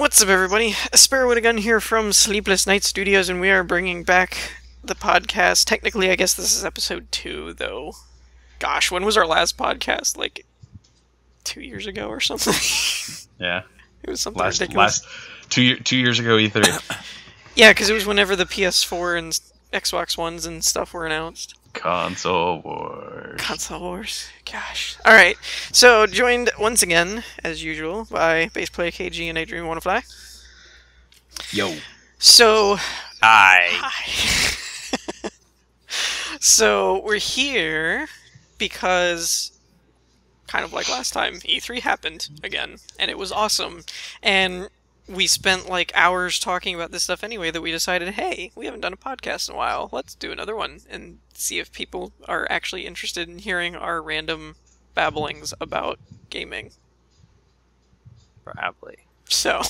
What's up, everybody? Sparrow Gun here from Sleepless Night Studios, and we are bringing back the podcast. Technically, I guess this is episode 2, though. Gosh, when was our last podcast? Like, 2 years ago or something? Yeah. It was something ridiculous. 2 years ago, E3. Yeah, because it was whenever the PS4 and Xbox Ones and stuff were announced. Console Wars. Console Wars. Gosh. Alright, so joined once again, as usual, by bass player KG and Adrian Wanna Yo. So... Hi. So, we're here because, kind of like last time, E3 happened again, and it was awesome. And we spent, like, hours talking about this stuff anyway that we decided, hey, we haven't done a podcast in a while, let's do another one, and see if people are actually interested in hearing our random babblings about gaming. Probably. So.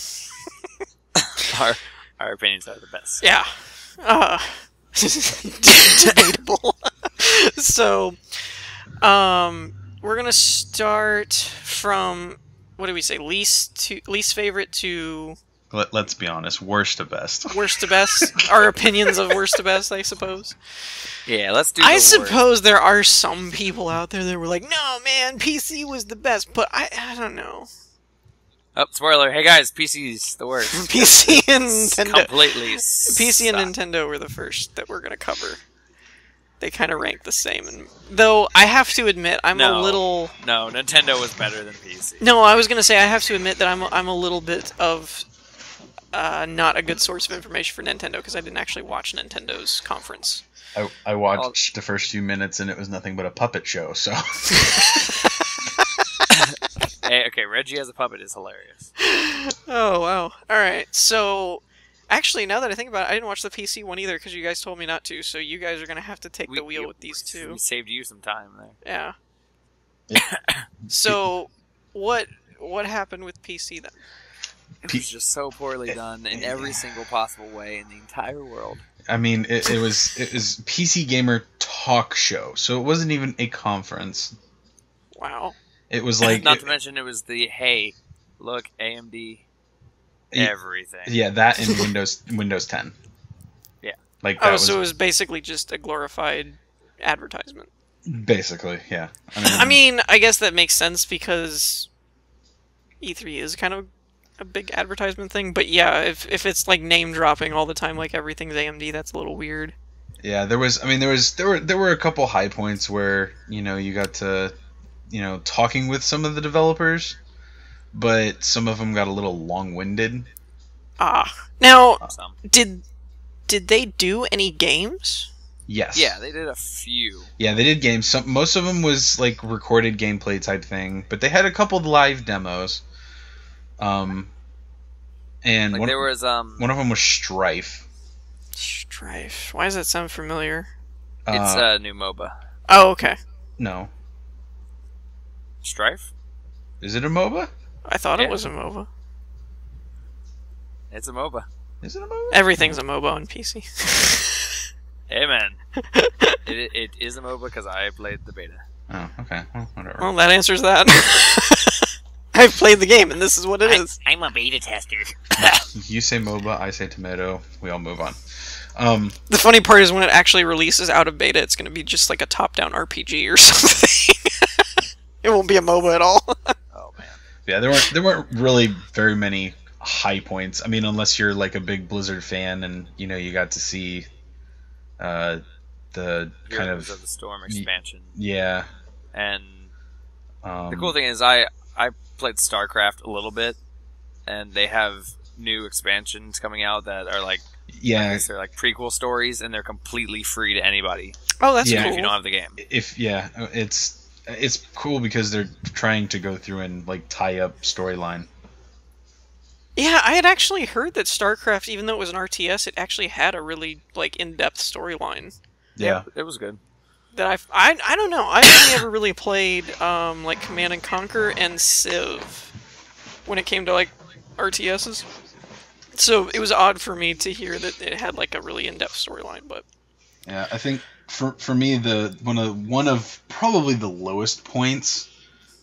Our opinions are the best. Yeah. Debatable. So, we're gonna start from, what do we say, least favorite to... Let's be honest, worst to best. Worst to best? Our opinions of worst to best, I suppose. Yeah, let's do I suppose there are some people out there that were like, no, man, PC was the best, but I don't know. Oh, spoiler. Hey, guys, PC's the worst. PC and Nintendo. Completely PC and Nintendo were the first that we're going to cover. They kind of rank the same. And, though, I have to admit, I'm a little... No, Nintendo was better than PC. No, I was going to say, I have to admit that I'm a little bit of not a good source of information for Nintendo, because I didn't actually watch Nintendo's conference. I watched the first few minutes, and it was nothing but a puppet show, so... Hey, okay, Reggie as a puppet is hilarious. Oh, wow. Alright, so... Actually, now that I think about it, I didn't watch the PC one either, because you guys told me not to, so you guys are going to have to take the wheel with these two. We saved you some time there. Yeah. So, what happened with PC then? It was just so poorly done in every single possible way in the entire world. I mean, it was PC Gamer Talk Show, so it wasn't even a conference. Wow. It was like... Not to mention it was the, hey, look, AMD, everything. Yeah, that and Windows 10. Yeah. Like that so it was basically just a glorified advertisement. Basically, yeah. I mean, I guess that makes sense because E3 is kind of a big advertisement thing, but yeah, if it's like name dropping all the time, like everything's AMD, that's a little weird. Yeah, there were a couple high points where, you got to, talking with some of the developers, but some of them got a little long-winded. Now, did they do any games? Yes. Yeah, they did a few. Yeah, they did games. Most of them was like recorded gameplay type thing, but they had a couple live demos. And like there was one of them was Strife. Strife. Why does that sound familiar? It's a new MOBA. Oh, okay. No. Strife? Is it a MOBA? I thought it was a MOBA. It's a MOBA. Is it a MOBA? Everything's a MOBA on PC. Hey, man. it is a MOBA because I played the beta. Oh, okay. Well, whatever. Well, that answers that. I've played the game, and this is what it is. I'm a beta tester. You say MOBA, I say tomato. We all move on. The funny part is when it actually releases out of beta, it's going to be just like a top-down RPG or something. It won't be a MOBA at all. Oh, man. Yeah, there weren't really very many high points. I mean, unless you're like a big Blizzard fan and, you got to see the kind of... the Storm expansion. Yeah. And the cool thing is I played StarCraft a little bit, and they have new expansions coming out that are like, I guess they're like prequel stories, and they're completely free to anybody. Oh, that's cool. If you don't have the game. It's cool because they're trying to go through and like tie up storyline. Yeah, I had actually heard that StarCraft, even though it was an RTS, it actually had a really like in-depth storyline. Yeah, it was good. That I don't know. I've only ever really played like Command and Conquer and Civ when it came to like RTSs. So it was odd for me to hear that it had like a really in-depth storyline, but yeah, I think for me one of probably the lowest points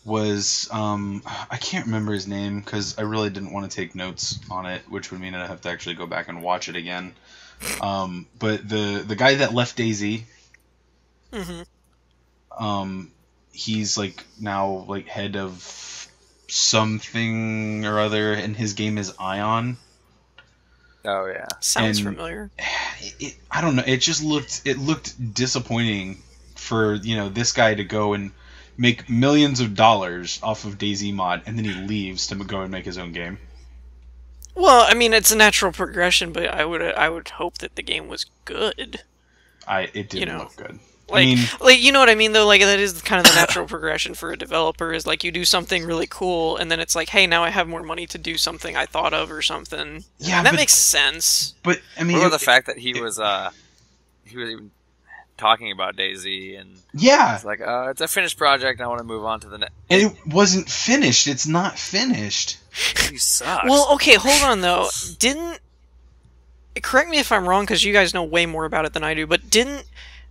was I can't remember his name because I really didn't want to take notes on it, which would mean I'd have to actually go back and watch it again. But the guy that left DayZ, he's like now like head of something or other, and his game is Ion. Oh yeah, sounds familiar. I don't know. It looked disappointing for this guy to go and make millions of dollars off of DayZ mod, and then he leaves to go and make his own game. Well, I mean, it's a natural progression, but I would hope that the game was good. It didn't look good. Like, you know what I mean, though? Like, that is kind of the natural progression for a developer, is, like, you do something really cool, and then it's like, hey, now I have more money to do something I thought of or something. Yeah, and that makes sense. But, I mean... What about the fact that he was even talking about DayZ, and... Yeah! It's like, it's a finished project, and I want to move on to the next... And it wasn't finished. It's not finished. He sucks. Well, okay, hold on, though. Correct me if I'm wrong, because you guys know way more about it than I do, but didn't...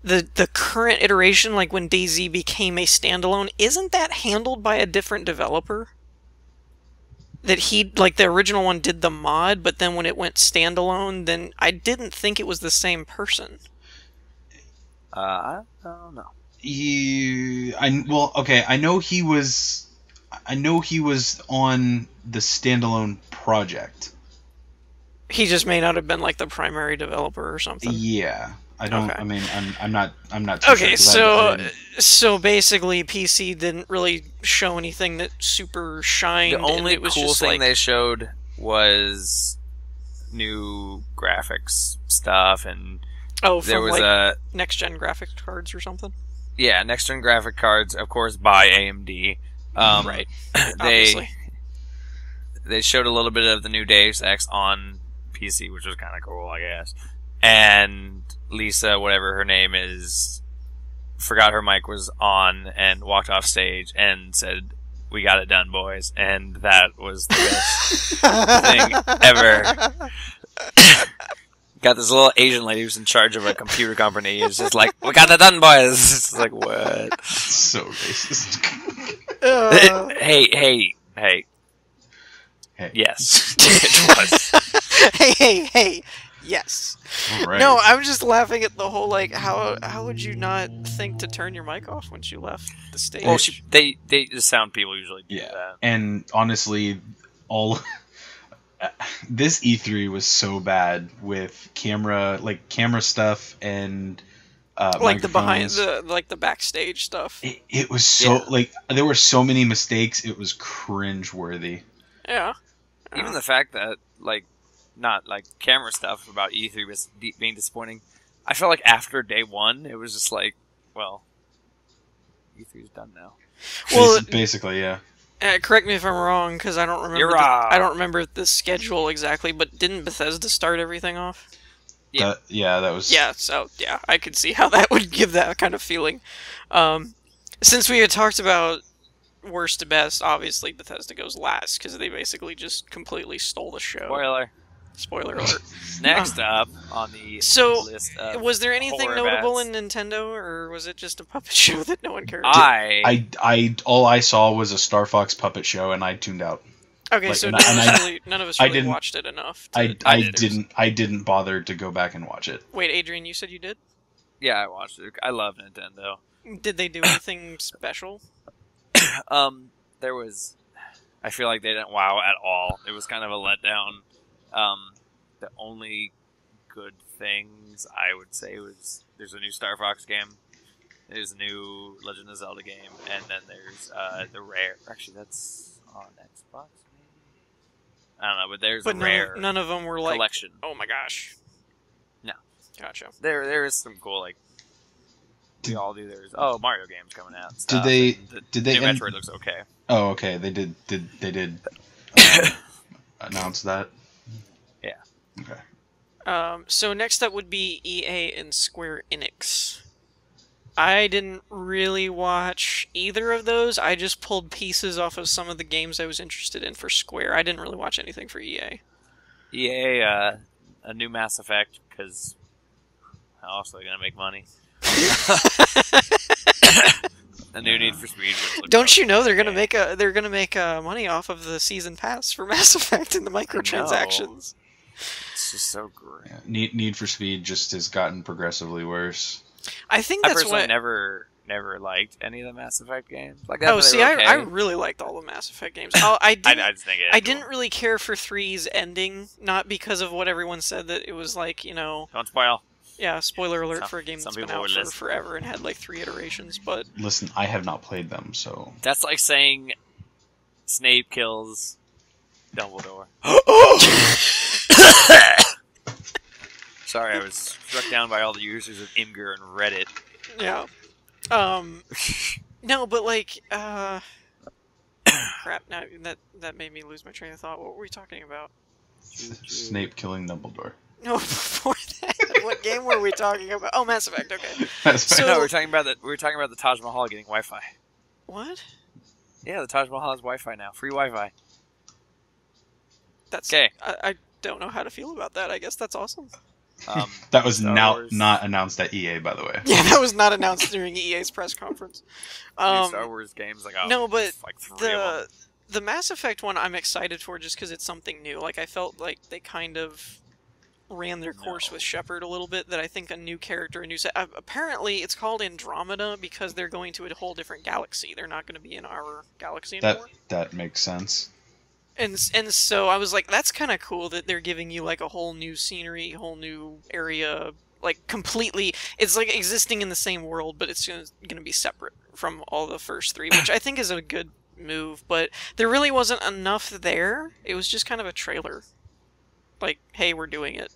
The current iteration, like when DayZ became a standalone, isn't that handled by a different developer? That like the original one did the mod, but then when it went standalone, then I didn't think it was the same person. I don't know. I know he was on the standalone project. He just may not have been like the primary developer or something. Yeah. I don't. Okay. I mean, I'm not. Okay, sure, so basically, PC didn't really show anything that super shined. The only it was cool just thing like... they showed was new graphics stuff, and there was like next gen graphics cards or something. Yeah, next gen graphic cards, of course, by AMD. Right. Obviously. They showed a little bit of the new Deus Ex on PC, which was kind of cool, I guess, and Lisa, whatever her name is, forgot her mic was on and walked off stage and said, "We got it done, boys," and that was the best thing ever. Got this little Asian lady who's in charge of a computer company. It's just like, "We got it done, boys." It's like, what? So racist. Hey. Yes, it was. Hey. Yes. Right. No, I'm just laughing at the whole, like, how would you not think to turn your mic off once you left the stage? Well, the sound people usually do that. And honestly, this E3 was so bad with camera stuff and like the the backstage stuff. It was so like there were so many mistakes. It was cringe-worthy. Yeah. Even the fact that not like camera stuff about E3 was being disappointing. I felt like after day one, it was just like, well, E3's done now. Well, basically, yeah. Correct me if I'm wrong, because I don't remember. I don't remember the schedule exactly. But didn't Bethesda start everything off? Yeah, that was. Yeah, so yeah, I could see how that would give that kind of feeling. Since we had talked about worst to best, obviously Bethesda goes last because they basically just completely stole the show. Spoiler alert. Next up on the list of was there anything notable in Nintendo, or was it just a puppet show that no one cared? All I saw was a Star Fox puppet show, and I tuned out. Okay, so none of us really watched it enough. I didn't bother to go back and watch it. Wait, Adrian, you said you did? Yeah, I watched it. I love Nintendo. Did they do anything special? There was. I feel like they didn't wow at all. It was kind of a letdown. The only good things I would say was there's a new Star Fox game, there's a new Legend of Zelda game, and then there's the Rare. Actually, that's on Xbox. Maybe? I don't know, but there's a Rare. None of them were like collection. Oh my gosh. No. Gotcha. There is some cool we all do. There's Mario games coming out. Did they? New Metroid looks okay. Oh, okay. They did announce that. Yeah. Okay. So next up would be EA and Square Enix. I didn't really watch either of those. I just pulled pieces off of some of the games I was interested in for Square. I didn't really watch anything for EA. EA, a new Mass Effect, because how else are they going to make money? A new Need for Speed. Don't you know they're gonna make money off of the season pass for Mass Effect and the microtransactions? It's just so great. Yeah, Need for Speed just has gotten progressively worse. I think that's personally what never liked any of the Mass Effect games. Like I really liked all the Mass Effect games. I didn't cool. really care for 3's ending, not because of what everyone said that it was like, Don't spoil. Yeah, spoiler alert for a game that's been out for forever and had like 3 iterations, but... Listen, I have not played them, so... That's like saying Snape kills Dumbledore. Sorry, I was struck down by all the users of Imgur and Reddit. Yeah. No, but like, crap, now that made me lose my train of thought. What were we talking about? Snape killing Dumbledore. No, before that, what game were we talking about? Oh, Mass Effect. Okay. So no, we were talking about the Taj Mahal getting Wi-Fi. What? Yeah, the Taj Mahal has Wi-Fi now, free Wi-Fi. That's okay. I don't know how to feel about that. I guess that's awesome. That was not announced at EA, by the way. Yeah, that was not announced during EA's press conference. Star Wars games, no, but like 3 of them. The Mass Effect one I'm excited for just because it's something new. Like, I felt like they kind of ran their course with Shepard a little bit, that I think a new character, a new set... apparently, it's called Andromeda because they're going to a whole different galaxy. They're not going to be in our galaxy anymore. That makes sense. And so I was like, that's kind of cool that they're giving you, like, a whole new scenery, whole new area, like, completely... It's like existing in the same world, but it's going to be separate from all the first 3, which I think is a good move, but there really wasn't enough there. It was just kind of a trailer. Like, hey, we're doing it.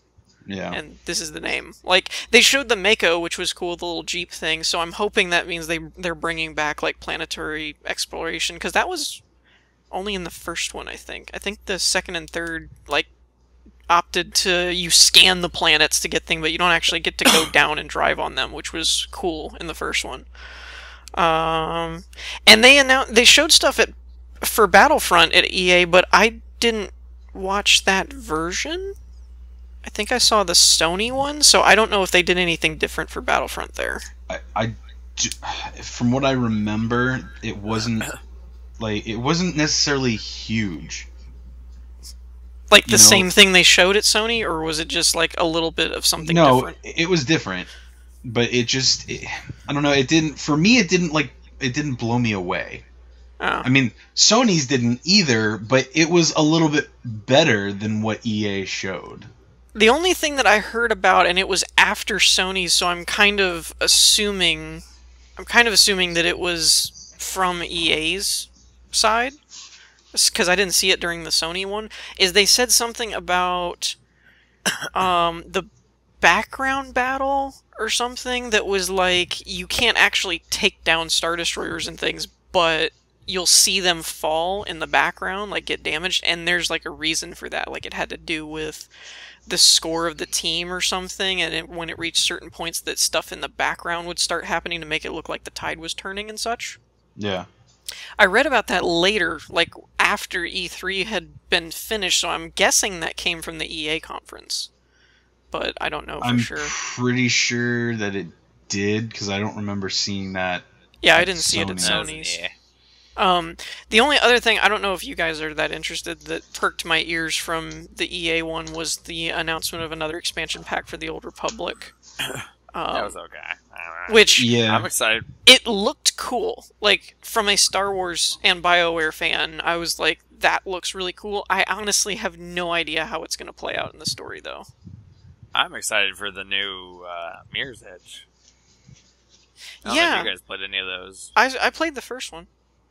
Yeah. And this is the name. Like, they showed the Mako, which was cool, the little Jeep thing, so I'm hoping that means they're bringing back, like, planetary exploration, because that was only in the first one, I think. I think the second and third, like, opted to, you scan the planets to get things, but you don't actually get to go down and drive on them, which was cool in the first one. And they showed stuff for Battlefront at EA, but I didn't watch that version. I think I saw the Sony one, so I don't know if they did anything different for Battlefront there. From what I remember, it wasn't necessarily huge. Like the same thing they showed at Sony, or was it just like a little bit of something different? No, it was different, but I don't know. It didn't blow me away. Oh. I mean, Sony's didn't either, but it was a little bit better than what EA showed. The only thing that I heard about, and it was after Sony's, so I'm kind of assuming that it was from EA's side, because I didn't see it during the Sony one, is they said something about the background battle or something that was like, you can't actually take down Star Destroyers and things, but you'll see them fall in the background, like get damaged, and there's like a reason for that. Like, it had to do with the score of the team or something, and when it reached certain points, that stuff in the background would start happening to make it look like the tide was turning and such. Yeah. I read about that later, like after E3 had been finished, so I'm guessing that came from the EA conference. But I don't know for sure. I'm pretty sure that it did, because I don't remember seeing that. Yeah, I didn't see it at Sony's. The only other thing, I don't know if you guys are that interested, that perked my ears from the EA one was the announcement of another expansion pack for the Old Republic. That was okay. Which, yeah. I'm excited. It looked cool. Like, from a Star Wars and BioWare fan, I was like, that looks really cool. I honestly have no idea how it's going to play out in the story, though. I'm excited for the new Mirror's Edge. I don't know if you guys played any of those. I played the first one.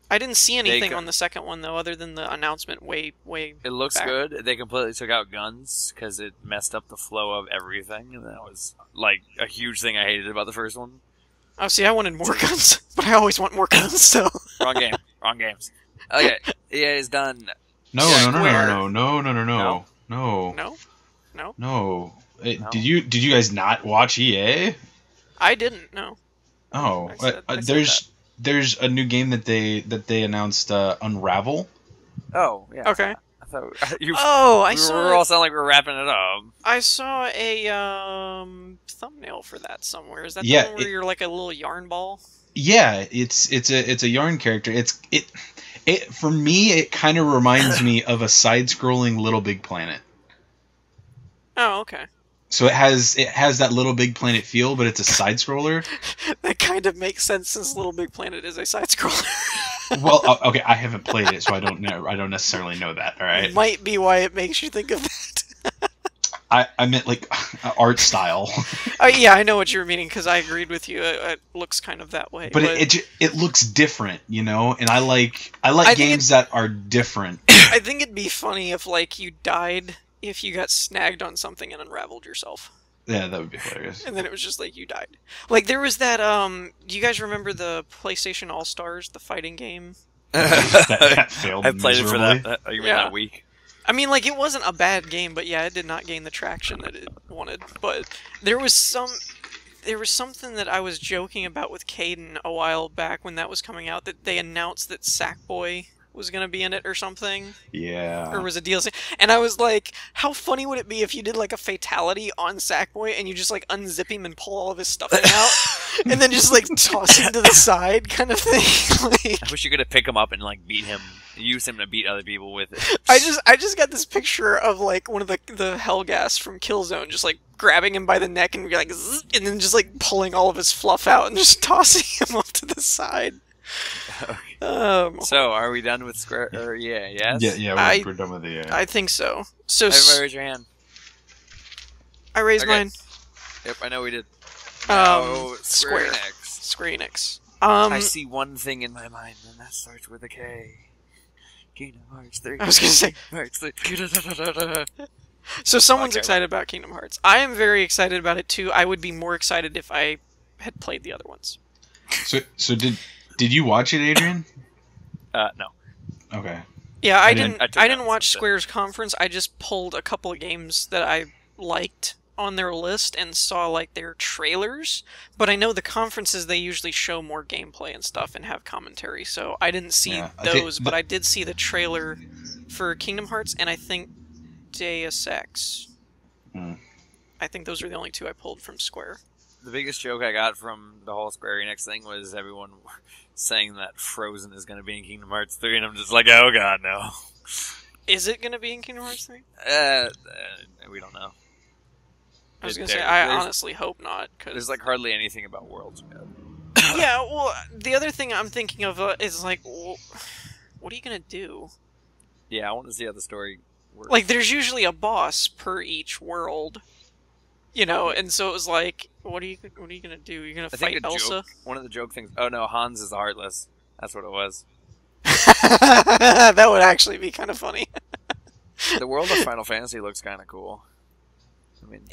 I didn't see anything on the second one, though, other than the announcement way It looks back. good. They completely took out guns because it messed up the flow of everything, and that was, like, a huge thing I hated about the first one. Oh, see, I wanted more guns, but I always want more guns, so... Wrong game. Wrong games. Okay, EA is done. No. Did you guys not watch EA? I didn't, no. Oh, there's a new game that they announced, Unravel. Oh, yeah. Okay. I thought we're all sounding like we're wrapping it up. I saw a thumbnail for that somewhere. Is that the one where you're like a little yarn ball? Yeah, it's a yarn character. It for me it kind of reminds me of a side-scrolling Little Big Planet. Oh, okay. So it has that Little Big Planet feel, but it's a side scroller. That kind of makes sense since Little Big Planet is a side scroller. Well, okay, I haven't played it, so I don't know. I don't necessarily know that. All right, might be why it makes you think of that. I meant like art style. Oh yeah, I know what you were meaning because I agreed with you. It looks kind of that way, but it looks different, you know. And I like games that are different. I think it'd be funny if like you died if you got snagged on something and unraveled yourself. Yeah, that would be hilarious. And then it was just like you died. Like there was that do you guys remember the PlayStation All-Stars, the fighting game? that failed. I played it for that. You mean that week? I mean, like it wasn't a bad game, but yeah, it did not gain the traction that it wanted. But there was something that I was joking about with Caden a while back when that was coming out, that they announced that Sackboy was going to be in it or something. Yeah. Or was a DLC. And I was like, how funny would it be if you did like a fatality on Sackboy and you just like unzip him and pull all of his stuffing out and then just like toss him to the side kind of thing. Like, I wish you could have picked him up and like beat him, use him to beat other people with it. I just got this picture of like one of the Helgas from Killzone just like grabbing him by the neck and be like, zzz, and then just like pulling all of his fluff out and just tossing him off to the side. So, are we done with Square? Or yes? Yeah, we're done with the. I think so. So everybody raise your hand. I raised mine. Yep, I know we did. Square Enix. I see one thing in my mind, and that starts with a K. Kingdom Hearts 3. I was gonna say. Hearts 3. So someone's excited about Kingdom Hearts. I am very excited about it too. I would be more excited if I had played the other ones. So did you watch it, Adrian? No. Okay. Yeah, I didn't watch Square's conference. I just pulled a couple of games that I liked on their list and saw like their trailers. But I know the conferences, they usually show more gameplay and stuff and have commentary. So I didn't see those, but I did see the trailer for Kingdom Hearts and I think Deus Ex. I think those are the only two I pulled from Square. The biggest joke I got from the whole Square Enix thing was everyone saying that Frozen is going to be in Kingdom Hearts 3, and I'm just like, oh god, no. Is it going to be in Kingdom Hearts 3? We don't know. I was going to say, I honestly hope not. Cause... There's like hardly anything about worlds yet. Yeah, well, the other thing I'm thinking of is like, well, what are you going to do? Yeah, I want to see how the story works. Like, there's usually a boss per each world. You know, and so it was like, what are you gonna do? You're gonna fight Elsa? One of the joke things. Oh no, Hans is Heartless. That's what it was. That would actually be kind of funny. The world of Final Fantasy looks kind of cool. I mean,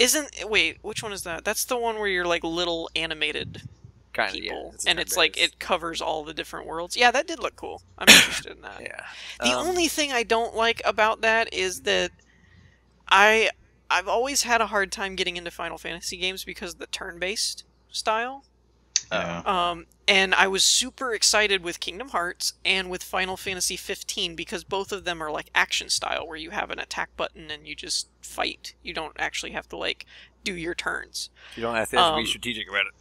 wait, which one is that? That's the one where you're like little animated people, and it's like it covers all the different worlds. Yeah, that did look cool. I'm interested in that. Yeah. The only thing I don't like about that is that I've always had a hard time getting into Final Fantasy games because of the turn-based style. And I was super excited with Kingdom Hearts and with Final Fantasy 15 because both of them are like action style where you have an attack button and you just fight. You don't actually have to like do your turns. You don't have to be strategic about it.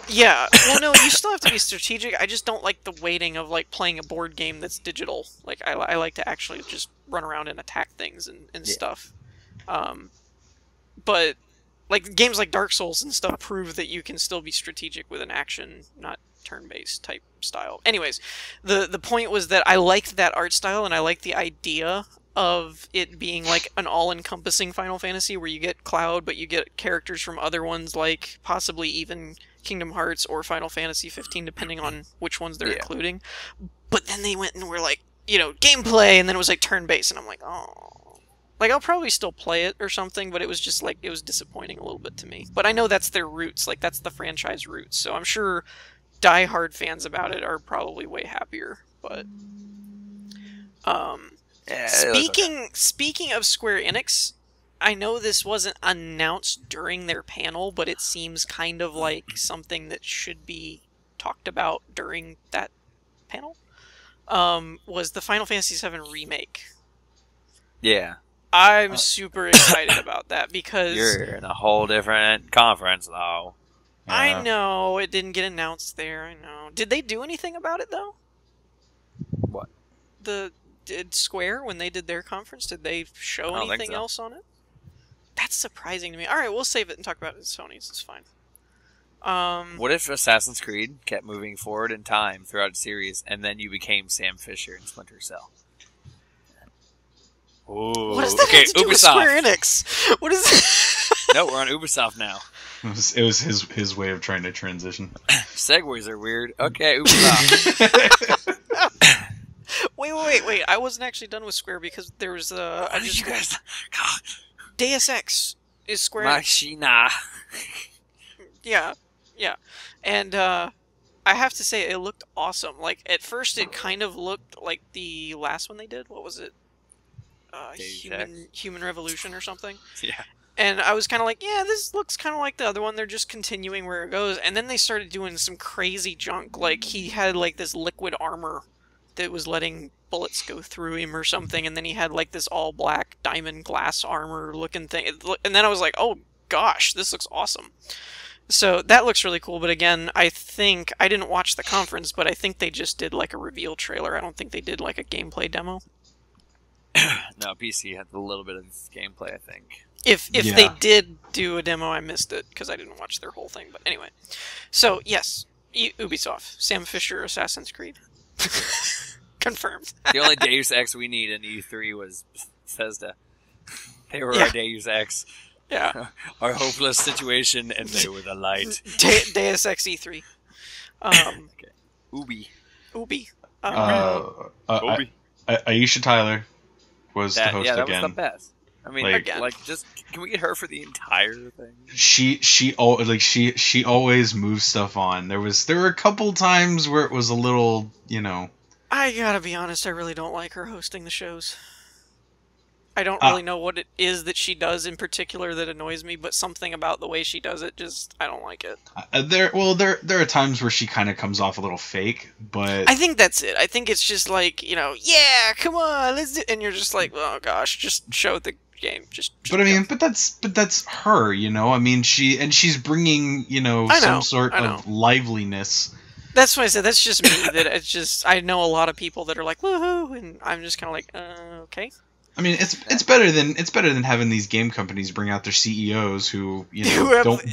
Yeah, well no, you still have to be strategic. I just don't like the waiting of like playing a board game that's digital. Like I like to actually just run around and attack things and stuff. But like games like Dark Souls and stuff prove that you can still be strategic with an action, not turn-based type style. Anyways, the point was that I liked that art style and I liked the idea of it being like an all-encompassing Final Fantasy where you get Cloud, but you get characters from other ones like possibly even Kingdom Hearts or Final Fantasy 15, depending on which ones they're including. But then they went and were like, you know, gameplay, and then it was like turn-based, and I'm like, oh. Like, I'll probably still play it or something, but it was just, like, it was disappointing a little bit to me. But I know that's their roots, like, that's the franchise roots, so I'm sure die-hard fans about it are probably way happier, but... Speaking of Square Enix, I know this wasn't announced during their panel, but it seems kind of like something that should be talked about during that panel, was the Final Fantasy VII Remake. Yeah. I'm super excited about that because... You're in a whole different conference, though. I know it didn't get announced there. I know. Did they do anything about it though? What? Did Square, when they did their conference, did they show anything else on it? That's surprising to me. All right, we'll save it and talk about it at Sony's. It's fine. What if Assassin's Creed kept moving forward in time throughout the series, and then you became Sam Fisher in Splinter Cell? Ooh. What does that have to do with Square Enix? What is it? No, we're on Ubisoft now. It was his way of trying to transition. Segues are weird. Okay, Ubisoft. Wait. I wasn't actually done with Square because there was you guys? God. Deus Ex is Square. Machina. Yeah. And I have to say it looked awesome. Like at first it kind of looked like the last one they did. What was it? Human Revolution or something. Yeah. And I was kind of like, yeah, this looks kind of like the other one. They're just continuing where it goes. And then they started doing some crazy junk. Like, he had, like, this liquid armor that was letting bullets go through him or something. And then he had, like, this all-black diamond glass armor-looking thing. And then I was like, oh, gosh, this looks awesome. So that looks really cool. But again, I think... I didn't watch the conference, but I think they just did, like, a reveal trailer. I don't think they did, like, a gameplay demo. No, PC had a little bit of gameplay, I think. If they did do a demo, I missed it because I didn't watch their whole thing. But anyway, so yes, Ubisoft, Sam Fisher, Assassin's Creed, confirmed. The only Deus Ex we need in E3 was Bethesda. They were our Deus Ex. Yeah, our hopeless situation, and they were the light. Deus Ex E3. Okay. Ubi. Ubi. Aisha Tyler was the host that again. Was the best. I mean, just can we get her for the entire thing? She always moves stuff on. There were a couple times where it was a little, I gotta be honest, I really don't like her hosting the shows. I don't really know what it is that she does in particular that annoys me, but something about the way she does it I don't like it. There are times where she kind of comes off a little fake, but I think that's it. I think it's just like, yeah, come on, let's do, and you're just like, oh gosh, just show the game. But that's her, I mean, she's bringing, some sort of liveliness. That's what I said. That's just me. That it's just I know a lot of people that are like woohoo, and I'm just kind of like, okay. I mean, it's better than having these game companies bring out their CEOs who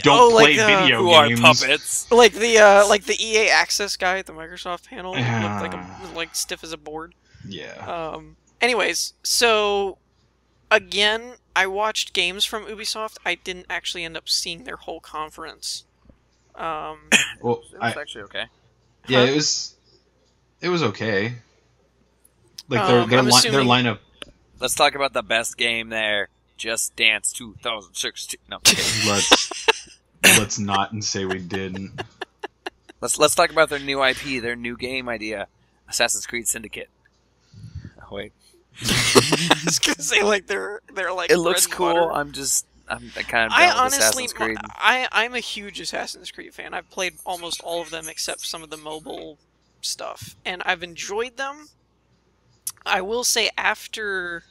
don't play video games. Who are puppets. Like the EA Access guy at the Microsoft panel, looked like stiff as a board. Yeah. Anyways, so again, I watched games from Ubisoft. I didn't actually end up seeing their whole conference. Well, it was actually okay. Yeah, it was okay. Like their lineup. Let's talk about the best game there. Just Dance 2016. No. Let's not and say we didn't. Let's talk about their new IP, their new game idea, Assassin's Creed Syndicate. Oh, wait. I was gonna say they're like. It looks cool. I'm kind of done with Assassin's Creed. I'm a huge Assassin's Creed fan. I've played almost all of them except some of the mobile stuff, and I've enjoyed them. I will say after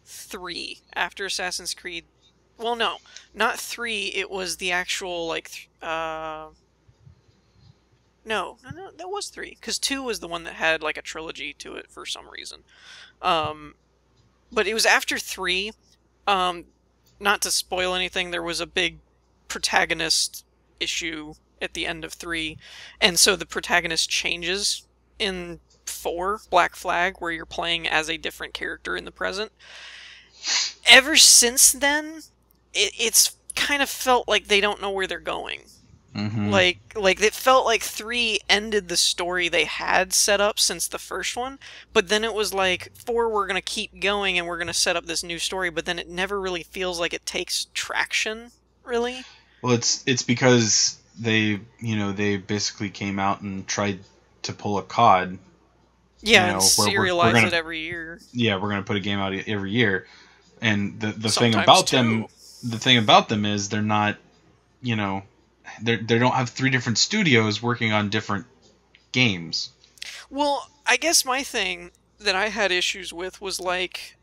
Assassin's Creed, well, no, not 3. It was the actual no, that was 3 because 2 was the one that had like a trilogy to it for some reason. But it was after 3. Not to spoil anything, there was a big protagonist issue at the end of 3, and so the protagonist changes in 4, Black Flag, where you're playing as a different character in the present. Ever since then, it's kind of felt like they don't know where they're going. Mm-hmm. Like it felt like 3 ended the story they had set up since the first one, but then it was like 4, we're going to keep going and we're going to set up this new story, but then it never really feels like it takes traction, really. Well, it's because they basically came out and tried to pull a COD. Yeah, and serialize it every year. Yeah, we're going to put a game out every year. And the thing about them is they're not, they don't have 3 different studios working on different games. Well, I guess my thing that I had issues with was like,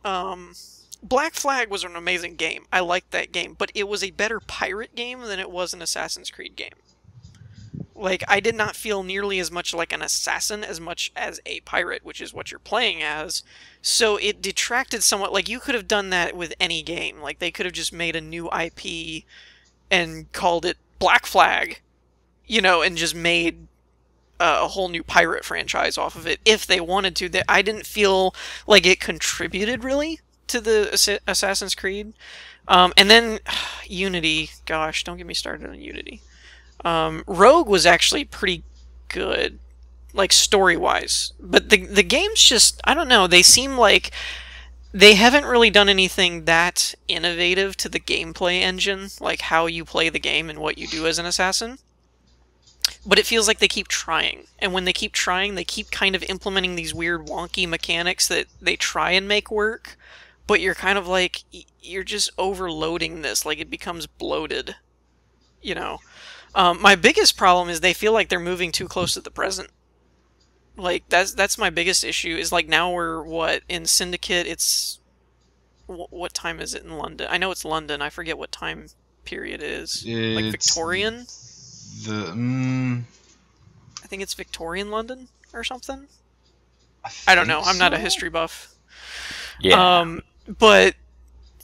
Black Flag was an amazing game. I liked that game, but it was a better pirate game than it was an Assassin's Creed game. Like, I did not feel nearly as much like an assassin as much as a pirate, which is what you're playing as. So it detracted somewhat. Like, you could have done that with any game. Like, they could have just made a new IP and called it Black Flag, you know, and just made a whole new pirate franchise off of it if they wanted to. That I didn't feel like it contributed really to the Assassin's Creed. And then Unity, gosh, don't get me started on Unity. Rogue was actually pretty good, like story-wise, but the games just, I don't know, they seem like they haven't really done anything that innovative to the gameplay engine, like how you play the game and what you do as an assassin. But it feels like they keep trying, and when they keep trying, they keep kind of implementing these weird wonky mechanics that they try and make work, but you're kind of like, you're just overloading this, like it becomes bloated, you know. My biggest problem is they feel like they're moving too close to the present. Like, that's my biggest issue, is like now we're, what, in Syndicate, it's... What time is it in London? I know it's London, I forget what time period it is. Like Victorian? I think it's Victorian London or something? I don't know, I'm not a history buff. Yeah. But...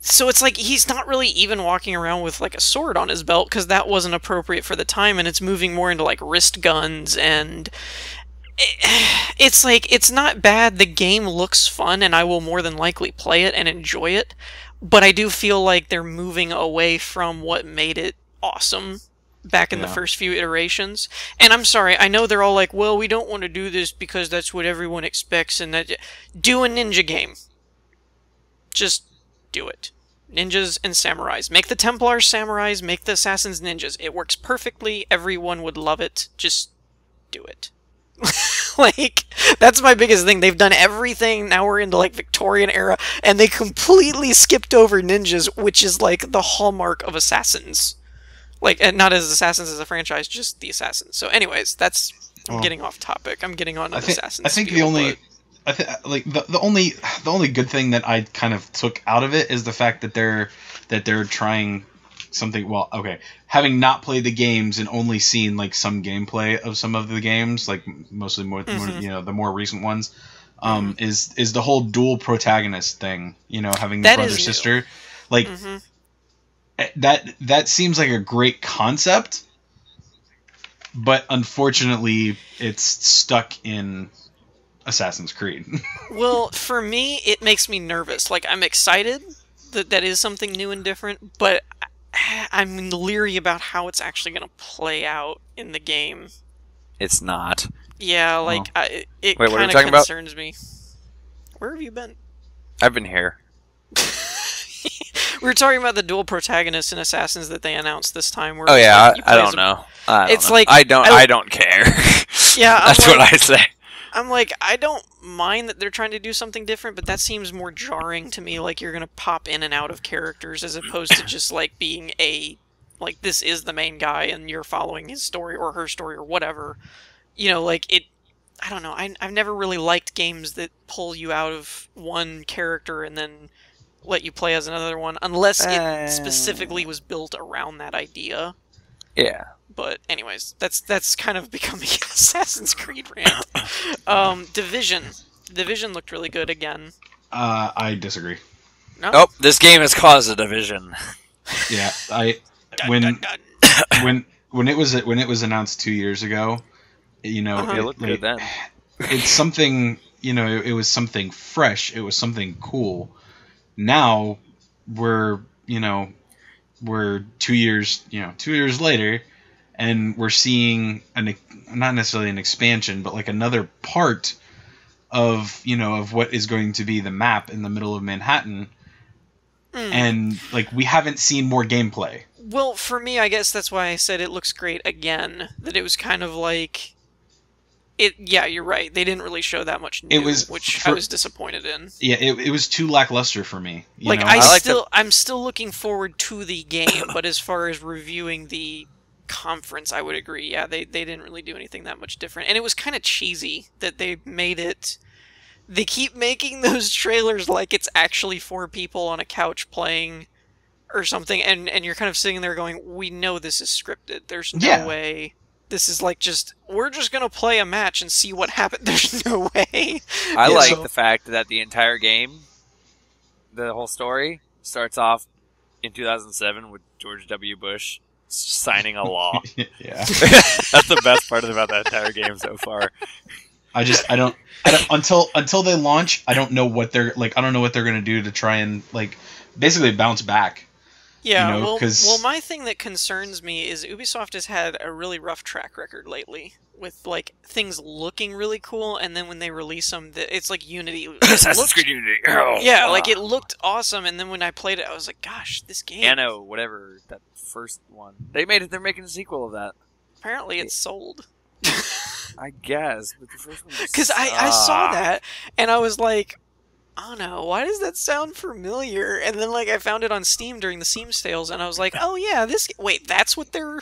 So it's like he's not really even walking around with like a sword on his belt because that wasn't appropriate for the time, and it's moving more into like wrist guns, and it's like, it's not bad. The game looks fun and I will more than likely play it and enjoy it, but I do feel like they're moving away from what made it awesome back in the first few iterations. And I'm sorry, I know they're all like, well, we don't want to do this because that's what everyone expects, and that... Do a ninja game. Just do it. Ninjas and samurais. Make the Templars samurais, make the assassins ninjas. It works perfectly. Everyone would love it. Just do it. Like, that's my biggest thing. They've done everything. Now we're into, like, Victorian era, and they completely skipped over ninjas, which is, like, the hallmark of assassins. Like, and not as assassins as a franchise, just the assassins. So anyways, that's... I'm getting off topic. I'm getting on to assassins. I think the only... the only good thing that I kind of took out of it is the fact that they're trying something. Well, okay, having not played the games and only seen like some gameplay of some of the games, like mostly more you know, the more recent ones, is the whole dual protagonist thing. You know, having the brother sister, like that seems like a great concept, but unfortunately, it's stuck in Assassin's Creed. Well, for me, it makes me nervous. Like, I'm excited that that is something new and different, but I'm leery about how it's actually going to play out in the game. It's not. Yeah, like, it Wait, kind of concerns me. Where have you been? I've been here. We were talking about the dual protagonists in Assassins that they announced this time. Where oh yeah, like, I don't know. It's like I don't care. Yeah, that's what I say. I'm like, I don't mind that they're trying to do something different, but that seems more jarring to me. Like, you're gonna pop in and out of characters as opposed to just like being like, this is the main guy and you're following his story or her story or whatever. You know, like, it. I don't know. I've never really liked games that pull you out of one character and then let you play as another one, unless it specifically was built around that idea. Yeah. But anyways, that's kind of becoming an Assassin's Creed rant. Division looked really good again. I disagree. No? Oh, this game has caused a division. Yeah, when it was announced 2 years ago, you know, it looked good then. It's something, you know, it was something fresh. It was something cool. Now we're 2 years later, and we're seeing not necessarily an expansion, but like another part of what is going to be the map in the middle of Manhattan. And like, we haven't seen more gameplay. Well, for me, I guess that's why I said it looks great again. That it was kind of like it. Yeah, you're right. They didn't really show that much new, which I was disappointed in. Yeah, it was too lackluster for me. Like, I'm still looking forward to the game, but as far as reviewing the conference, I would agree. Yeah, they didn't really do anything that much different, and it was kind of cheesy that they made it. They keep making those trailers like it's actually 4 people on a couch playing or something, and you're kind of sitting there going, we know this is scripted. There's no way this is like we're just gonna play a match and see what happens. There's no way. I like the fact that the entire game, the whole story, starts off in 2007 with George W. Bush signing a law. Yeah. That's the best part about that entire game so far. I don't until they launch, I don't know what they're like. I don't know what they're gonna do to try and like basically bounce back. Yeah, well, my thing that concerns me is Ubisoft has had a really rough track record lately with like things looking really cool, and then when they release them, it's like Unity. Assassin's Creed Unity. Yeah, like it looked awesome, and then when I played it, I was like, "Gosh, this game." Anno, whatever that first one. They're making a sequel of that. Apparently, it's sold. I guess, but the first one. Because I saw that, and I was like, "Oh no, why does that sound familiar?" And then like I found it on Steam during the Steam sales, and I was like, "Oh yeah, wait, that's what they're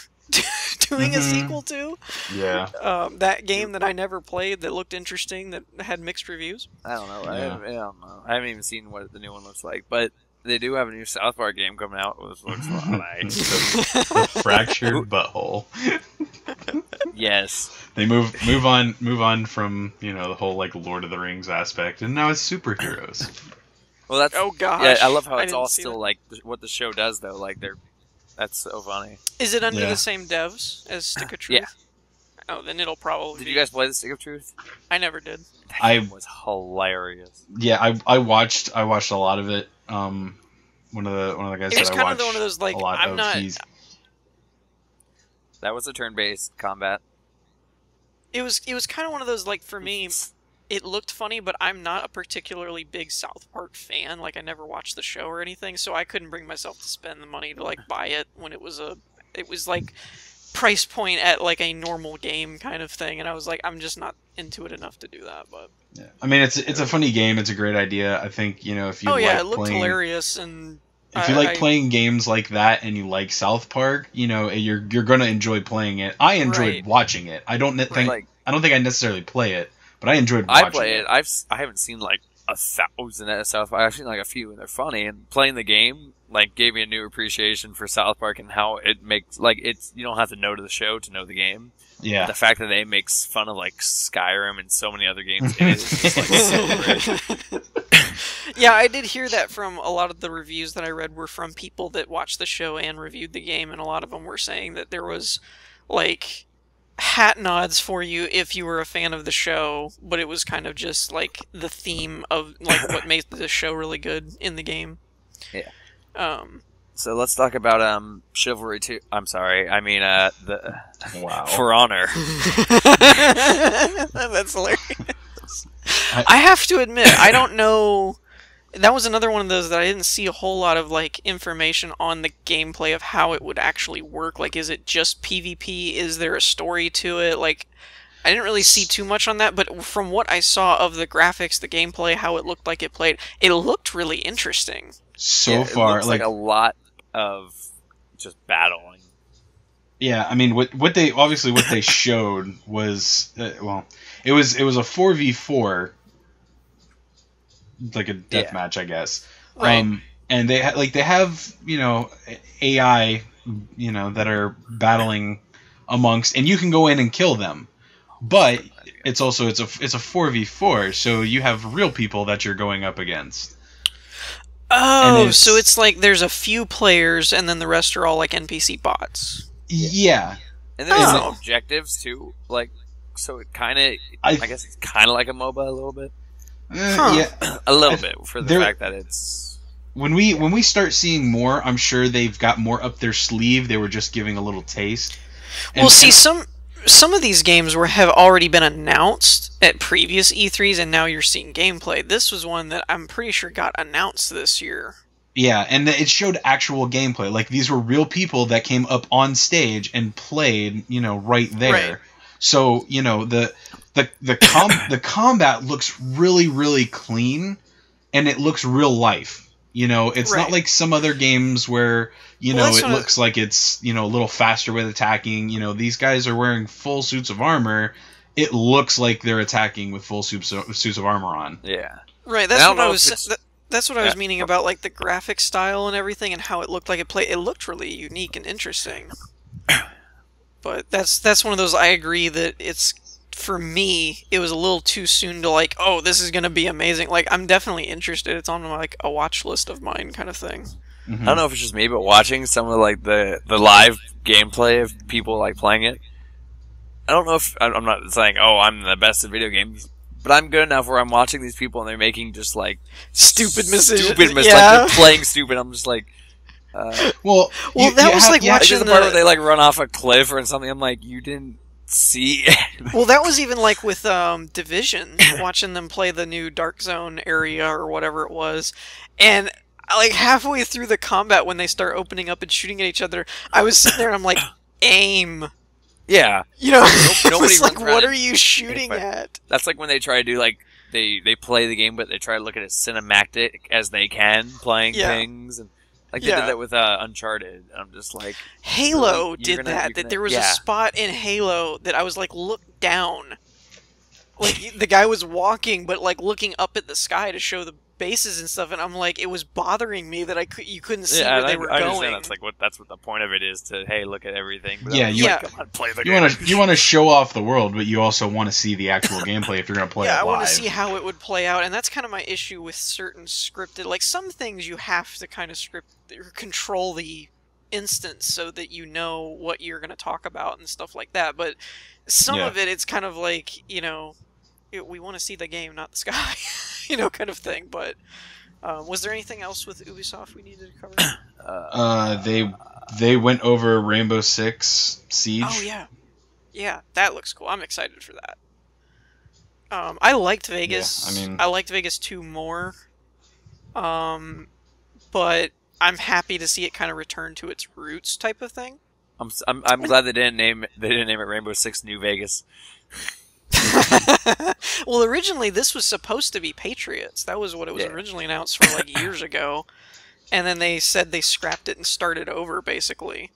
doing a sequel to?" Yeah. That game that I never played that looked interesting that had mixed reviews. I don't know. Yeah. I don't know. I haven't even seen what the new one looks like, but they do have a new South Park game coming out, which looks like the Fractured Butthole. Yes. They move on from the whole like Lord of the Rings aspect, and now it's superheroes. Well, that's gosh. Yeah, I love how it's all still like what the show does though. Like that's so funny. Is it under the same devs as Stick of Truth? Yeah. Oh, then it'll probably. Did you guys play the Stick of Truth? I never did. That game was hilarious. Yeah, I watched a lot of it. One of the guys it was that I kind watched of one of those like a lot I'm of, not. That was a turn-based combat. It was kind of one of those like for me. It looked funny, but I'm not a particularly big South Park fan. Like I never watched the show or anything, so I couldn't bring myself to spend the money to like buy it when it was like price point at like a normal game kind of thing, and I was like, I'm just not into it enough to do that. But yeah. I mean, it's a funny game. It's a great idea. I think if you it looked hilarious, and if you like playing games like that and you like South Park, you're gonna enjoy playing it. I enjoyed watching it. I don't think I necessarily play it, but I enjoyed watching it. I play it. I haven't seen like 1,000 at South Park. I've seen like a few, and they're funny. And playing the game like gave me a new appreciation for South Park and how it makes you don't have to know to the show to know the game. Yeah. The fact that they makes fun of like Skyrim and so many other games in it is just like so great. Yeah, I did hear that from a lot of the reviews that I read were from people that watched the show and reviewed the game, and a lot of them were saying that there was like hat nods for you if you were a fan of the show, but it was kind of just like the theme of like what made the show really good in the game. Yeah. So let's talk about Chivalry 2. I'm sorry. I mean the For Honor. That's hilarious. I have to admit, I don't know. That was another one of those that I didn't see a whole lot of like information on the gameplay of how it would actually work. Like, is it just PvP? Is there a story to it? Like, I didn't really see too much on that, but from what I saw of the graphics, the gameplay, how it looked like it played, it looked really interesting. So far, it looks like a lot of just battling. Yeah, I mean, what they showed was it was a 4v4, like a death match, I guess. Right. And they have AI that are battling amongst, and you can go in and kill them, but it's a 4v4, so you have real people that you're going up against. Oh, so it's like there's a few players, and then the rest are all like NPC bots. Yeah. And there's objectives too, like, so it kind of, I guess it's kind of like a MOBA a little bit. Yeah, a little bit for the fact that it's. When we start seeing more, I'm sure they've got more up their sleeve. They were just giving a little taste. Well, some of these games have already been announced at previous E3s, and now you're seeing gameplay. This was one that I'm pretty sure got announced this year. Yeah, and it showed actual gameplay. Like, these were real people that came up on stage and played, right there. Right. So, the combat looks really, really clean, and it looks real life. It's not like some other games where, it looks like it's, a little faster with attacking. These guys are wearing full suits of armor. It looks like they're attacking with full suits of armor on. Yeah. Right, that's what I was meaning about like the graphic style and everything and how it looked like it played. It looked really unique and interesting. But that's one of those. I agree that it's, for me, it was a little too soon to like, oh, this is gonna be amazing. Like, I'm definitely interested. It's on like a watch list of mine, kind of thing. I don't know if it's just me, but watching some of like the live gameplay of people like playing it, I don't know if I'm not saying, oh, I'm the best at video games, but I'm good enough where I'm watching these people and they're making just like stupid mistakes. Like they're playing stupid. I'm just like, that was like watching the part where they like run off a cliff or something. I'm like, you didn't see it. Well, that was even like with Division, watching them play the new Dark Zone area or whatever it was, and like halfway through the combat when they start opening up and shooting at each other, I was sitting there and I'm like, aim. Yeah. You know, nobody like, what are you shooting at? That's like when they try to do like they play the game, but they try to look at it as cinematic as they can, playing things, and like they did that with Uncharted. I'm just like, Halo really, did that. That there was a spot in Halo that I was like, look down. Like the guy was walking, but like looking up at the sky to show the bases and stuff, and I'm like, it was bothering me that you couldn't see where they were going. Understand that's what the point of it is, to hey, look at everything. But come on, play the game. You want to show off the world, but you also want to see the actual gameplay if you're going to play it live. I want to see how it would play out, and that's kind of my issue with certain scripted. Like some things you have to kind of control the instance so that you know what you're going to talk about and stuff like that. But some of it's kind of like, you know, we want to see the game, not the sky, you know, kind of thing. But was there anything else with Ubisoft we needed to cover? They went over Rainbow Six Siege. Oh yeah, that looks cool. I'm excited for that. I liked Vegas. Yeah, I liked Vegas 2 more. But I'm happy to see it kind of return to its roots, type of thing. I'm glad they didn't name it Rainbow Six New Vegas. Well, originally this was supposed to be Patriots. That was what it was originally announced for like years ago, and then they said they scrapped it and started over, basically.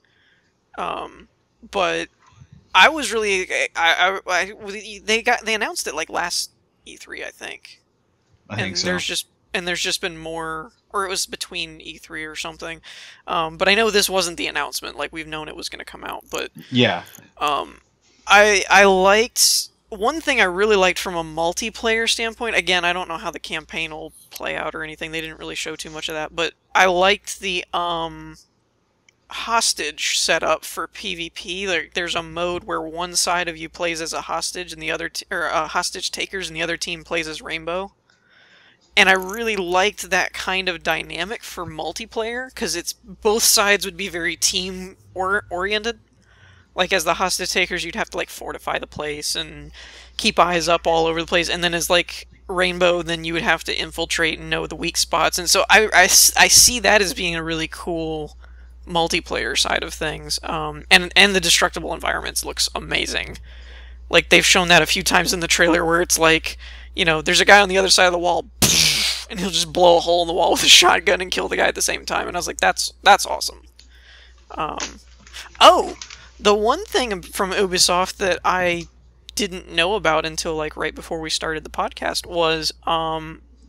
But I was really they announced it like last E3, I think. I think so. There's just been more, or it was between E3 or something. But I know this wasn't the announcement. Like, we've known it was going to come out, but yeah. I liked. One thing I really liked from a multiplayer standpoint, again, I don't know how the campaign will play out or anything, they didn't really show too much of that, but I liked the hostage setup for PvP. There's a mode where one side of you plays as a hostage and the other hostage takers, and the other team plays as Rainbow. And I really liked that kind of dynamic for multiplayer, because it's both sides would be very team oriented. Like, as the hostage takers, you'd have to, like, fortify the place and keep eyes up all over the place. And then as, like, Rainbow, then you would have to infiltrate and know the weak spots. And so I see that as being a really cool multiplayer side of things. And the destructible environments looks amazing. Like, they've shown that a few times in the trailer where it's like, you know, there's a guy on the other side of the wall, and he'll just blow a hole in the wall with a shotgun and kill the guy at the same time. And I was like, that's awesome. The one thing from Ubisoft that I didn't know about until like right before we started the podcast was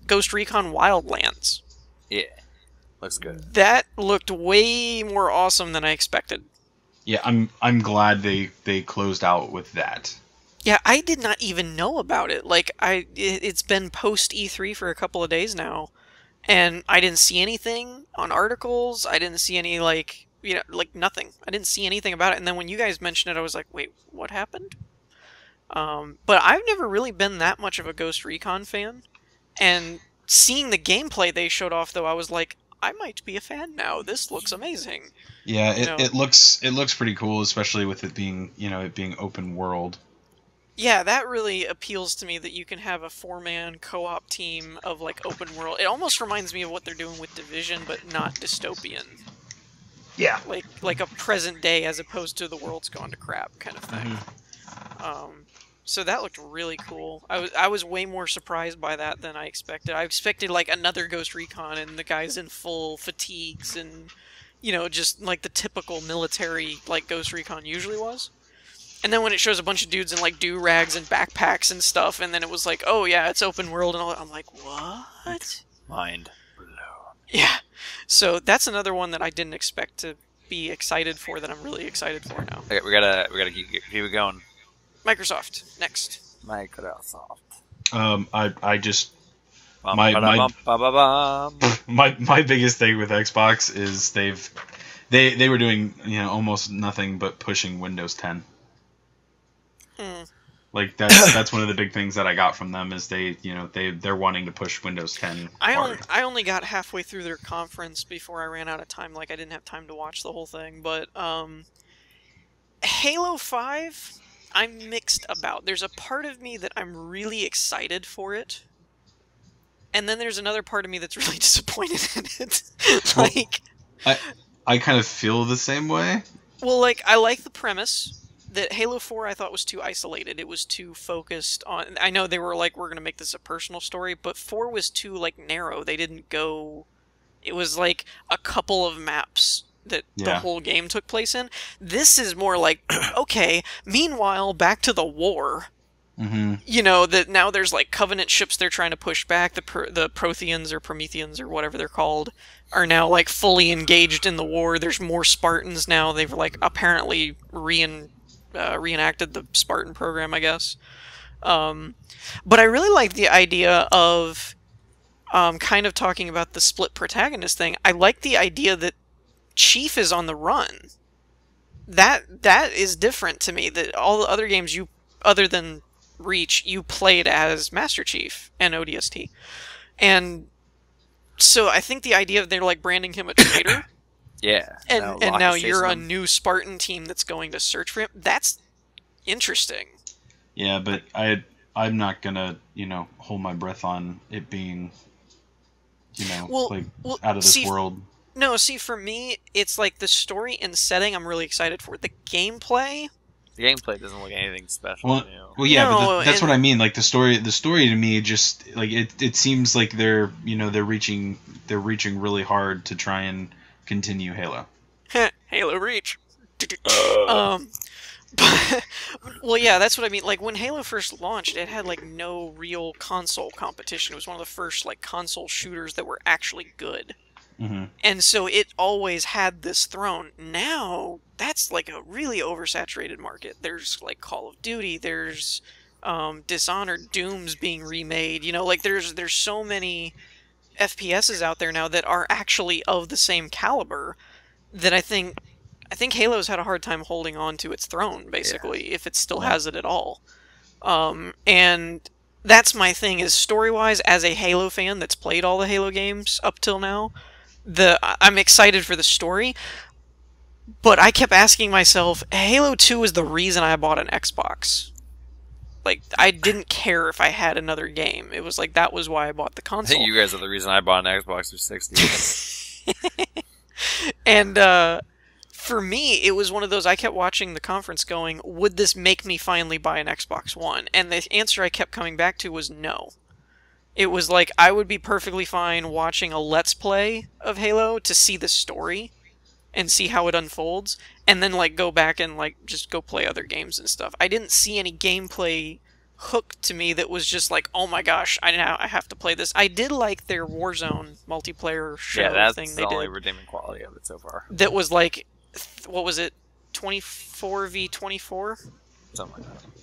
Ghost Recon Wildlands. Yeah, looks good. That looked way more awesome than I expected. Yeah, I'm glad they closed out with that. Yeah, I did not even know about it. Like, it's been post E3 for a couple of days now, and I didn't see anything on articles. I didn't see any, like, you know, like, nothing. I didn't see anything about it, and then when you guys mentioned it, I was like, wait, what happened? But I've never really been that much of a Ghost Recon fan, and seeing the gameplay they showed off, though, I was like, I might be a fan now. This looks amazing. Yeah, it looks pretty cool, especially with it being, you know, it being open world. Yeah, that really appeals to me, that you can have a 4-man co-op team of, like, open world. It almost reminds me of what they're doing with Division, but not dystopian. Yeah. Like a present day as opposed to the world's gone to crap kind of thing. Mm-hmm. So that looked really cool. I was way more surprised by that than I expected. I expected, like, another Ghost Recon and the guys in full fatigues and, you know, just, like, the typical military, like, Ghost Recon usually was. And then when it shows a bunch of dudes in, like, do-rags and backpacks and stuff, and then it was like, oh, yeah, it's open world and all that. I'm like, what? Mind blown. Yeah. So that's another one that I didn't expect to be excited for that I'm really excited for now. Okay, we gotta keep it going. Microsoft next. Microsoft. I just my biggest thing with Xbox is they were doing almost nothing but pushing Windows 10. Like that's one of the big things that I got from them is they're wanting to push Windows 10 hard. I only got halfway through their conference before I ran out of time. Like I didn't have time to watch the whole thing. But Halo 5, I'm mixed about. There's a part of me that I'm really excited for it, and then there's another part of me that's really disappointed in it. Like, I kind of feel the same way. Well, like I like the premise. That Halo 4 I thought was too isolated. It was too focused on... I know they were like, we're going to make this a personal story, but 4 was too, like, narrow. They didn't go... It was, like, a couple of maps that the whole game took place in. This is more like, okay, meanwhile, back to the war. Mm-hmm. You know, that now there's, like, Covenant ships they're trying to push back. The Protheans or Prometheans or whatever they're called are now, like, fully engaged in the war. There's more Spartans now. They've, like, apparently reenacted the Spartan program, I guess. But I really like the idea of kind of talking about the split protagonist thing. I like the idea that Chief is on the run. That is different to me. That all the other games other than Reach, you played as Master Chief and ODST. And so I think the idea of they're like branding him a traitor. Yeah. And now you're a new Spartan team that's going to search for him. That's interesting. Yeah, but I'm not gonna, hold my breath on it being, out of this world. No, see, for me, it's like the story and setting I'm really excited for. The gameplay... The gameplay doesn't look anything special. Well, yeah, but that's what I mean. Like the story to me just like it seems like they're reaching really hard to try and continue Halo. Halo Reach. Well, yeah, that's what I mean. Like when Halo first launched, it had like no real console competition. It was one of the first like console shooters that were actually good. Mm-hmm. And so it always had this throne. Now, that's like a really oversaturated market. There's like Call of Duty, there's Dishonored, Doom's being remade. Like there's so many FPSs out there now that are actually of the same caliber that I think Halo's had a hard time holding on to its throne, basically, if it still has it at all. And that's my thing, is story-wise, as a Halo fan that's played all the Halo games up till now, I'm excited for the story, but I kept asking myself, Halo 2 is the reason I bought an Xbox. Like, I didn't care if I had another game. It was like, that was why I bought the console. I think you guys are the reason I bought an Xbox 360. And, for me, it was one of those, I kept watching the conference going, would this make me finally buy an Xbox One? And the answer I kept coming back to was no. It was like, I would be perfectly fine watching a Let's Play of Halo to see the story and see how it unfolds, and then, like, go back and, like, just go play other games and stuff. I didn't see any gameplay hook to me that was just like, oh my gosh, I have to play this. I did like their Warzone multiplayer show thing they did. Yeah, that's the only redeeming quality of it so far. That was like, what was it, 24v24?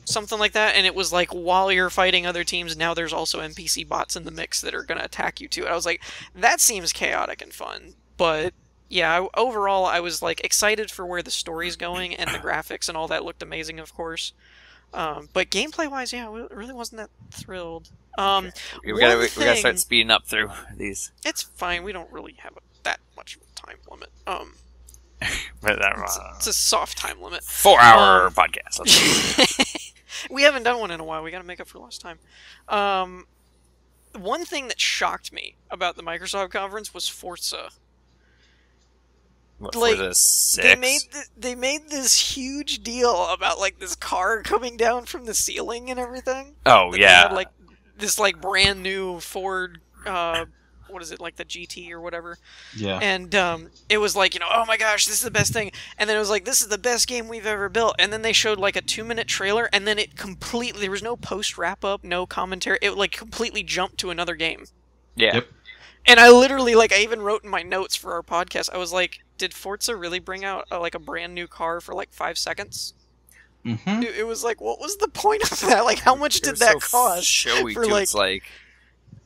Something like that, and it was like, while you're fighting other teams, now there's also NPC bots in the mix that are going to attack you too. And I was like, that seems chaotic and fun. But yeah, overall, I was like excited for where the story's going, and the graphics and all that looked amazing, of course. But gameplay-wise, yeah, I really wasn't that thrilled. We gotta start speeding up through these. It's fine. We don't really have that much of a time limit. But it's a soft time limit. 4-hour podcast. We haven't done one in a while. We got to make up for lost time. One thing that shocked me about the Microsoft conference was Forza. What, like, Forza 6? They made this huge deal about like this car coming down from the ceiling and everything. Oh yeah, had, like this like brand new Ford. What is it, like the GT or whatever? Yeah. And it was like, oh my gosh, this is the best thing. And then it was like, this is the best game we've ever built. And then they showed like a 2-minute trailer, and then it completely, there was no post wrap up, no commentary. It like completely jumped to another game. Yeah. Yep. And I literally, like, I even wrote in my notes for our podcast, I was like, did Forza really bring out, like, a brand new car for, like, 5 seconds? Mm-hmm. It was like, what was the point of that? Like, how much did that cost? Showy for, too. like... It's like,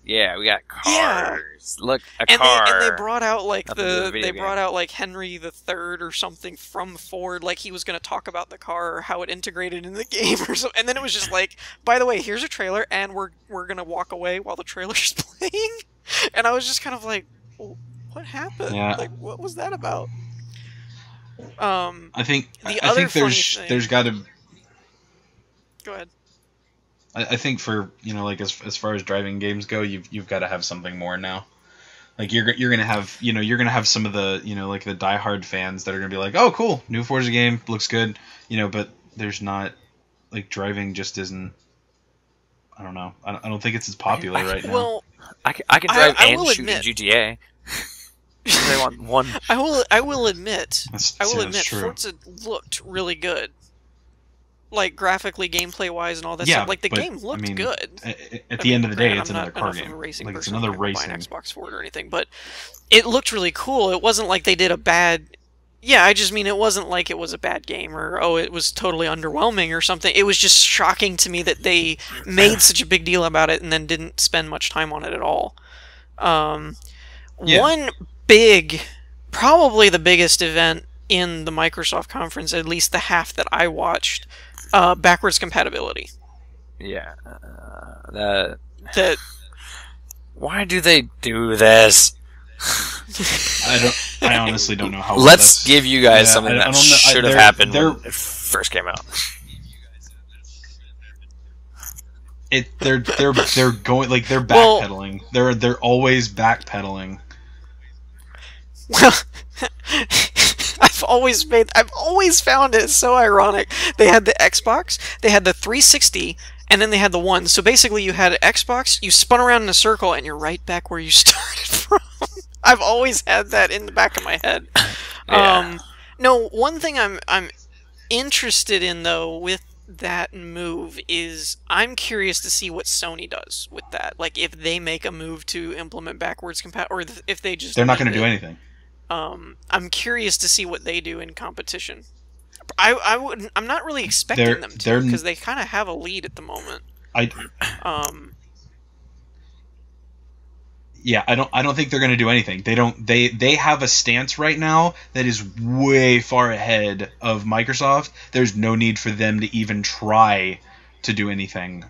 yeah, we got cars. Yeah. Look, a car. And they brought out, like, brought out, like, Henry the Third or something from Ford, like he was going to talk about the car or how it integrated in the game or something. And then it was just like, by the way, here's a trailer, and we're going to walk away while the trailer's playing. And I was just kind of like, well, what happened? Yeah. Like, what was that about? I think there's got to... Go ahead. I think for, you know, like, as far as driving games go, you've got to have something more now. Like, you're gonna have, you know, you're gonna have some of the, you know, like, the diehard fans that are gonna be like, oh, cool, new Forza game, looks good, you know, but there's not, like, driving just isn't, I don't know, I don't think it's as popular right now. Well, I can drive and shoot in GTA. They want one. I will admit, true. Forza looked really good. Like, graphically, gameplay-wise, and all that stuff. Like, the game looked good. At the end of the day, it's another car game. Like, it's another racing. Buy an Xbox for it or anything, but it looked really cool. It wasn't like they did a bad... Yeah, I just mean it wasn't like it was a bad game or, oh, it was totally underwhelming or something. It was just shocking to me that they made such a big deal about it and then didn't spend much time on it at all. One big, probably the biggest event in the Microsoft conference, at least the half that I watched, backwards compatibility. Yeah. That. Why do they do this? I honestly don't know how. Let's give you guys something that should have happened when it first came out. They're going, like, they're backpedaling. They're always backpedaling. Well, I've always found it so ironic. They had the Xbox, they had the 360, and then they had the One. So basically, you had an Xbox, you spun around in a circle, and you're right back where you started from. I've always had that in the back of my head. Yeah. No, one thing I'm interested in, though, with that move is I'm curious to see what Sony does with that. Like, if they make a move to implement backwards compatibility, or if they just... They're not going to do anything. I'm curious to see what they do in competition. I'm not really expecting them to, because they kind of have a lead at the moment. Yeah, I don't think they're going to do anything. They have a stance right now that is way far ahead of Microsoft. There's no need for them to even try to do anything.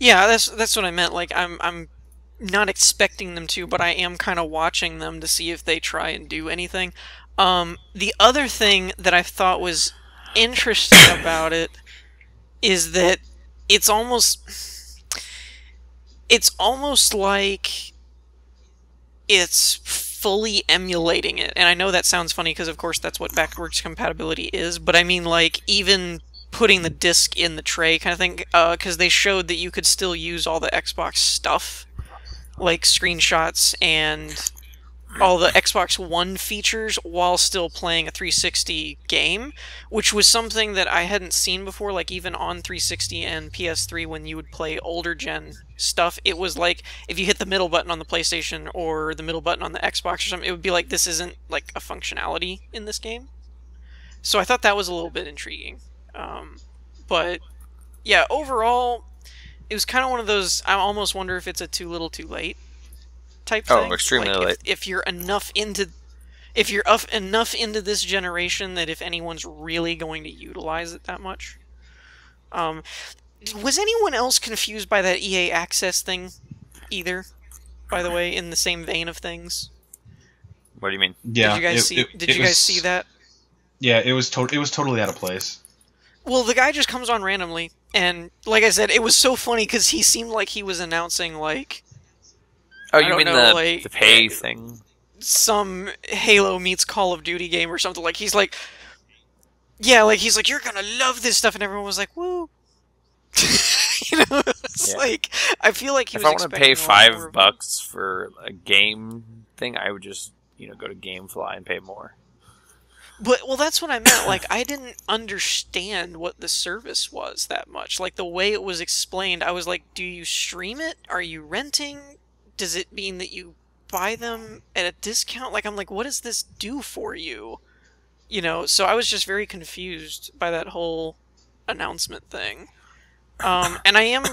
Yeah, that's what I meant. Like, I'm not expecting them to, but I am kind of watching them to see if they try and do anything. The other thing that I thought was interesting about it is that it's almost like it's fully emulating it. And I know that sounds funny because, of course, that's what backwards compatibility is, but I mean, like, even putting the disc in the tray kind of thing, because they showed that you could still use all the Xbox stuff, like screenshots and all the Xbox One features while still playing a 360 game, which was something that I hadn't seen before. Like, even on 360 and PS3, when you would play older gen stuff, it was like if you hit the middle button on the PlayStation or the middle button on the Xbox or something, it would be like, this isn't like a functionality in this game. So I thought that was a little bit intriguing. But yeah, overall, it was kind of one of those, I almost wonder if it's a too little too late type thing. Oh, extremely late. If you're enough into this generation that if anyone's really going to utilize it that much. Was anyone else confused by that EA Access thing either? By the way, in the same vein of things. What do you mean? Yeah. Did you guys see that? Yeah, it was totally out of place. Well, the guy just comes on randomly, and like I said, it was so funny because he seemed like he was announcing, like... Oh, you mean the pay thing? Some Halo meets Call of Duty game or something. Like, he's like... Yeah, like, he's like, you're gonna love this stuff, and everyone was like, woo! You know, it's like... I feel like he was expecting... If I want to pay $5 for a game thing, I would just, go to GameFly and pay more. Well, that's what I meant. Like, I didn't understand what the service was that much. Like, the way it was explained, I was like, do you stream it? Are you renting? Does it mean that you buy them at a discount? Like, I'm like, what does this do for you? You know, so I was just very confused by that whole announcement thing. And I am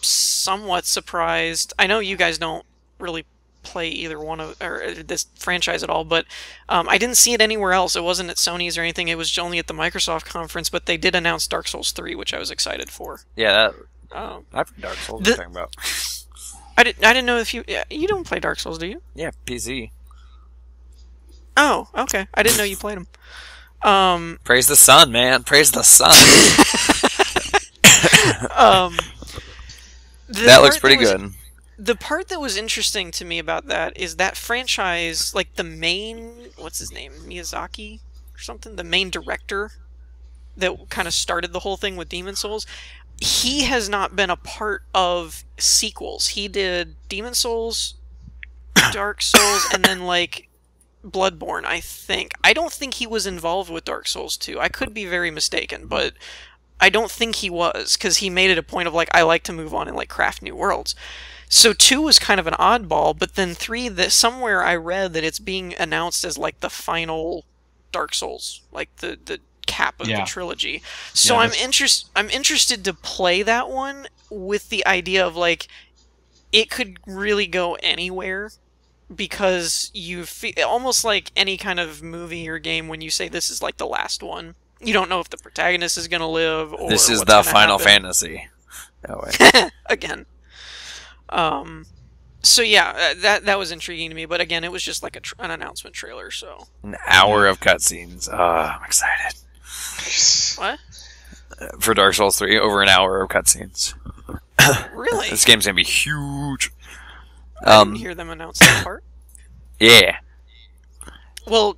somewhat surprised. I know you guys don't really play either one of or this franchise at all, but I didn't see it anywhere else. It wasn't at Sony's or anything. It was only at the Microsoft conference, but they did announce Dark Souls 3, which I was excited for. Yeah, I've played Dark Souls. What are you talking about? I didn't know if you don't play Dark Souls, do you? Yeah, PC. Oh, okay. I didn't know you played them. Praise the sun, man. Praise the sun. That looks pretty good. The part that was interesting to me about that is that franchise, like the main, what's his name, Miyazaki or something, the main director that kind of started the whole thing with Demon Souls, he has not been a part of sequels. He did Demon Souls, Dark Souls, and then like Bloodborne, I think. I don't think he was involved with Dark Souls 2. I could be very mistaken, but I don't think he was, because he made it a point of like, I like to move on and like craft new worlds. So 2 was kind of an oddball, but then 3, that somewhere I read that it's being announced as like the final Dark Souls, like the cap of the trilogy. So yeah, I'm interested to play that one with the idea of like it could really go anywhere, because you feel almost like any kind of movie or game when you say this is like the last one. You don't know if the protagonist is going to live or this is the Final Fantasy. That way. Again. So yeah, that was intriguing to me, but again, it was just like an announcement trailer, so. An hour of cutscenes. I'm excited. What? For Dark Souls 3, over an hour of cutscenes. Really? This game's gonna be huge. I didn't hear them announce that part. Yeah. Well,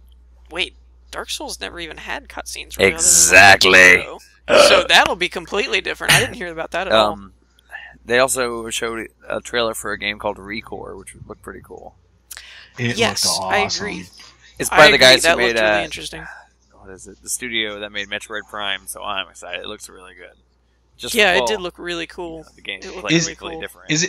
wait. Dark Souls never even had cutscenes. Really, exactly. So that'll be completely different. I didn't hear about that at all. They also showed a trailer for a game called Recore, which would look pretty cool. Yes, awesome. I agree. It's by the guys who that made really interesting. What is it? The studio that made Metroid Prime. So I'm excited. It looks really good. It did look really cool. You know, the game is really cool. Different. Is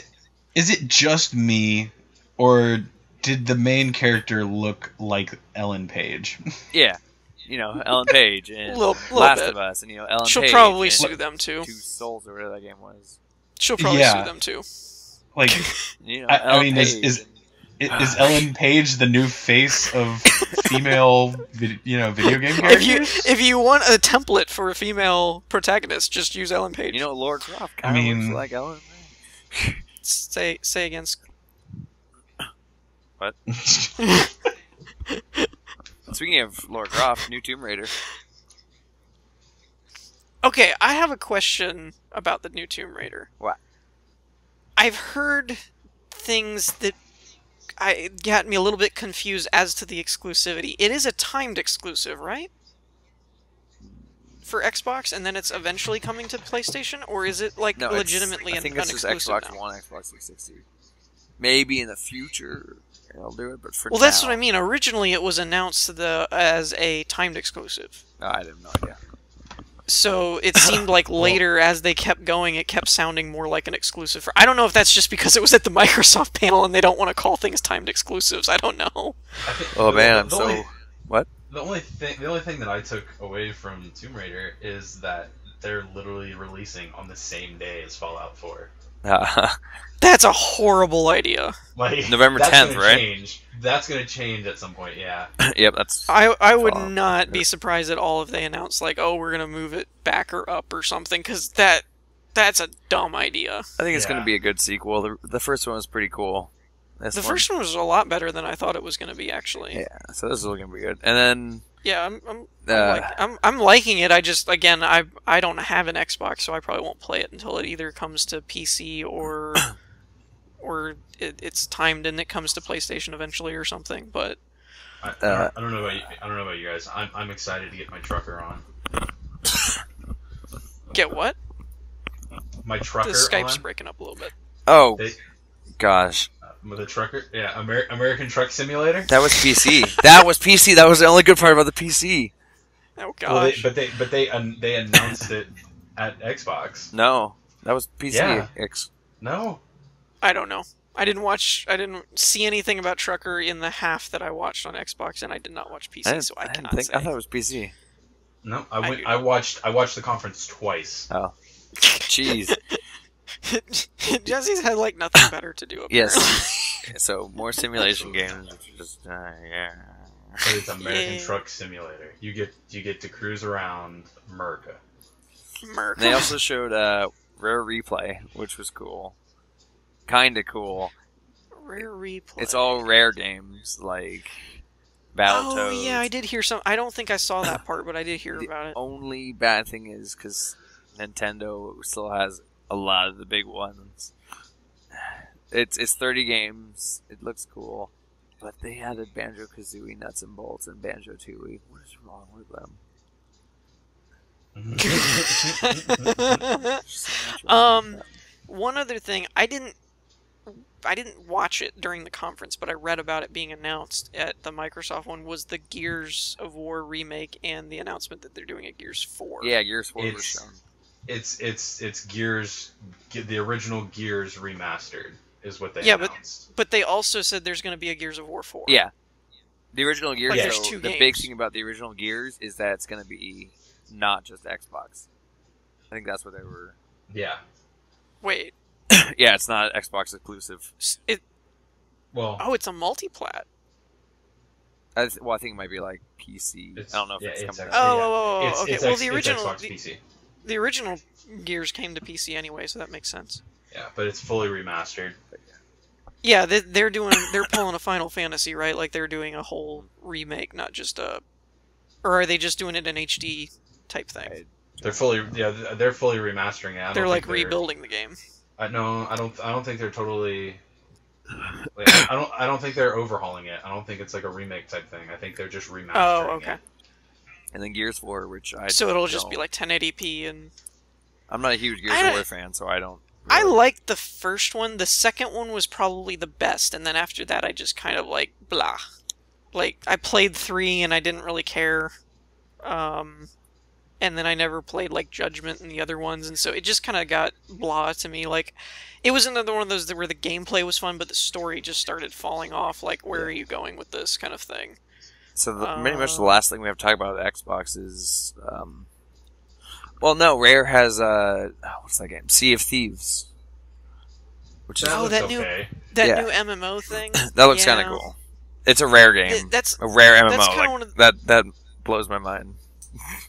it just me, or did the main character look like Ellen Page? Yeah, you know, Ellen Page and Last of Us, and you know, Ellen Page. She'll probably sue them too. Two Souls or whatever that game was. She'll probably sue them too. Like, you know, I mean, is Ellen Page the new face of female, video game characters? If you want a template for a female protagonist, just use Ellen Page. You know, Lara Croft kind of looks like Ellen. Say again. What? Speaking of Lara Croft, new Tomb Raider. Okay, I have a question about the new Tomb Raider. What? I've heard things that got me a little bit confused as to the exclusivity. It is a timed exclusive, right? For Xbox, and then it's eventually coming to PlayStation, or is it like legitimately I think it's just Xbox One, Xbox 360. Maybe in the future they'll do it, but for now... Well, that's what I mean. Originally, it was announced as a timed exclusive. I have no idea. So it seemed like later, as they kept going, it kept sounding more like an exclusive. I don't know if that's just because it was at the Microsoft panel and they don't want to call things timed exclusives. I don't know. Oh man, what? The only thing that I took away from Tomb Raider is that they're literally releasing on the same day as Fallout 4. That's a horrible idea. Like, November 10th, right? That's going to change at some point, yeah. Yep, that's... I would not be surprised at all if they announced, like, oh, we're going to move it back or up or something, because that's a dumb idea. I think it's going to be a good sequel. The first one was pretpretty cool. The first one was a lot better than I thought it was going to be, actually. Yeah, so this is going to be good. And then... Yeah, I'm liking it. I just, again, I don't have an Xbox, so I probably won't play it until it either comes to PC or it's timed and it comes to PlayStation eventually or something. But I don't know about you guys. I'm excited to get my trucker on. Get what? My trucker. The Skype's on? breaking up a little bit. Oh, gosh. The trucker, yeah, American Truck Simulator. That was PC. That was PC. That was the only good part about the PC. Oh gosh. Well, they announced it at Xbox. No, that was PC. Yeah. No. I don't know. I didn't see anything about Trucker in the half that I watched on Xbox, and I did not watch PC, so I cannot say. I thought it was PC. No, I watched the conference twice. Oh, jeez. Jesse's had like nothing better to do. Apparently. Yes. So more simulation games, which is just yeah. But it's American Truck Simulator. You get to cruise around America. They also showed Rare Replay, which was cool. Kinda cool. Rare Replay. It's all Rare games like Battletoads. Oh yeah, I did hear some. I don't think I saw that part, but I did hear about it. The only bad thing is because Nintendo still has a lot of the big ones. It's 30 games. It looks cool, but they added Banjo-Kazooie Nuts and Bolts and Banjo-Tooie. What is wrong with them? One other thing, I didn't watch it during the conference, but I read about it being announced at the Microsoft one, was the Gears of War remake and the announcement that they're doing a Gears 4. Yeah, Gears 4 was shown. It's Gears, the original Gears remastered is what they announced. But they also said there's going to be a Gears of War 4. Yeah. The original Gears, like, there's two the games. Big thing about the original Gears is that it's going to be not just Xbox. I think that's what they were... Yeah. Wait. Yeah, it's not Xbox exclusive. Oh, it's a multi-plat. I think it might be like PC. I don't know if it's coming out. Okay. Well, the original Xbox PC. The original Gears came to PC anyway, so that makes sense. Yeah, but it's fully remastered. Yeah, they're pulling a Final Fantasy, right? Like they're doing a whole remake, not just a, or are they just doing it in HD type thing? They're fully remastering it. They're like rebuilding the game. No, I don't think they're totally. Like, I don't think they're overhauling it. I don't think it's like a remake type thing. I think they're just remastering. Oh, okay. It. And then Gears 4, which so it'll just be like 1080p and. I'm not a huge Gears of War fan, so I don't. I liked the first one. The second one was probably the best, and then after that, I just kind of like blah. Like I played 3 and I didn't really care. And then I never played like Judgment and the other ones, and so it just kind of got blah to me. Like, it was another one of those where the gameplay was fun, but the story just started falling off. Like, where are you going with this kind of thing? So pretty much the last thing we have to talk about with Xbox is, well, no, Rare has what's that game? Sea of Thieves, which is that new MMO thing. That looks kind of cool. It's a Rare game. That's a Rare MMO. That blows my mind.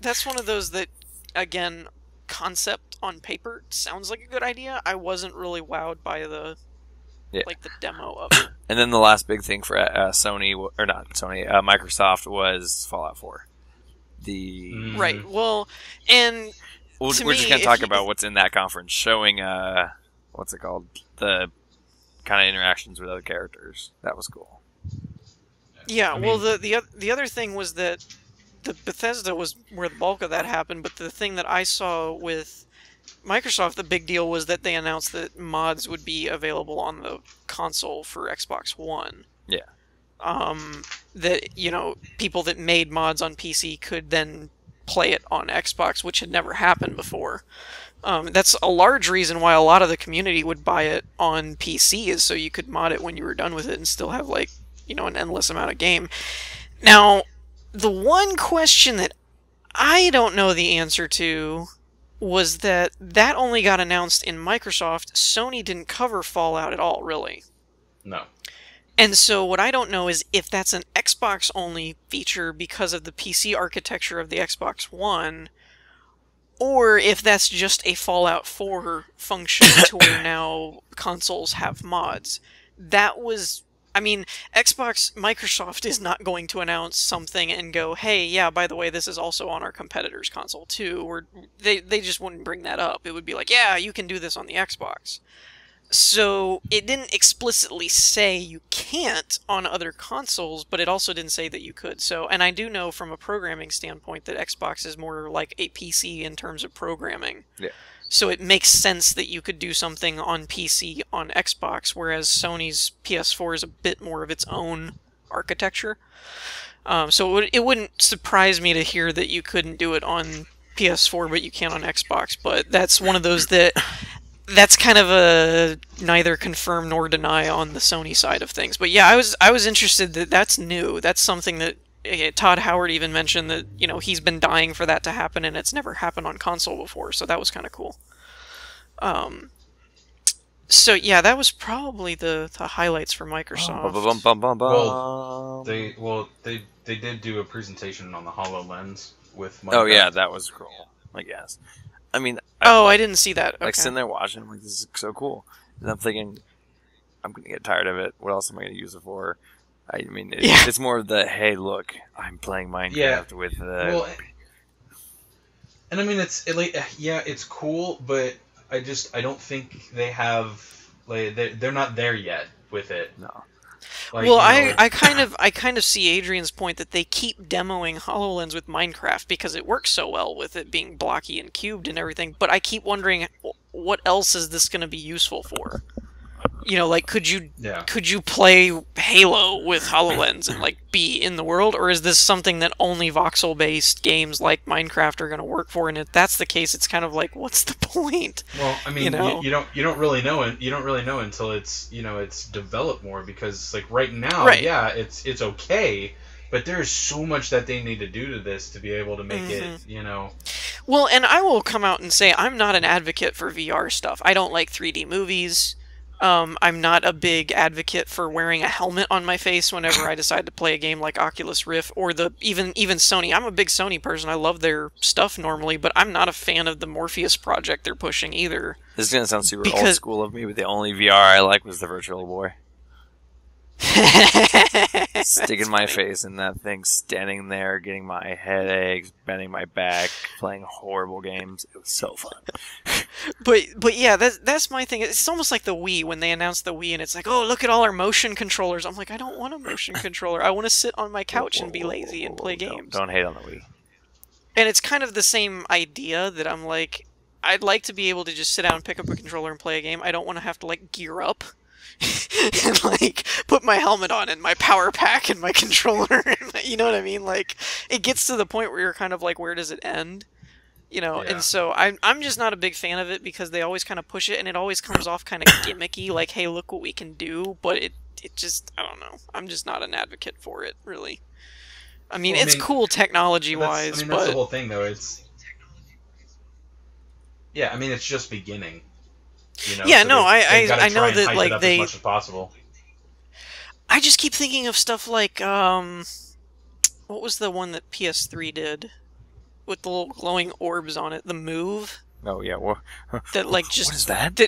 That's one of those that, again, concept on paper sounds like a good idea. I wasn't really wowed by the demo of it. And then the last big thing for Microsoft was Fallout 4. Right. Well, and we're just gonna talk about what's in that conference, showing what's it called, the kind of interactions with other characters. That was cool. Yeah. Well, the other thing was that. The Bethesda was where the bulk of that happened, but the thing that I saw with Microsoft, the big deal was that they announced that mods would be available on the console for Xbox One. Yeah. That, people that made mods on PC could then play it on Xbox, which had never happened before. That's a large reason why a lot of the community would buy it on PC, is so you could mod it when you were done with it and still have, an endless amount of game. Now, the one question that I don't know the answer to was that only got announced in Microsoft. Sony didn't cover Fallout at all, really. No. And so what I don't know is if that's an Xbox-only feature because of the PC architecture of the Xbox One, or if that's just a Fallout 4 function to where now consoles have mods. Microsoft is not going to announce something and go, hey, yeah, by the way, this is also on our competitor's console too, or they just wouldn't bring that up. It would be like, yeah, you can do this on the Xbox. So it didn't explicitly say you can't on other consoles, but it also didn't say that you could. So, and I do know from a programming standpoint that Xbox is more like a PC in terms of programming. Yeah. So it makes sense that you could do something on PC on Xbox, whereas Sony's PS4 is a bit more of its own architecture. So it wouldn't surprise me to hear that you couldn't do it on PS4, but you can on Xbox. But that's one of those that's kind of a neither confirm nor deny on the Sony side of things. But yeah, I was interested that that's new. That's something that Todd Howard even mentioned that he's been dying for that to happen, and it's never happened on console before. So that was kind of cool. So yeah, that was probably the highlights for Microsoft. They did do a presentation on the HoloLens with Minecraft. Oh yeah, that was cool. I guess. I mean, I didn't see that. Okay. Like sitting there watching, I'm like, this is so cool. And I'm thinking, I'm gonna get tired of it. What else am I gonna use it for? I mean, it's more of the hey, look, I'm playing Minecraft with the. Well, and I mean, it's cool, but I don't think they have they're not there yet with it. No. Like, well, I kind of see Adrian's point that they keep demoing HoloLens with Minecraft because it works so well with it being blocky and cubed and everything. But I keep wondering, what else is this going to be useful for? Like could you play Halo with HoloLens and like be in the world, or is this something that only voxel-based games like Minecraft are going to work for? And if that's the case, it's kind of like, what's the point? Well, I mean, you don't really know it. You don't really know until it's developed more, because like right now, yeah, it's okay, but there's so much that they need to do to this to be able to make it, Well, and I will come out and say I'm not an advocate for VR stuff. I don't like 3D movies. I'm not a big advocate for wearing a helmet on my face whenever I decide to play a game like Oculus Rift or even Sony. I'm a big Sony person. I love their stuff normally, but I'm not a fan of the Morpheus project they're pushing either. This is going to sound super old school of me, but the only VR I like was the Virtual Boy. Sticking my face in that thing, standing there, getting my headaches, bending my back, playing horrible games. It was so fun. But yeah, that's my thing. It's almost like the Wii, when they announced the Wii and it's like, oh, look at all our motion controllers. I'm like, I don't want a motion controller. I want to sit on my couch and be lazy and play games. Don't hate on the Wii. And it's kind of the same idea that I'm like, I'd like to be able to just sit down and pick up a controller and play a game. I don't want to have to like gear up and like put my helmet on and my power pack and my controller and you know what I mean? Like, it gets to the point where you're kind of like, where does it end? And so I'm just not a big fan of it, because they always kind of push it and it always comes off kind of gimmicky, like, hey, look what we can do, but it just, I don't know. I'm just not an advocate for it, really. I mean, it's cool technology-wise, but... that's the whole thing, though. Yeah, I mean, it's just beginning. Yeah, so no, I know that like they as much as possible. I just keep thinking of stuff like what was the one that PS3 did with the little glowing orbs on it? The Move. Oh yeah, that like just what is that?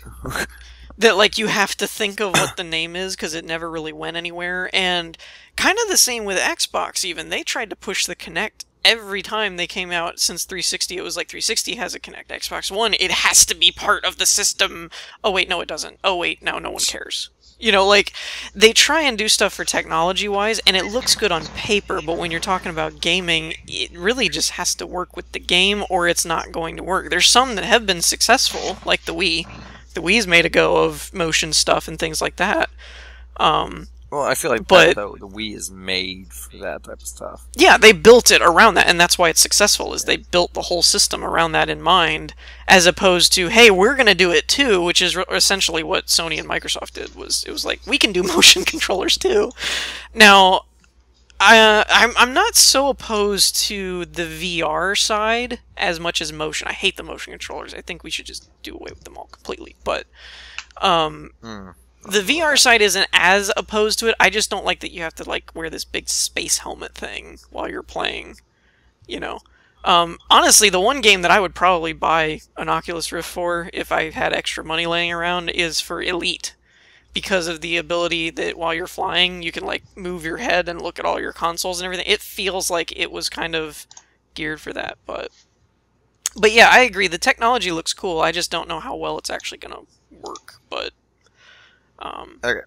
That like you have to think of what the name is because it never really went anywhere. And kind of the same with Xbox. Even they tried to push the Kinect. Every time they came out since 360, it was like 360 has a Kinect. Xbox One, it has to be part of the system. Oh wait, no it doesn't. Oh wait, now no one cares. Like, they try and do stuff for technology-wise, and it looks good on paper, but when you're talking about gaming, it really just has to work with the game, or it's not going to work. There's some that have been successful, like the Wii. The Wii's made a go of motion stuff and things like that. Well, I feel like the Wii is made for that type of stuff. Yeah, they built it around that, and that's why it's successful, is they built the whole system around that in mind, as opposed to, hey, we're going to do it too, which is essentially what Sony and Microsoft did. It was like, we can do motion controllers too. Now, I'm not so opposed to the VR side as much as motion. I hate the motion controllers. I think we should just do away with them all completely, but... The VR side isn't as opposed to it. I just don't like that you have to like wear this big space helmet thing while you're playing, Honestly, the one game that I would probably buy an Oculus Rift for if I had extra money laying around is for Elite, because of the ability that while you're flying, you can like move your head and look at all your consoles and everything. It feels like it was kind of geared for that, but yeah, I agree. The technology looks cool. I just don't know how well it's actually going to work, but... Okay.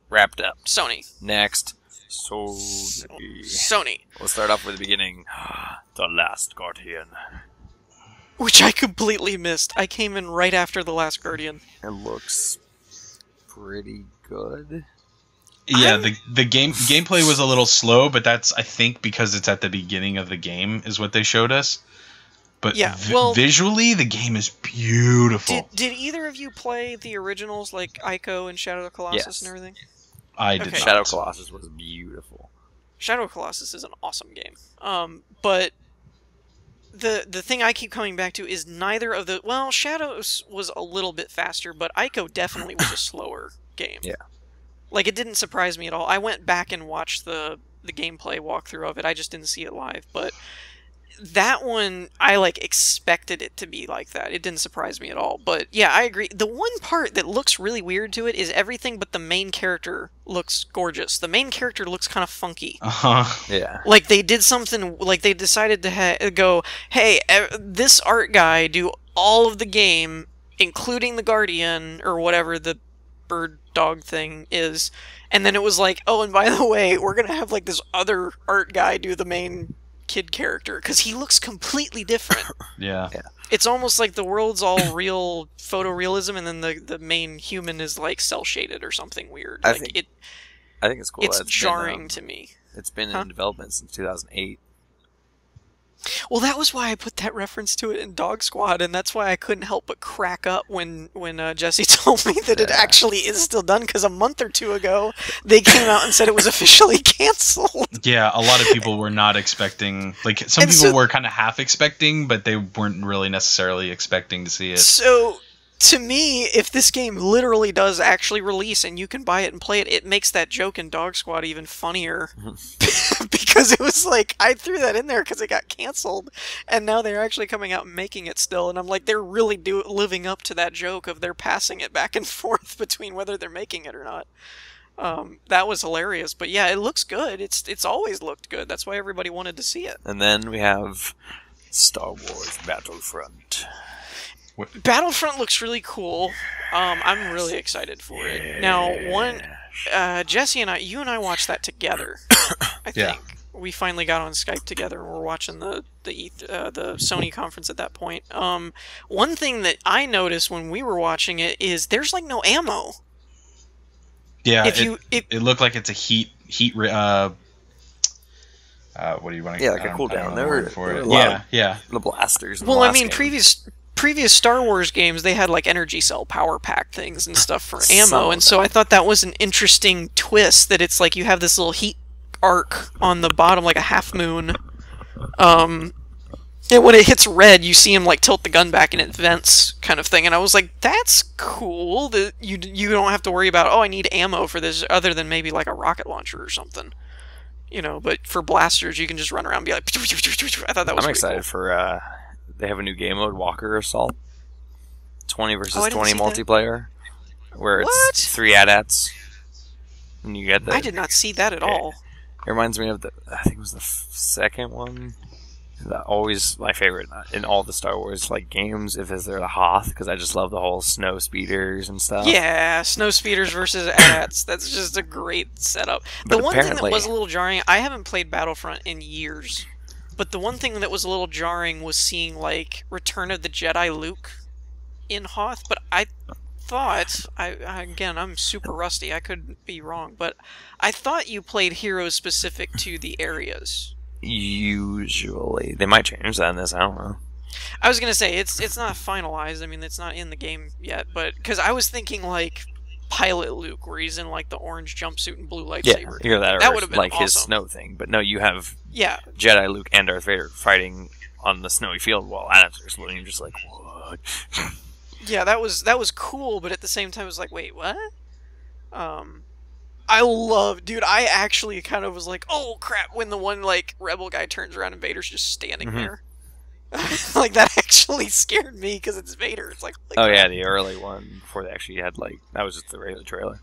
Wrapped up. Sony. Next. Sony. Sony. We'll start off with the beginning. The Last Guardian. Which I completely missed. I came in right after The Last Guardian. It looks pretty good. Yeah, the gameplay was a little slow, but that's, I think, because it's at the beginning of the game is what they showed us. But yeah, visually, the game is beautiful. Did either of you play the originals, like Ico and Shadow of the Colossus and everything? I did. Okay. Shadow of the Colossus was beautiful. Shadow of the Colossus is an awesome game. But the thing I keep coming back to is neither of the... Well, Shadows was a little bit faster, but Ico definitely was a slower game. Yeah. Like, it didn't surprise me at all. I went back and watched the gameplay walkthrough of it. I just didn't see it live. But that one, I, like, expected it to be like that. It didn't surprise me at all. But, yeah, I agree. The one part that looks really weird to it is everything but the main character looks gorgeous. The main character looks kind of funky. Yeah. Like, they did something... Like, they decided to go, hey, this art guy do all of the game, including the Guardian, or whatever the bird dog thing is, and then it was like, oh, and by the way, we're gonna have like this other art guy do the main kid character because he looks completely different. Yeah. It's almost like the world's all real photorealism, and then the main human is like cel shaded or something weird. I think it's cool. It's jarring to me. It's been in development since 2008. Well, that was why I put that reference to it in Dog Squad, and that's why I couldn't help but crack up when Jesse told me that it actually is still done, because a month or two ago, they came out and said it was officially canceled. Yeah, a lot of people were not expecting... Like, some people were kind of half expecting, but they weren't really necessarily expecting to see it. So... To me, if this game literally does actually release and you can buy it and play it, it makes that joke in Dog Squad even funnier. Because it was like, I threw that in there because it got canceled, and now they're actually coming out and making it still, and I'm like, they're really living up to that joke of they're passing it back and forth between whether they're making it or not. That was hilarious, but yeah, it looks good. It's always looked good. That's why everybody wanted to see it. And then we have Star Wars Battlefront. Battlefront looks really cool. I'm really excited for it. Now, Jesse and you and I watched that together. I think we finally got on Skype together, and we're watching the Sony conference at that point. One thing that I noticed when we were watching it is there's like no ammo. Yeah, it looked like it's a heat. What do you want to? Yeah, like a cooldown. There were for it. Yeah, the blasters. Well, I mean, previous Star Wars games, they had like energy cell power pack things and stuff for ammo, and so I thought that was an interesting twist, that it's like you have this little heat arc on the bottom, like a half moon. And when it hits red, you see him like tilt the gun back and it vents, kind of thing. And I was like, that's cool that you don't have to worry about, oh, I need ammo for this, other than maybe like a rocket launcher or something. You know, but for blasters, you can just run around and be like... I thought that was I'm excited cool. for... They have a new game mode, Walker Assault. 20 versus 20 multiplayer. Where it's 3 AT-ATs. And you get the... I did not see that at all. It reminds me of I think it was the second one. Always my favorite in all the Star Wars games, if they're the Hoth, because I just love the whole snow speeders and stuff. Yeah, snow speeders versus AT-ATs. That's just a great setup. The one thing that was a little jarring, I haven't played Battlefront in years, but the one thing that was a little jarring was seeing Return of the Jedi Luke in Hoth. But I thought, again, I'm super rusty, I could be wrong, but I thought you played heroes specific to the areas. Usually. They might change that in this, I don't know. I was going to say, it's not finalized, I mean, it's not in the game yet, but, because I was thinking, Pilot Luke, where he's in, the orange jumpsuit and blue lightsaber. Yeah, that would have been awesome. His snow thing, but no, you have Jedi Luke and Darth Vader fighting on the snowy field while AT-ATs are exploding, you're just like, what? Yeah, that was cool, but at the same time, it was like, wait, what? I actually kind of was like, oh crap, when the one, rebel guy turns around and Vader's just standing there. That actually scared me, because it's Vader. It's like, oh yeah, the early one, before they actually had, that was just the regular trailer.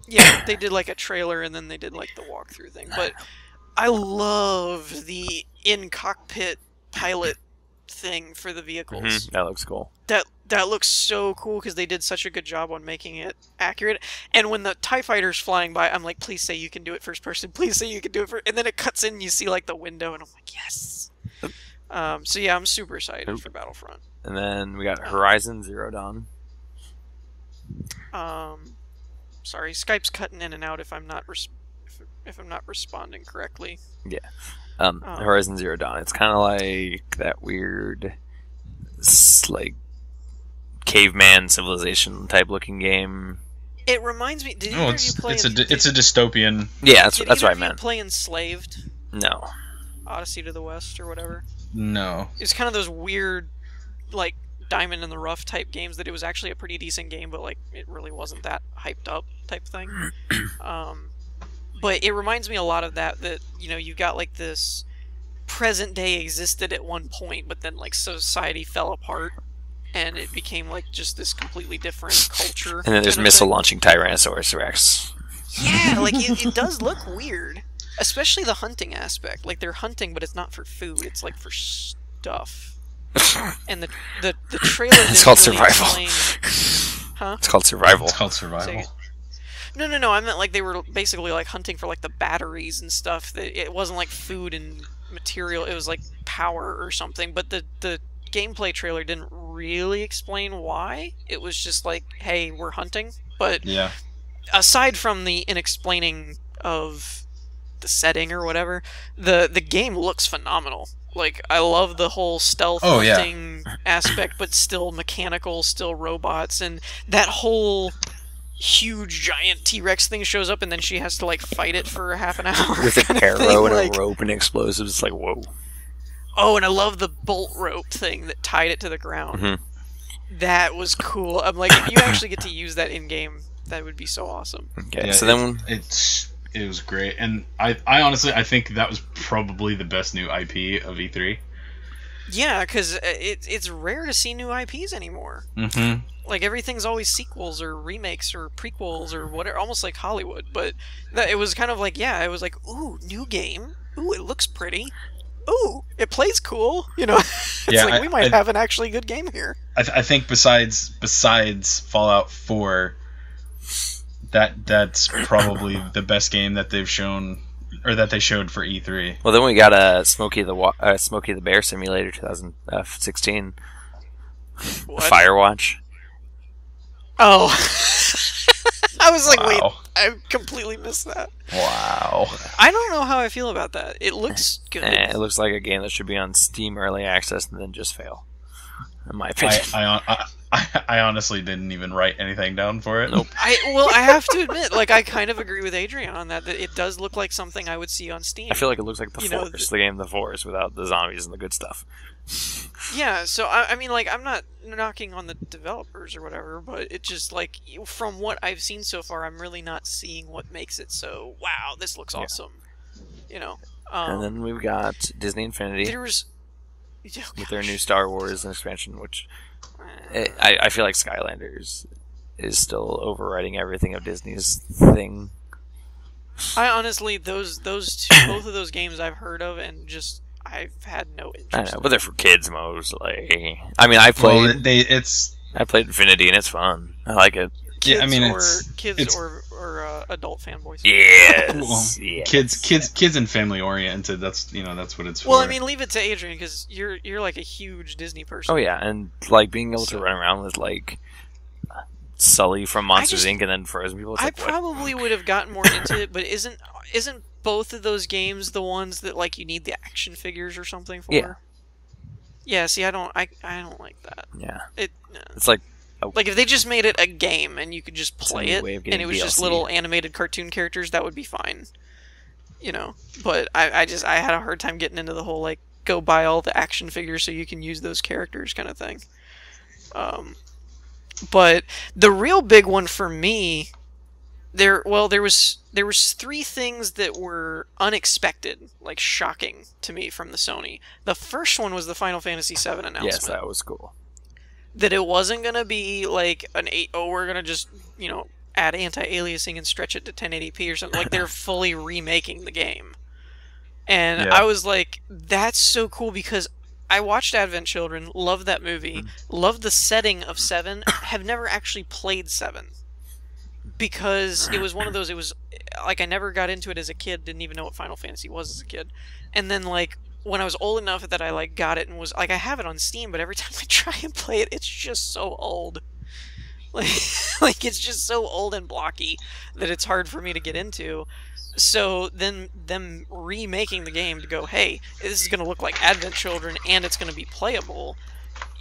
Yeah, they did, a trailer, and then they did, the walkthrough thing. But I love the in-cockpit pilot thing for the vehicles. That looks cool. That looks so cool, because they did such a good job on making it accurate. And when the TIE Fighter's flying by, I'm like, please say you can do it first person. Please say you can do it first. And then it cuts in, and you see, the window, and I'm like, yes! So yeah, I'm super excited for Battlefront. And then we got Horizon Zero Dawn. Sorry, Skype's cutting in and out if I'm not if I'm not responding correctly. Yeah. Horizon Zero Dawn. It's kind of like that weird, like, caveman civilization type looking game. It reminds me. Did either of you play? It's a dystopian. Yeah, that's what I meant. Play Enslaved? No. Odyssey to the West or whatever. No. It's kind of those weird, like, diamond in the rough type games that it was actually a pretty decent game, but like it really wasn't that hyped up type thing. But it reminds me a lot of that you got like this present day existed at one point, but then like society fell apart and it became like just this completely different culture. And then there's missile launching Tyrannosaurus Rex. Yeah, like it does look weird, especially the hunting aspect. Like they're hunting, but it's not for food; it's like for stuff. And the trailer. It's called really Survival. Huh? It's called Survival. It's called Survival. No. I meant like they were basically like hunting for like the batteries and stuff. It wasn't like food and material. It was like power or something. But the gameplay trailer didn't really explain why. It was just like, hey, we're hunting. But yeah. Aside from the inexplaining of the setting or whatever, the game looks phenomenal. Like, I love the whole stealth hunting aspect, but still mechanical, still robots, and that whole huge giant T-Rex thing shows up, and then she has to like fight it for half an hour with an arrow and a rope and explosives. It's like, whoa. Oh, and I love the bolt rope thing that tied it to the ground. Mm-hmm. That was cool. I'm like, if you actually get to use that in game, that would be so awesome. Okay, yeah, so then it was great, and I honestly think that was probably the best new IP of E3. Yeah, because it's rare to see new IPs anymore. Mm-hmm. Like, everything's always sequels or remakes or prequels or whatever, almost like Hollywood. But it was kind of like, yeah, it was like, ooh, new game. Ooh, it looks pretty. Ooh, it plays cool. It's like, we might have an actually good game here. I think besides Fallout 4, that's probably the best game that they've shown, or that they showed for E3. Well, then we got Smokey the Bear Simulator 2016. What? Firewatch. Oh. I was like, wait, Wow. I completely missed that. Wow. I don't know how I feel about that. It looks good. It looks like a game that should be on Steam Early Access and then just fail, in my opinion. I honestly didn't even write anything down for it. Nope. I have to admit, like, I kind of agree with Adrian on that it does look like something I would see on Steam. I feel like it looks like The Forest, the game The Forest, without the zombies and the good stuff. Yeah, so, I mean, like, I'm not knocking on the developers or whatever, but it just, like, from what I've seen so far, I'm really not seeing what makes it so, wow, this looks awesome. And then we've got Disney Infinity. There was... with their new Star Wars expansion, which I feel like Skylanders is still overriding everything of Disney's thing. I honestly, those two, both of those games I've heard of, and just I've had no interest. I know, but they're for kids mostly. I mean, I played. I played Infinity, and it's fun. I like it. Kids, yeah, I mean, kids or adult fanboys. Yes, yes. Kids and family oriented. That's what it's for. Well, I mean, leave it to Adrian because you're like a huge Disney person. Oh yeah, and like being able to run around with like Sully from Monsters Inc. and then Frozen people. I probably would have gotten more into it, but isn't both of those games the ones that like you need the action figures or something for? Yeah. Yeah. See, I don't like that. Yeah. It's like. Like, if they just made it a game and you could just play it, and it was DLC. just little animated cartoon characters, that would be fine. But I had a hard time getting into the whole, like, go buy all the action figures so you can use those characters kind of thing. But the real big one for me, there was 3 things that were unexpected, like shocking to me from the Sony. The first one was the Final Fantasy VII announcement. Yes, that was cool. That it wasn't going to be like we're going to just, add anti-aliasing and stretch it to 1080p or something. Like, they're fully remaking the game. And I was like, that's so cool because I watched Advent Children, loved that movie, loved the setting of 7, have never actually played 7. Because it was one of those, it was, like, I never got into it as a kid, didn't even know what Final Fantasy was as a kid. And then, like, when I was old enough that I like got it and was like, I have it on Steam, but every time I try and play it, it's just so old. Like it's just so old and blocky that it's hard for me to get into. So then them remaking the game to go, hey, this is going to look like Advent Children and it's going to be playable.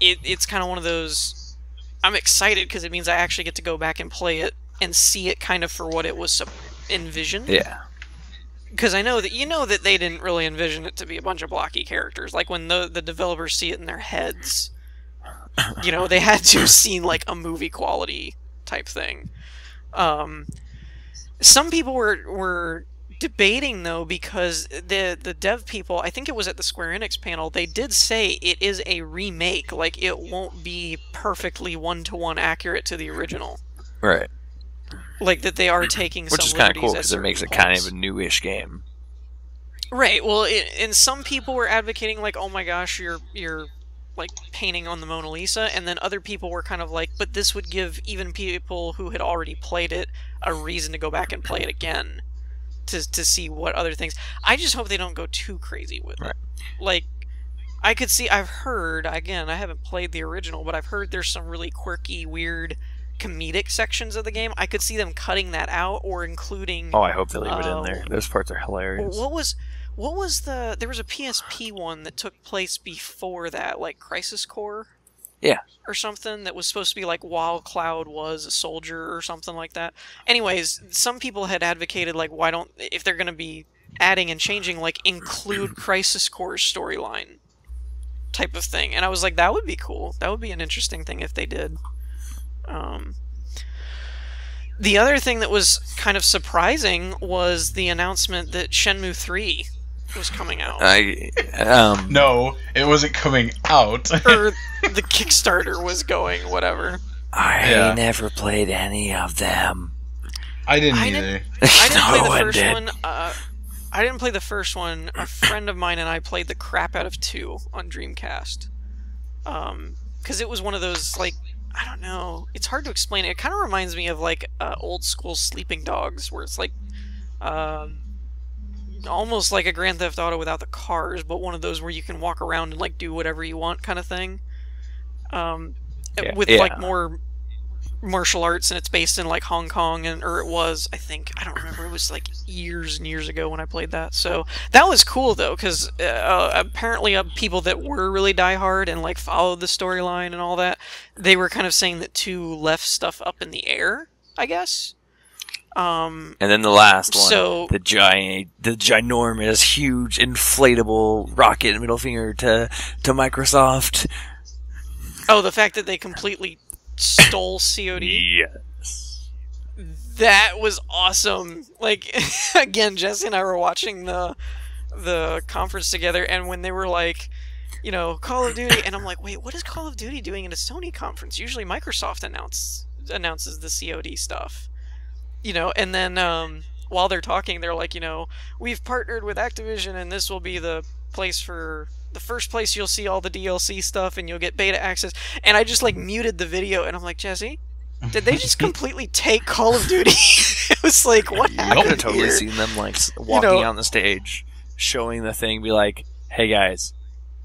It's kind of one of those. I'm excited because it means I actually get to go back and play it and see it kind of for what it was envisioned. Yeah. Because I know that they didn't really envision it to be a bunch of blocky characters. Like when the developers see it in their heads, they had to have seen like a movie quality type thing. Some people were debating though, because the dev people, I think it was at the Square Enix panel, they did say it is a remake. Like it won't be perfectly one-to-one accurate to the original. Right. Like that they are taking which is kind of cool because it makes it kind of a newish game. Right. Well, and some people were advocating like, oh my gosh, you're like painting on the Mona Lisa, and then other people were kind of like, but this would give even people who had already played it a reason to go back and play it again to see what other things. I just hope they don't go too crazy with it. Like I've heard, again, I haven't played the original, but I've heard there's some really quirky, weird comedic sections of the game. I could see them cutting that out or including. Oh, I hope they leave it in there. Those parts are hilarious. What was there was a PSP one that took place before that, like Crisis Core? Yeah. Or something that was supposed to be like while Cloud was a soldier or something like that. Anyways, some people had advocated like, why don't, if they're going to be adding and changing, like include Crisis Core's storyline type of thing. And I was like, that would be cool. That would be an interesting thing if they did. The other thing that was kind of surprising was the announcement that Shenmue 3 was coming out. No, it wasn't coming out. Or the Kickstarter was going, whatever. I never played any of them. I didn't either. I didn't play the first one. I didn't play the first one. A friend of mine and I played the crap out of 2 on Dreamcast. Because it was one of those, like, I don't know. It's hard to explain it. It kind of reminds me of like old school Sleeping Dogs, where it's like almost like a Grand Theft Auto without the cars, but one of those where you can walk around and like do whatever you want, kind of thing. With like more martial arts, and it's based in like Hong Kong, or it was, I think, I don't remember. It was like years and years ago when I played that. So that was cool though, because apparently people that were really diehard and like followed the storyline and all that, they were kind of saying that 2 left stuff up in the air, I guess. And then the last one, the ginormous, huge, inflatable rocket middle finger to Microsoft. Oh, the fact that they completely stole COD? Yes. That was awesome. Like, again, Jesse and I were watching the conference together, and when they were like, Call of Duty, and I'm like, wait, what is Call of Duty doing in a Sony conference? Usually Microsoft announces the COD stuff. And then while they're talking, they're like, we've partnered with Activision, and this will be the first place you'll see all the DLC stuff, and you'll get beta access. And I just like muted the video, and I'm like, Jesse, did they just completely take Call of Duty? It was like, what happened? I could have totally seen them like walking on the stage, showing the thing, be like, hey guys,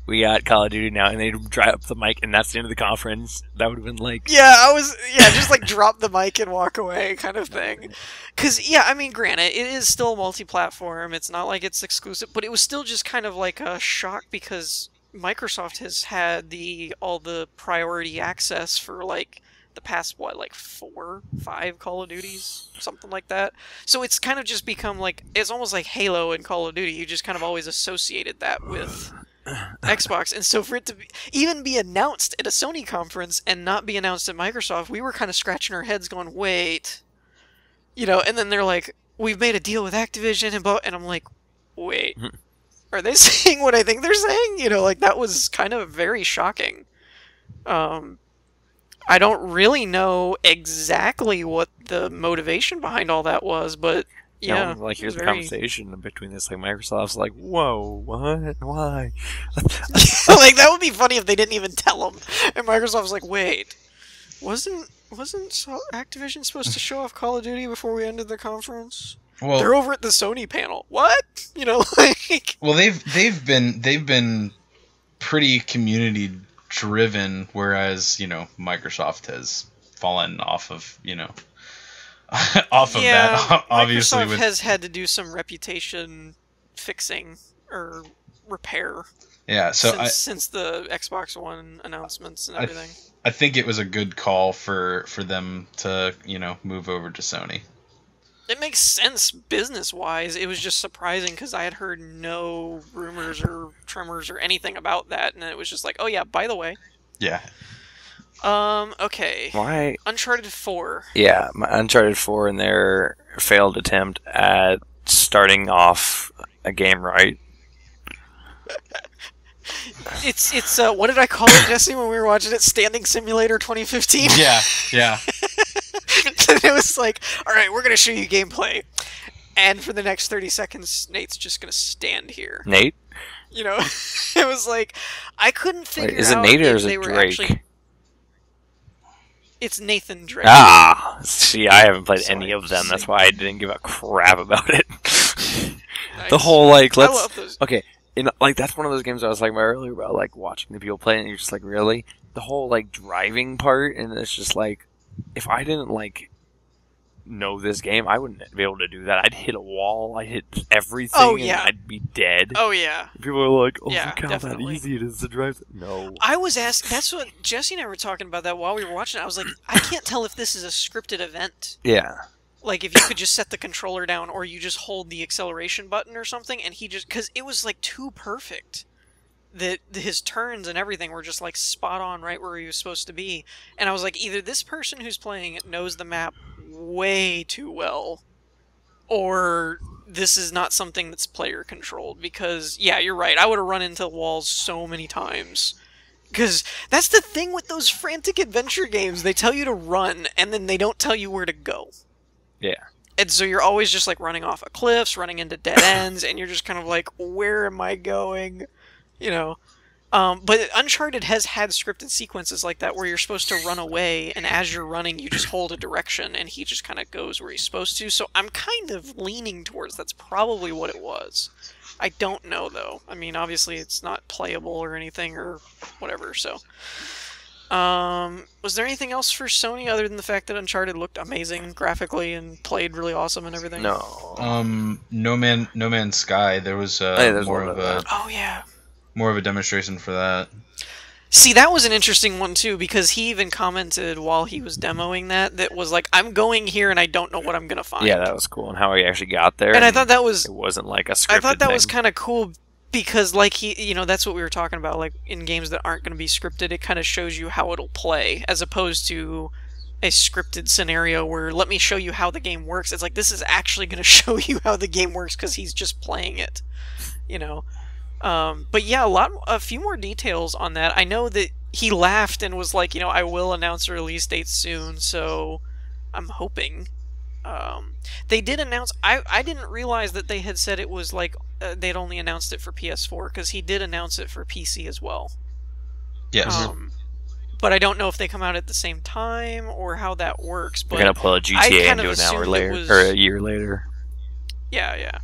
we got Call of Duty now, and they'd drop the mic, and that's the end of the conference. That would have been like... just like drop the mic and walk away kind of thing. Because, I mean, granted, it is still multi-platform. It's not like it's exclusive, but it was still just kind of like a shock because Microsoft has had all the priority access for, like, the past, 4, 5 Call of Duties? Something like that. So it's kind of just become like... It's almost like Halo and Call of Duty. You just kind of always associated that with... Xbox, and so for it to even be announced at a Sony conference and not be announced at Microsoft, we were kind of scratching our heads going, wait, and then they're like, we've made a deal with Activision, and I'm like, wait, are they saying what I think they're saying? Like that was kind of very shocking. I don't really know exactly what the motivation behind all that was, but yeah, like here's the conversation between this. Like Microsoft's like, "Whoa, what? Why?" Like that would be funny if they didn't even tell them. And Microsoft was like, "Wait, wasn't Activision supposed to show off Call of Duty before we ended the conference? Well, they're over at the Sony panel. What? Like." Well, they've been pretty community driven, whereas Microsoft has fallen off of off of that. Obviously, Microsoft has had to do some reputation fixing or repair. Yeah, so since the Xbox One announcements and everything. I think it was a good call for them to move over to Sony. It makes sense business-wise. It was just surprising because I had heard no rumors or tremors or anything about that, and it was just like, oh yeah, by the way. Yeah. Okay. Why? Uncharted 4. Yeah, Uncharted 4 and their failed attempt at starting off a game right. It's what did I call it, Jesse, when we were watching it? Standing Simulator 2015? Yeah. It was like, alright, we're going to show you gameplay. And for the next 30 seconds, Nate's just going to stand here. Nate? It was like, I couldn't figure out is it Nate or is it Drake? It's Nathan Drake. Ah! See, I haven't played any of them. That's why I didn't give a crap about it. Nice. The whole, let's... I love those. Okay, that's one of those games I was talking about earlier about, watching the people play, and you're just like, really? The whole, driving part, and it's just like, if I didn't, know this game, I wouldn't be able to do that. I'd hit a wall, I'd hit everything, and I'd be dead. Oh, yeah. People are like, yeah, look how that easy it is to drive. No. I was asked, that's what Jesse and I were talking about that while we were watching it. I was like, I can't tell if this is a scripted event. Yeah. Like, if you could just set the controller down, or you just hold the acceleration button or something, and he just... Because it was, too perfect. That his turns and everything were just, spot on right where he was supposed to be. And I was like, either this person who's playing it knows the map way too well, or this is not something that's player-controlled. Because, yeah, you're right, I would have run into walls so many times. Because that's the thing with those frantic adventure games. They tell you to run, and then they don't tell you where to go. Yeah. And so you're always just running off of cliffs, running into dead ends, and you're just kind of like, where am I going? But Uncharted has had scripted sequences like that where you're supposed to run away, and as you're running, you just hold a direction, and he just kind of goes where he's supposed to. So I'm kind of leaning towards that's probably what it was. I don't know, though. I mean, obviously it's not playable or anything or whatever, so... was there anything else for Sony other than the fact that Uncharted looked amazing graphically and played really awesome and everything? No. No Man's Sky. There was more of a more of a demonstration for that. See, that was an interesting one too, because he even commented while he was demoing that was like, I'm going here and I don't know what I'm gonna find. Yeah, that was cool, and how he actually got there. And I thought that was... It wasn't like a scripted I thought that thing. was kind of cool. Because, that's what we were talking about, in games that aren't going to be scripted, it kind of shows you how it'll play, as opposed to a scripted scenario where, let me show you how the game works. It's like, this is actually going to show you how the game works because he's just playing it, But yeah, a few more details on that. I know that he laughed and was like, I will announce a release date soon, so I'm hoping. They did announce... I didn't realize that they had said it was they'd only announced it for PS4, because he did announce it for PC as well. Yes. But I don't know if they come out at the same time or how that works. But they're gonna pull a GTA into an hour later or a year later. Yeah.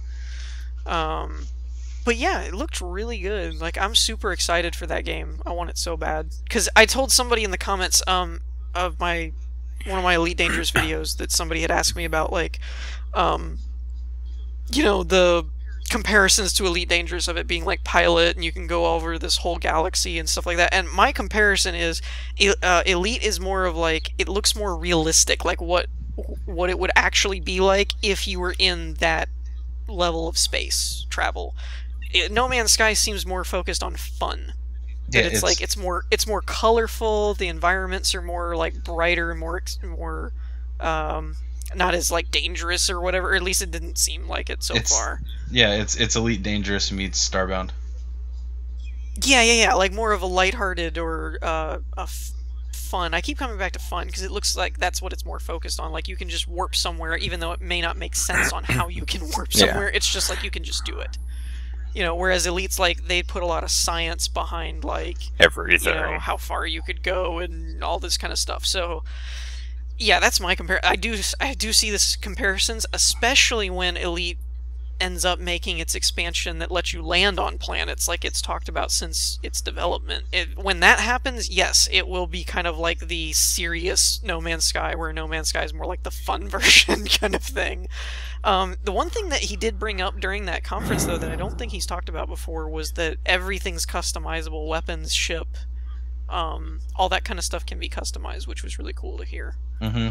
But yeah, it looked really good. I'm super excited for that game. I want it so bad. Because I told somebody in the comments of one of my Elite Dangerous videos that somebody had asked me about, the comparisons to Elite Dangerous of it being like Pilot, and you can go over this whole galaxy and stuff like that. And my comparison is Elite is more of it looks more realistic, what it would actually be like if you were in that level of space travel. No Man's Sky seems more focused on fun. Yeah, it's more colorful. The environments are more brighter, more not as dangerous or whatever. Or at least it didn't seem like it so far. Yeah, it's Elite Dangerous meets Starbound. Yeah. More of a lighthearted or fun. I keep coming back to fun because it looks like that's what it's more focused on. You can just warp somewhere, even though it may not make sense on how you can warp somewhere. Yeah. It's just you can just do it. Whereas Elite's they put a lot of science behind everything. How far you could go and all this kind of stuff. So yeah, that's my I do see this comparisons, especially when Elite ends up making its expansion that lets you land on planets like it's talked about since its development. When that happens, yes, it will be kind of like the serious No Man's Sky, where No Man's Sky is more like the fun version kind of thing. The one thing that he did bring up during that conference, though, that I don't think he's talked about before, was that everything's customizable. Weapons, ship, all that kind of stuff can be customized, which was really cool to hear. Mm-hmm.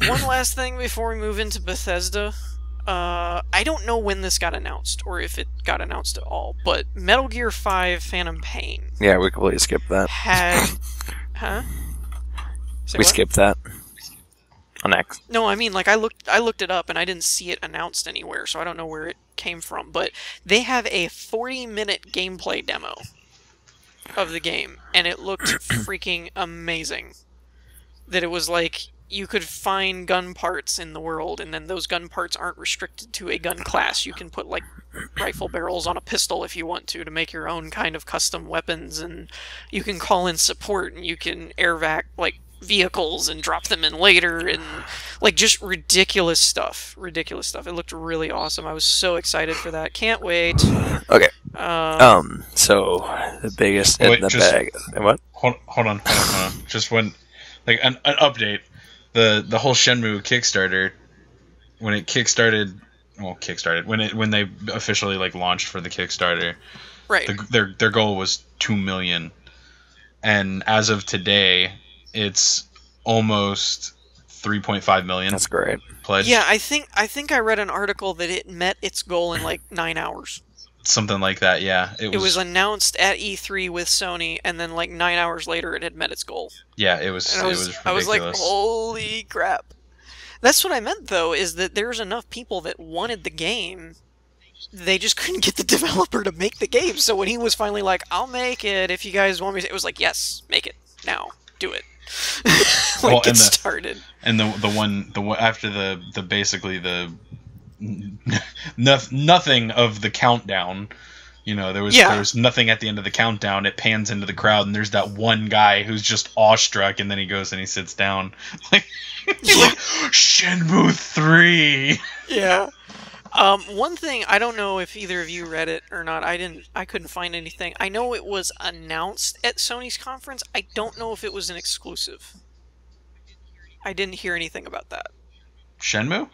One last thing before we move into Bethesda. I don't know when this got announced, or if it got announced at all, but Metal Gear 5 Phantom Pain. Yeah, we completely skipped that. Huh? We skipped that. On X. No, I mean, like, I looked it up, and I didn't see it announced anywhere, so I don't know where it came from, but they have a 40-minute gameplay demo of the game, and it looked freaking amazing. That it was like, you could find gun parts in the world, and then those gun parts aren't restricted to a gun class. You can put, like, rifle barrels on a pistol if you want to make your own kind of custom weapons, and you can call in support, and you can air vac, like, vehicles and drop them in later, and, like, just ridiculous stuff. Ridiculous stuff. It looked really awesome. I was so excited for that. Can't wait. Okay. So, the biggest in the bag. What? Hold on. Just one, like, an update. The whole Shenmue Kickstarter, when it when they officially, like, launched for the Kickstarter, right? Their goal was 2 million, and as of today, it's almost 3.5 million. That's great. Pledged. Yeah, I think I read an article that it met its goal in like 9 hours. Something like that, yeah. It was announced at E3 with Sony, and then like 9 hours later, it had met its goal. Yeah, it was. Ridiculous. I was like, holy crap! That's what I meant, though, is that there's enough people that wanted the game. They just couldn't get the developer to make the game. So when he was finally like, "I'll make it if you guys want me to," it was like, "Yes, make it now, do it." Get started. And the one after the basically the nothing of the countdown, there was nothing at the end of the countdown. It pans into the crowd, and there's that one guy who's just awestruck, and then he goes and he sits down, like Shenmue 3. Yeah. One thing, I don't know if either of you read it or not. I couldn't find anything. I know it was announced at Sony's conference. I don't know if it was an exclusive. I didn't hear anything about that. Shenmue?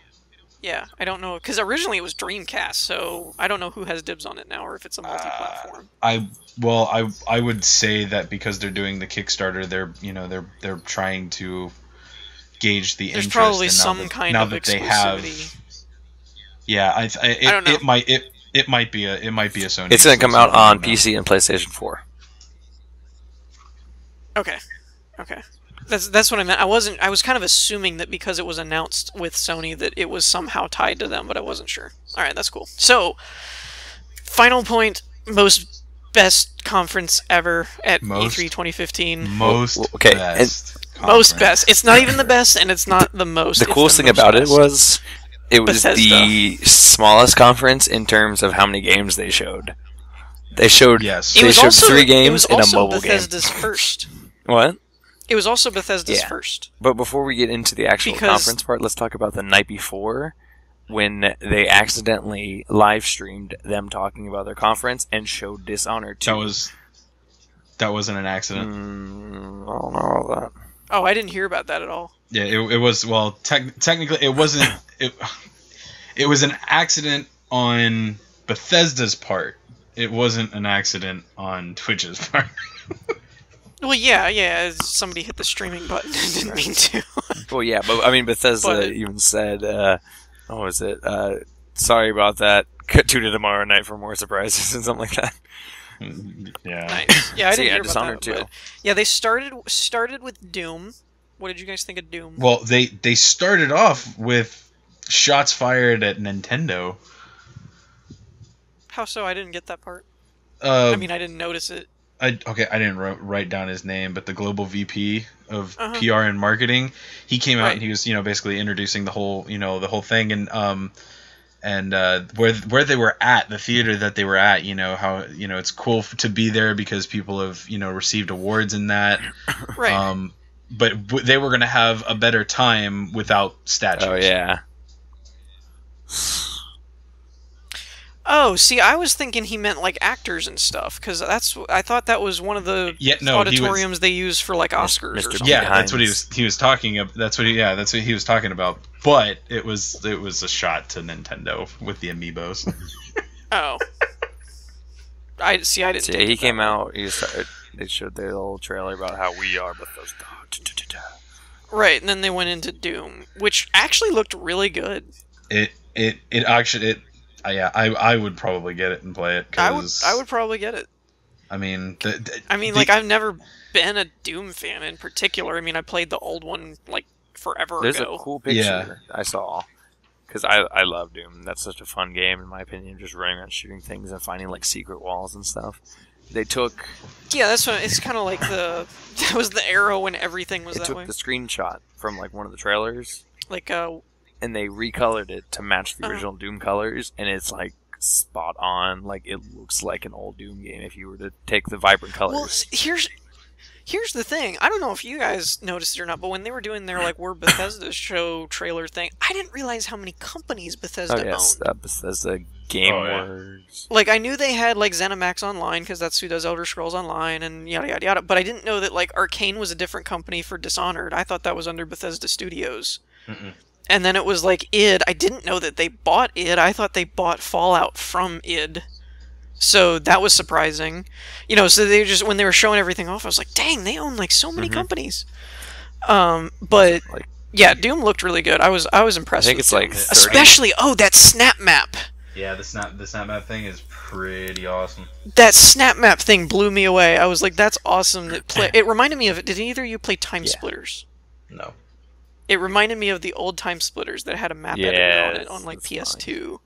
Yeah, I don't know, because originally it was Dreamcast, so I don't know who has dibs on it now, or if it's a multi-platform. I would say that because they're doing the Kickstarter, they're trying to gauge the interest. There's probably some kind of exclusivity. Yeah, I don't know. It might be a Sony. It's going to come out on PC and PlayStation 4. Okay. That's what I meant. I was kind of assuming that because it was announced with Sony that it was somehow tied to them, but I wasn't sure. All right, that's cool. So, final point, best conference ever at E3 2015. Most best. It's not even the best, and it's not the most. The coolest thing about it was Bethesda. The smallest conference in terms of how many games they showed. They showed 3 games in a mobile Bethesda's game. First. What? It was also Bethesda's first. But before we get into the actual conference part, let's talk about the night before, when they accidentally live streamed them talking about their conference and showed Dishonored 2. That wasn't an accident. I don't know about that. Oh, I didn't hear about that at all. Yeah, it was. Well, technically, it wasn't. It was an accident on Bethesda's part. It wasn't an accident on Twitch's part. Well, yeah. Somebody hit the streaming button and didn't mean to. Well, yeah, but I mean, Bethesda even said, "What was it? Sorry about that. Tune in tomorrow night for more surprises," and something like that. Yeah. Nice. Yeah, I didn't hear about Dishonored that. 2. Yeah, they started with Doom. What did you guys think of Doom? Well, they started off with shots fired at Nintendo. How so? I didn't get that part. I mean, I didn't notice it. I didn't write down his name, but the global VP of PR and marketing, he came out and he was, basically introducing the whole thing, and where they were at, the theater that they were at, how it's cool to be there because people have received awards in that, right? But they were going to have a better time without statues. Oh yeah. Oh, see, I was thinking he meant like actors and stuff, because I thought that was one of the auditoriums they use for like Oscars or something. Yeah, that's what he was talking about. That's what he was talking about. But it was a shot to Nintendo with the amiibos. Oh, I didn't. Yeah, he came out. They showed their little trailer about how we are Bethesda. Right, and then they went into Doom, which actually looked really good. I would probably get it and play it. I would probably get it. I mean, I've never been a Doom fan in particular. I mean, I played the old one like forever There's ago. There's a cool picture I saw, because I love Doom. That's such a fun game, in my opinion, just running around shooting things and finding like secret walls and stuff. They took... Yeah, that's what... It's kind of like the... That was the era when everything was that way. They took the screenshot from like one of the trailers. Like, and they recolored it to match the original Doom colors, and it's like spot on. Like, it looks like an old Doom game if you were to take the vibrant colors. Well, here's the thing. I don't know if you guys noticed it or not, but when they were doing their like We're Bethesda show trailer thing, I didn't realize how many companies Bethesda owned. That Bethesda GameWorks. Like, I knew they had like ZeniMax Online because that's who does Elder Scrolls Online and yada yada yada. But I didn't know that like Arcane was a different company for Dishonored. I thought that was under Bethesda Studios. And then it was like id. I didn't know that they bought id. I thought they bought Fallout from id. So that was surprising. You know, so they just, when they were showing everything off, I was like, dang, they own like so many companies. But yeah, Doom looked really good. I was impressed. I think with it's Doom. like 30. Especially that snap map. Yeah, the snap map thing is pretty awesome. That snap map thing blew me away. I was like, that's awesome. It reminded me of, did either of you play Time Splitters? No. It reminded me of the old Time Splitters that had a map editor on it on like PS2.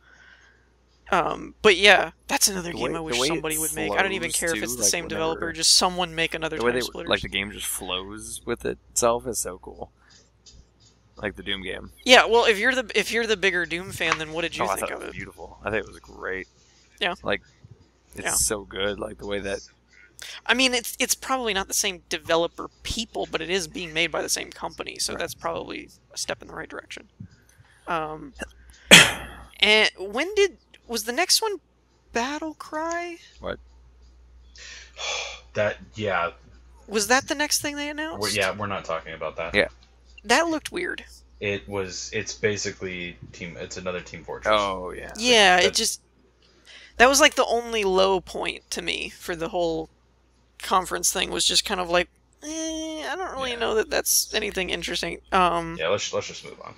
But yeah, that's another game I wish somebody would make. I don't even care if it's the same developer, just someone make another Time Splitters. Like the game just flows with itself is so cool. Like the Doom game. Yeah, well, if you're the bigger Doom fan, then what did you think of it? It was beautiful. I think it was great. Yeah. Like, it's so good. Like the way that. I mean, it's probably not the same developer people, but it is being made by the same company, so that's probably a step in the right direction. And was the next one Battle Cry? What? Was that the next thing they announced? We're not talking about that. Yeah. That looked weird. It's basically it's another Team Fortress. Oh, yeah. Yeah, that was like the only low point to me for the whole conference thing, was just kind of like, I don't really know that that's anything interesting. Let's just move on.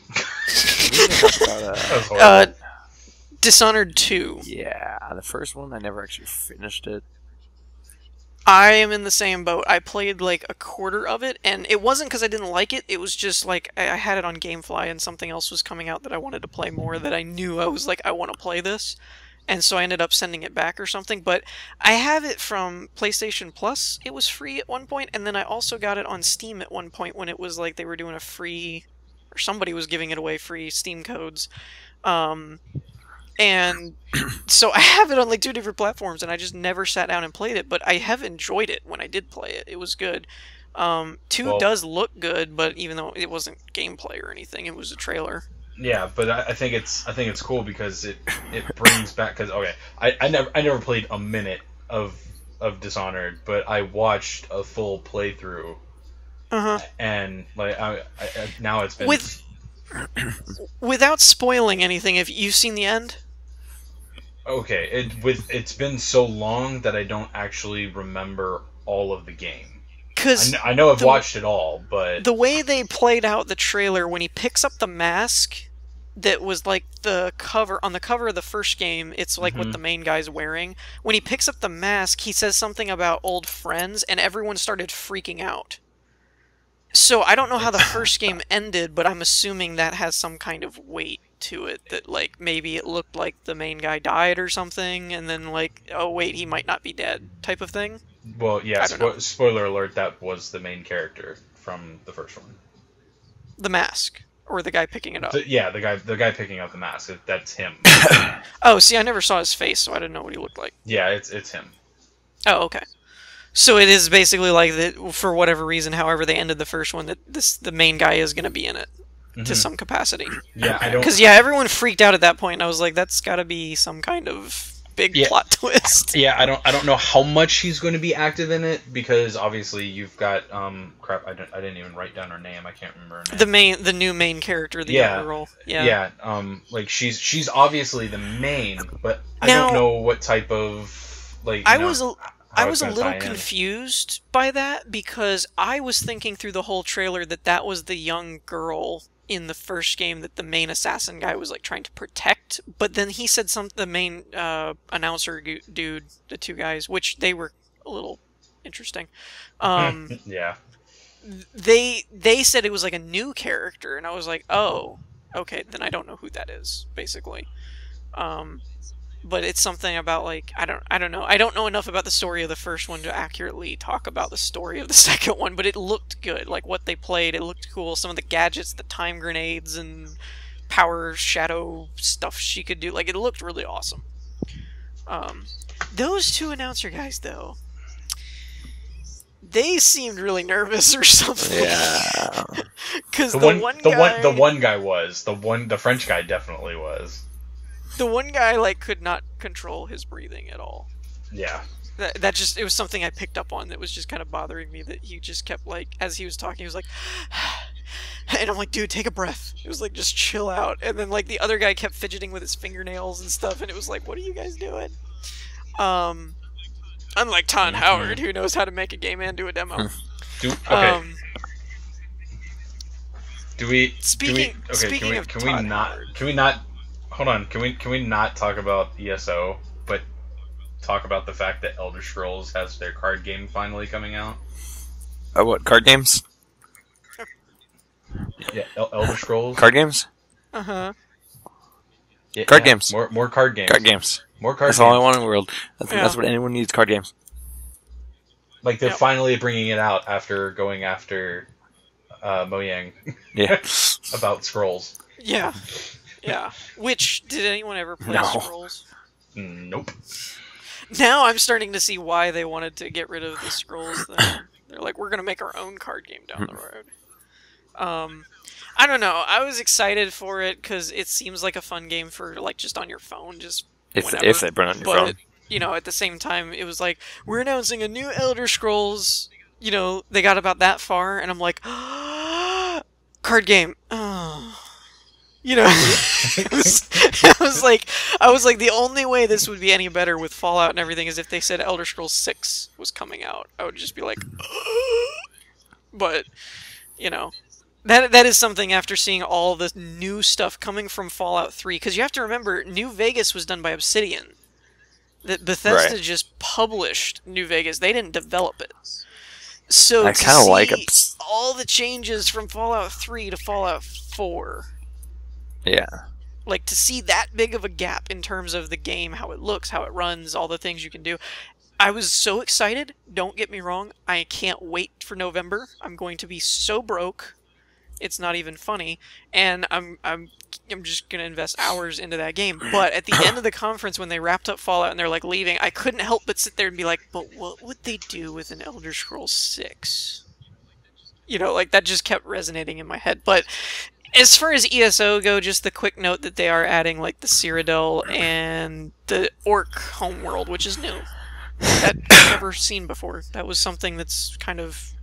Dishonored 2. Yeah, the first one, I never actually finished it. I am in the same boat. I played like a quarter of it, and it wasn't because I didn't like it. It was just like I had it on GameFly, and something else was coming out that I wanted to play more, that I knew I was like, I want to play this. And so I ended up sending it back or something. But I have it from PlayStation Plus. It was free at one point, and then I also got it on Steam at one point when it was like they were doing a free, or somebody was giving it away, free Steam codes. And so I have it on like 2 different platforms, and I just never sat down and played it. But I have enjoyed it when I did play it. It was good. 2 does look good, but even though it wasn't gameplay or anything, it was a trailer. Yeah, but I think it's cool because it brings back, because I never played a minute of Dishonored, but I watched a full playthrough. And like now it's been without spoiling anything. Have you seen the end? Okay, it's been so long that I don't actually remember all of the game. Because I know I've watched it all, but the way they played out the trailer, when he picks up the mask that was like the cover of the first game, it's like what the main guy's wearing. When he picks up the mask, he says something about old friends, and everyone started freaking out. So I don't know how the first game ended, but I'm assuming that has some kind of weight to it, that like maybe it looked like the main guy died or something, and then like, oh wait, he might not be dead, type of thing. Well, yeah, spoiler alert, that was the main character from the first one. The mask, or the guy picking it up. The guy picking up the mask. That's him. Oh, see, I never saw his face, so I didn't know what he looked like. Yeah, it's him. Oh, okay. So it is basically like that, for whatever reason, however they ended the first one, that the main guy is going to be in it. to some capacity. Yeah, I don't. Because everyone freaked out at that point, and I was like, that's got to be some kind of big plot twist. Yeah, I don't know how much he's going to be active in it, because obviously you've got crap. I didn't even write down her name. I can't remember her name. The new main character, the young girl. Yeah. Like she's obviously the main, but I don't know what type of I was a little confused by that, because I was thinking through the whole trailer that was the young girl in the first game that the main assassin guy was like trying to protect, but then he said the main announcer dude, the two guys, which they were a little interesting. Yeah. They said it was like a new character, and I was like, oh, okay, then I don't know who that is, basically. But it's something about like I don't know. I don't know enough about the story of the first one to accurately talk about the story of the second one, but it looked good. Like what they played, it looked cool. Some of the gadgets, the time grenades and power shadow stuff she could do, like it looked really awesome. Those two announcer guys though, they seemed really nervous or something. Yeah. Cuz the French guy definitely was. The one guy like could not control his breathing at all. Yeah. That just, it was something I picked up on that was just kind of bothering me, that he just kept like, as he was talking, he was like, and I'm like, dude, take a breath. It was like, just chill out. And then like the other guy kept fidgeting with his fingernails and stuff, and it was like, what are you guys doing? Unlike Ton Howard, who knows how to make a game and do a demo. Okay. Speaking of Todd Howard. Can we not hold on? Can we not talk about ESO, but talk about the fact that Elder Scrolls has their card game finally coming out? What, card games? Yeah, Elder Scrolls card games. Uh-huh. Yeah, card games. More card games. Card games. More card games. That's all I want in the world. That's what anyone needs. Card games. Like they're finally bringing it out after going after Mojang. Yeah. About Scrolls. Yeah. Yeah. Which, did anyone ever play Scrolls? Nope. Now I'm starting to see why they wanted to get rid of the Scrolls thing. They're like, we're going to make our own card game down the road. I don't know. I was excited for it because it seems like a fun game for like just on your phone, just if they burn on your phone. You know, at the same time, it was like, we're announcing a new Elder Scrolls. You know, they got about that far, and I'm like, card game. Oh. You know, I was like, the only way this would be any better with Fallout and everything is if they said Elder Scrolls 6 was coming out. I would just be like, but, you know, that is something after seeing all the new stuff coming from Fallout 3, because you have to remember, New Vegas was done by Obsidian. That Bethesda just published New Vegas. They didn't develop it. So I kind of like it. All the changes from Fallout 3 to Fallout 4. Yeah. Like, to see that big of a gap in terms of the game, how it looks, how it runs, all the things you can do. I was so excited. Don't get me wrong. I can't wait for November. I'm going to be so broke. It's not even funny. And I'm just going to invest hours into that game. But at the end of the conference, when they wrapped up Fallout and they're, like, leaving, I couldn't help but sit there and be like, but what would they do with an Elder Scrolls 6? You know, like, that just kept resonating in my head. But as far as ESO go, just the quick note that they are adding, like, the Cyrodiil and the Orc homeworld, which is new. That I've never seen before. That was something that's kind of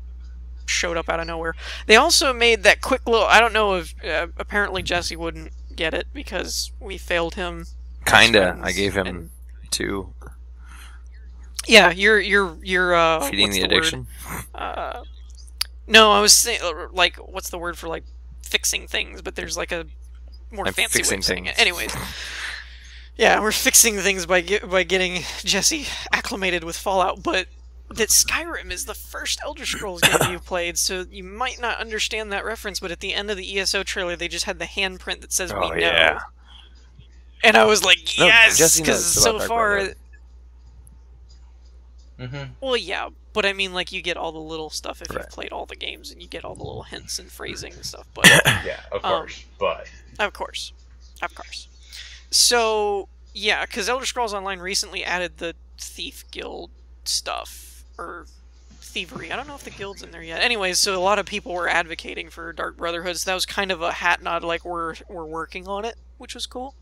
showed up out of nowhere. They also made that quick little... I don't know if... apparently Jesse wouldn't get it because we failed him. Kinda. I gave him 2. Yeah, you're feeding the addiction? No, I was saying, like, what's the word for, like, fixing things, but there's like a more fancy way of saying it. Anyways, yeah, we're fixing things by getting Jesse acclimated with Fallout, but that Skyrim is the first Elder Scrolls game you've played, so you might not understand that reference, but at the end of the ESO trailer, they just had the handprint that says, we know. Yeah. And I was like, yes, because so far... Well, yeah, but I mean, like, you get all the little stuff if you've played all the games, and you get all the little hints and phrasing and stuff. But yeah, of course. Of course. So yeah, because Elder Scrolls Online recently added the Thief Guild stuff, or thievery. I don't know if the guild's in there yet. Anyways, so a lot of people were advocating for Dark Brotherhood, so that was kind of a hat nod, like we're working on it, which was cool.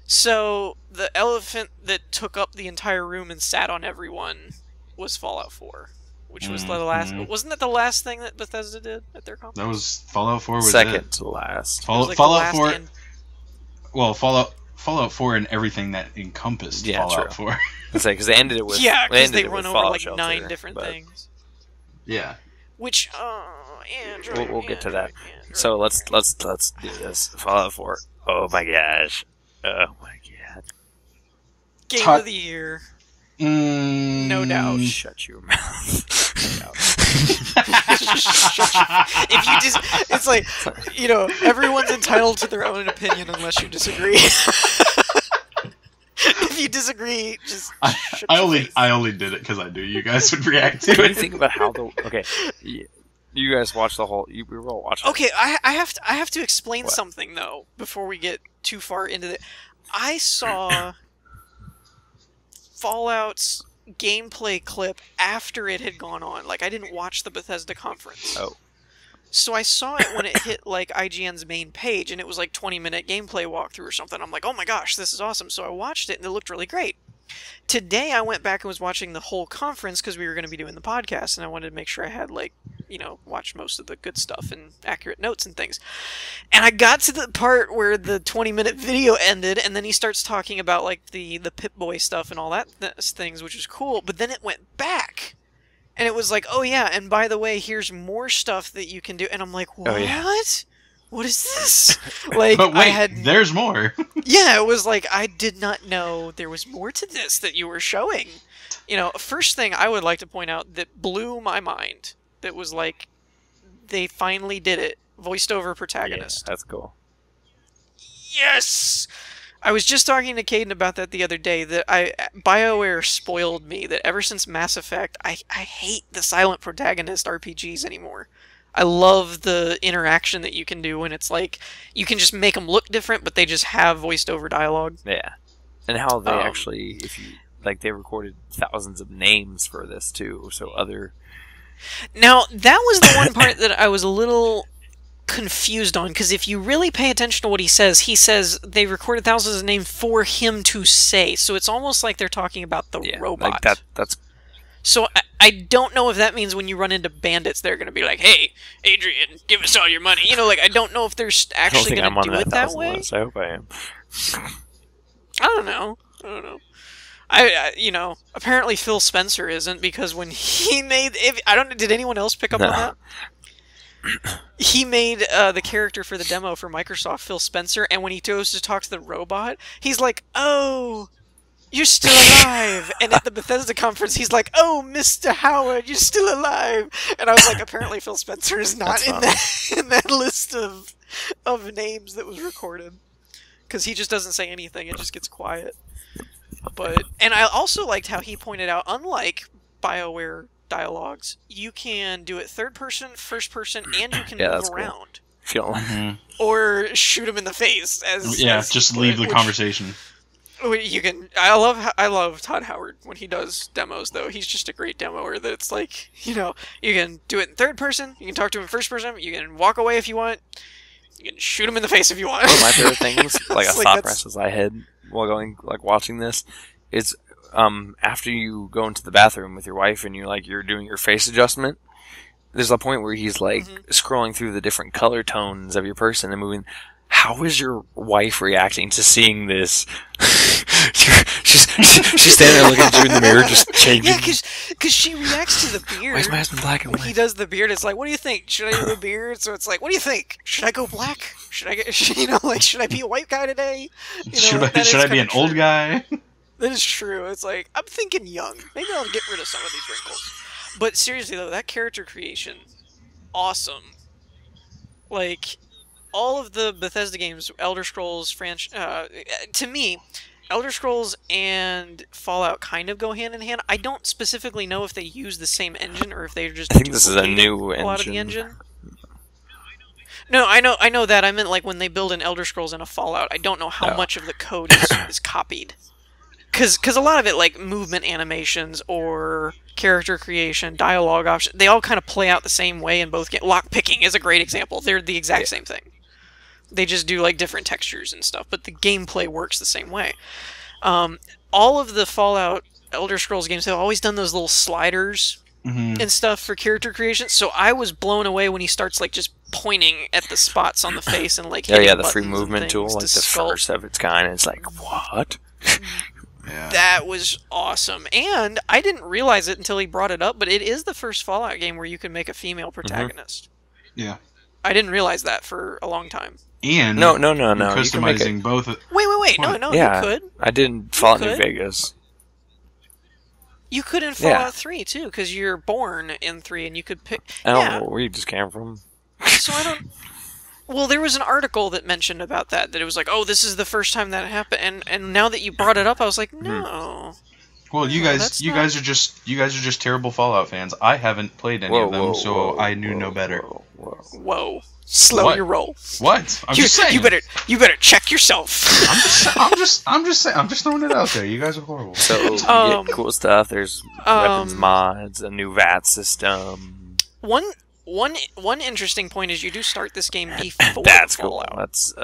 So the elephant that took up the entire room and sat on everyone was Fallout 4, which was the last. Wasn't that the last thing that Bethesda did at their conference? That was Fallout 4. Was second to last. Fallout 4. Well, Fallout 4 and everything that encompassed Fallout 4. I say because they ended it with because they run over like Shelter, 9 different things. Yeah. Which Android, we'll get to that. So let's do this. Fallout 4. Oh my gosh. Oh my god. Game of the year. No doubt. Shut your mouth. If you it's like, you know, everyone's entitled to their own opinion unless you disagree. If you disagree, just I only did it because I knew you guys would react to it. What do you think about how you guys watched the whole? We were all watching. Okay, I have to explain something though before we get too far into it. I saw Fallout's gameplay clip after it had gone on. Like, I didn't watch the Bethesda conference. Oh. So I saw it when it hit, like, IGN's main page, and it was, like, 20-minute gameplay walkthrough or something. I'm like, oh my gosh, this is awesome. So I watched it, and it looked really great. Today, I went back and was watching the whole conference because we were going to be doing the podcast, and I wanted to make sure I had, like, you know, watched most of the good stuff and accurate notes and things. And I got to the part where the 20-minute video ended, and then he starts talking about, like, the Pip-Boy stuff and all that things, which is cool. But then it went back, and it was like, oh yeah, and by the way, here's more stuff that you can do. And I'm like, what? Oh, yeah. What is this? Like, but wait, there's more. Yeah, it was like, I did not know there was more to this that you were showing. You know, first thing I would like to point out that blew my mind, that was like, they finally did it. Voiced over protagonist. Yeah, that's cool. Yes! I was just talking to Caden about that the other day, that BioWare spoiled me, that ever since Mass Effect, I hate the silent protagonist RPGs anymore. I love the interaction that you can do when it's like, you can just make them look different, but they just have voiced over dialogue. Yeah. And how they actually, if you, like, they recorded thousands of names for this too, so other... Now, that was the one part that I was a little confused on, because if you really pay attention to what he says they recorded thousands of names for him to say, so it's almost like they're talking about the robot. Like that's... So I don't know if that means when you run into bandits, they're going to be like, hey, Adrian, give us all your money. You know, like, I don't know if they're actually going to do it that way. List. I hope I am. I don't know. I you know, apparently Phil Spencer isn't, because when he made... did anyone else pick up on that? He made the character for the demo for Microsoft, Phil Spencer, and when he goes to talk to the robot, he's like, oh... You're still alive! And at the Bethesda conference, he's like, oh, Mr. Howard, you're still alive! And I was like, apparently Phil Spencer is not in that list of names that was recorded. Because he just doesn't say anything, it just gets quiet. And I also liked how he pointed out, unlike BioWare dialogues, you can do it third person, first person, and you can move around. Cool. Or shoot him in the face. Just leave the conversation. You can. I love Todd Howard when he does demos, though. He's just a great demoer. That it's like, you know, you can do it in third person, you can talk to him in first person, you can walk away if you want, you can shoot him in the face if you want. One of my favorite things, like a thought process I had while watching this, is after you go into the bathroom with your wife and you're doing your face adjustment, there's a point where he's like scrolling through the different color tones of your person and moving. How is your wife reacting to seeing this? she's standing there looking at you in the mirror, just changing. Yeah, because she reacts to the beard. Why is my husband black and white? When he does the beard, it's like, what do you think? Should I do the beard? So it's like, what do you think? Should I go black? Should I be a white guy today? Should I be an old guy? That is true. It's like, I'm thinking young. Maybe I'll get rid of some of these wrinkles. But seriously though, that character creation, awesome. Like, all of the Bethesda games, Elder Scrolls, to me, Elder Scrolls and Fallout kind of go hand in hand. I don't specifically know if they use the same engine or if they're just... I think this is a new engine. A lot of the engine. No, I know that. I meant like when they build an Elder Scrolls and a Fallout, I don't know how much of the code is copied. because a lot of it, like movement animations or character creation, dialogue options, they all kind of play out the same way in both games. Lock picking is a great example. They're the exact same thing. They just do like different textures and stuff, but the gameplay works the same way. All of the Fallout Elder Scrolls games have always done those little sliders and stuff for character creation. So I was blown away when he starts like just pointing at the spots on the face and like the free movement tool, like the first of its kind. It's like, what? Yeah. That was awesome, and I didn't realize it until he brought it up, but it is the first Fallout game where you can make a female protagonist. Yeah, I didn't realize that for a long time. And no, customizing both. Wait, no, yeah, you could. I didn't Fallout New Vegas. You could in Fallout 3 too, because you're born in 3, and you could pick. I don't know where you just came from. So I don't. Well, there was an article that mentioned about that it was like, oh, this is the first time that happened, and now that you brought it up, I was like, no. Well, you guys are just terrible Fallout fans. I haven't played any of them, so I knew no better. Whoa. Slow your roll. What? I'm just saying. You better check yourself. I'm just saying. I'm just throwing it out there. You guys are horrible. So you get cool stuff. There's weapons mods, a new VAT system. One interesting point is you do start this game before That's Fallout. Cool. That's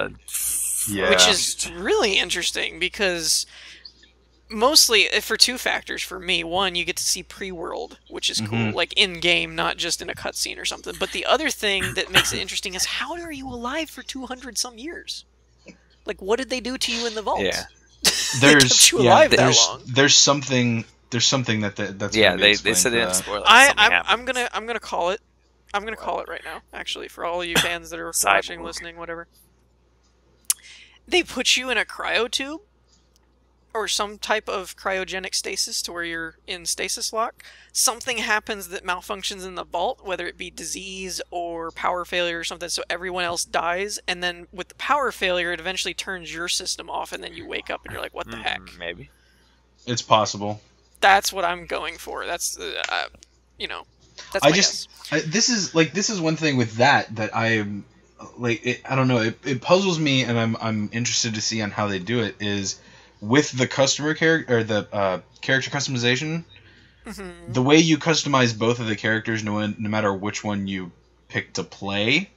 which is really interesting because mostly for two factors for me. One, you get to see pre-world, which is cool, like in-game, not just in a cutscene or something. But the other thing that makes it interesting is how are you alive for 200 some years? Like, what did they do to you in the vault? Yeah, there's something that's they said it in spoilers. I'm gonna call it. I'm going to call it right now, actually, for all you fans that are watching, listening, whatever. They put you in a cryotube, or some type of cryogenic stasis to where you're in stasis lock. Something happens that malfunctions in the vault, whether it be disease or power failure or something, so everyone else dies, and then with the power failure, it eventually turns your system off, and then you wake up and you're like, what the heck? Maybe. It's possible. That's what I'm going for. That's, that's my guess. This is one thing with that I like. I don't know. It puzzles me, and I'm interested to see on how they do it. Is with the customer character or the character customization, the way you customize both of the characters, no matter which one you pick to play,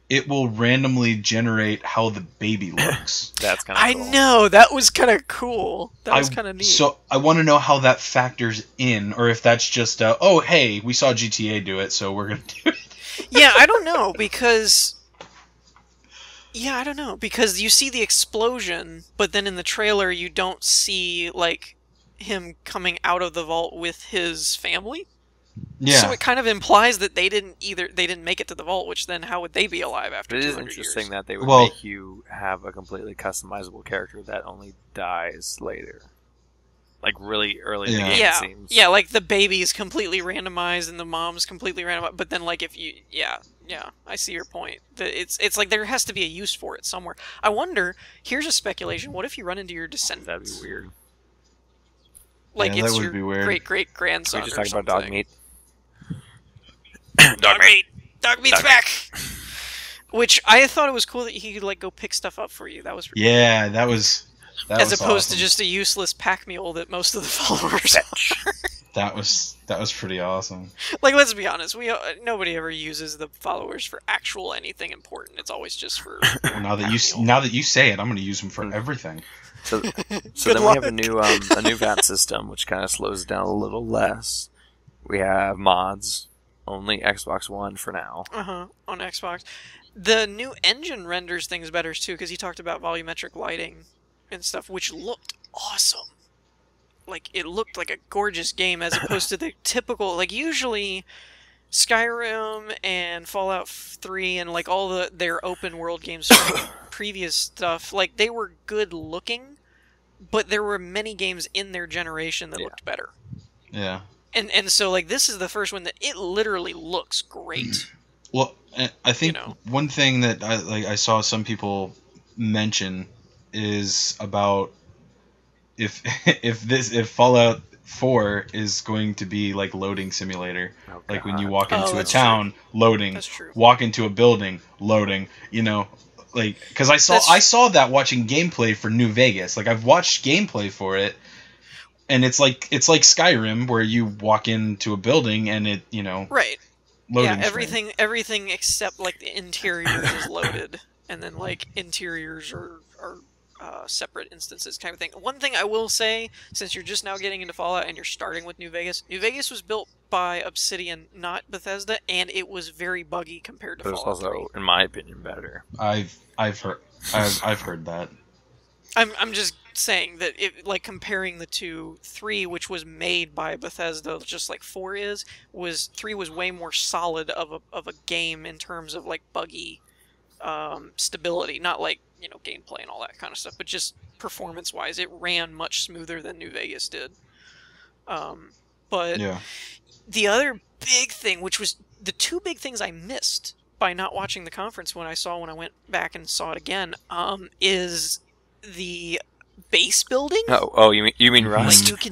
it will randomly generate how the baby looks. That's kind of cool. I know, that was kind of cool. That was kind of neat. So I want to know how that factors in, or if that's just, oh, hey, we saw GTA do it, so we're going to do it. Yeah, I don't know, because you see the explosion, but then in the trailer you don't see, like, him coming out of the vault with his family. Yeah. So it kind of implies that they didn't make it to the vault, which then how would they be alive after 200 years? It is interesting that they would make you have a completely customizable character that only dies later. Like really early in the game, it seems. Yeah, like the baby's completely randomized and the mom's completely randomized, but then like if you I see your point. It's like there has to be a use for it somewhere. I wonder, here's a speculation, what if you run into your descendants? That'd be weird. Like it's your great-great-grandson. We just talked about dog meat. Dog meat's back. Which I thought it was cool that he could like go pick stuff up for you. That was pretty cool. That was as opposed awesome. to just a useless pack mule that most of the followers are. That was pretty awesome. Like, let's be honest, nobody ever uses the followers for actual anything important. It's always just for. Well, now that you say it, I'm going to use them for everything. So then we have a new VAT system, which kind of slows it down a little less. We have mods. Only Xbox One for now. On Xbox. The new engine renders things better too, because he talked about volumetric lighting and stuff, which looked awesome. Like, it looked like a gorgeous game as opposed to the typical, like, usually Skyrim and Fallout 3 and, like, all their open world games from previous stuff, like, they were good looking, but there were many games in their generation that looked better. Yeah. And so, like, this is the first one that it literally looks great. Well, I think one thing that I saw some people mention is about if Fallout 4 is going to be like loading simulator, like when you walk into a town, loading, walk into a building, loading, Like, because I saw that watching gameplay for New Vegas. Like, I've watched gameplay for it, and it's like Skyrim, where you walk into a building and it, right. Loading everything except like the interiors is loaded, and then like interiors are separate instances kind of thing. One thing I will say, since you're just now getting into Fallout and you're starting with New Vegas was built by Obsidian, not Bethesda, and it was very buggy compared to Fallout. But it's also, 3. In my opinion, better. I've heard that. I'm just saying that like comparing the two, 3, which was made by Bethesda, just like 4 was 3 was way more solid of a game in terms of like buggy stability, not like gameplay and all that kind of stuff, but just performance wise, it ran much smoother than New Vegas did. But yeah. The other big thing, which was the two big things I missed by not watching the conference when I went back and saw it again, is the base building. Oh, you mean Rust? Like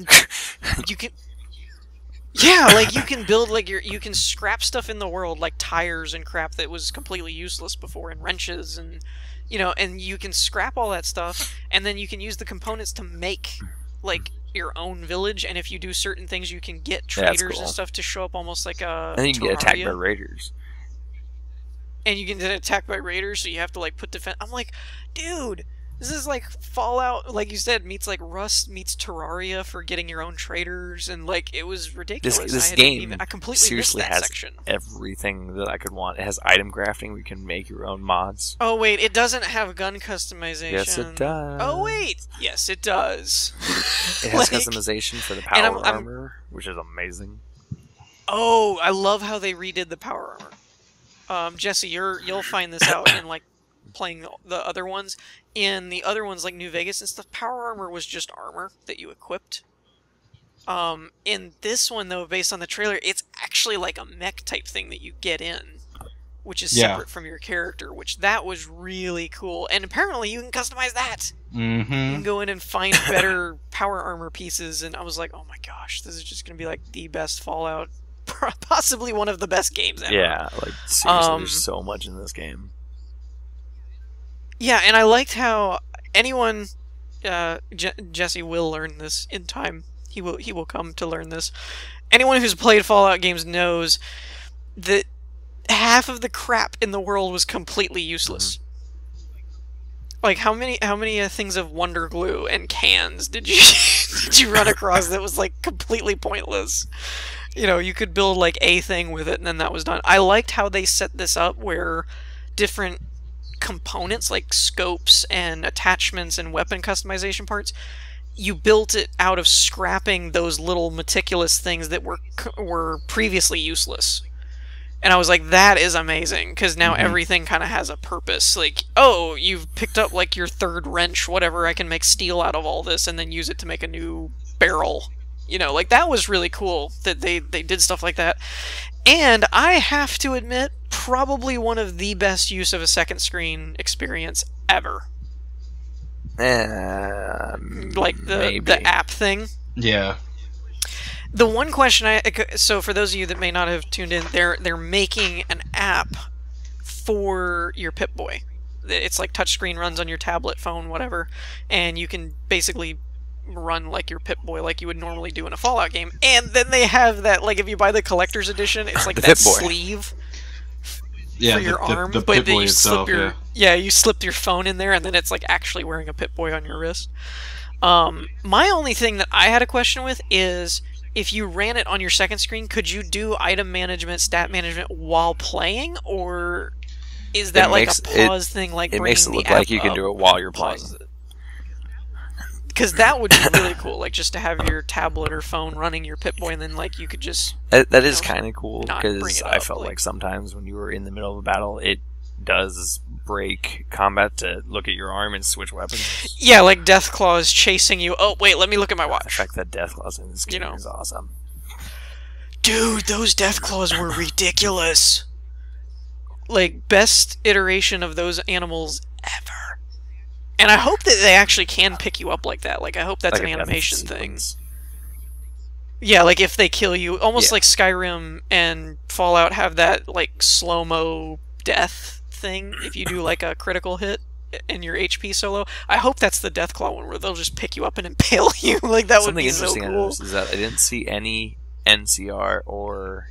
you can yeah, like you can build like you can scrap stuff in the world like tires and crap that was completely useless before, and wrenches, and and you can scrap all that stuff, and then you can use the components to make like your own village, and if you do certain things you can get traders and stuff to show up almost like a and you can get attacked by raiders. And you can get attacked by raiders, so you have to like put defense. I'm like, dude, this is like Fallout, like you said, meets like Rust meets Terraria for getting your own traders, and like it was ridiculous. This game I completely seriously missed that has section. Everything that I could want. It has item crafting. We can make your own mods. Oh wait, it doesn't have gun customization. Yes, it does. Oh wait, yes, it does. It has customization for the power armor, which is amazing. Oh, I love how they redid the power armor. Jesse, you'll find this out in like playing the other ones. In the other ones, like New Vegas and stuff, power armor was just armor that you equipped. In this one, though, based on the trailer, it's actually like a mech type thing that you get in, which is separate from your character, which that was really cool. And apparently you can customize that. Mm-hmm. You can go in and find better power armor pieces, and I was like, oh my gosh, this is just going to be like the best Fallout, possibly one of the best games ever. Yeah, like seriously, there's so much in this game. Yeah, and I liked how anyone, Jesse will learn this in time. He will come to learn this. Anyone who's played Fallout games knows that half of the crap in the world was completely useless. Like how many things of Wonder Glue and cans did you run across that was like completely pointless? You could build like a thing with it and then that was done. I liked how they set this up where different components like scopes and attachments and weapon customization parts, you built it out of scrapping those little meticulous things that were previously useless. And I was like, that is amazing, because now everything kind of has a purpose. Like, oh, you've picked up like your third wrench, whatever, I can make steel out of all this and then use it to make a new barrel. Like that was really cool that they did stuff like that. And I have to admit, probably one of the best use of a second screen experience ever. Like the app thing. Yeah. The one question so for those of you that may not have tuned in, they're making an app for your Pip-Boy. It's like touchscreen, runs on your tablet, phone, whatever, and you can basically run like your Pip-Boy like you would normally do in a Fallout game. And then they have that, like if you buy the collector's edition, it's like that sleeve for your arm, the but then you itself, slip you slip your phone in there and then it's like actually wearing a Pip-Boy on your wrist. My only thing that I had a question with is if you ran it on your second screen, could you do item management, stat management while playing, or is that like a pause thing? Like it makes it look like you can do it while you're playing. Because that would be really cool, like just to have your tablet or phone running your Pip-Boy, and then like you could just that is kind of cool, because I felt like sometimes when you were in the middle of a battle, it does break combat to look at your arm and switch weapons. Yeah, like Deathclaw is chasing you. Oh wait, let me look at my watch. The fact that Deathclaw's in this game is awesome. Dude, those Deathclaws were ridiculous. Like best iteration of those animals ever. And I hope that they actually can pick you up like that. Like, I hope that's like an animation thing. Yeah, like if they kill you, almost like Skyrim and Fallout have that like slow-mo death thing if you do like a critical hit in your HP solo. I hope that's the Deathclaw one where they'll just pick you up and impale you. Like that would be so cool. Something interesting I noticed is that I didn't see any NCR or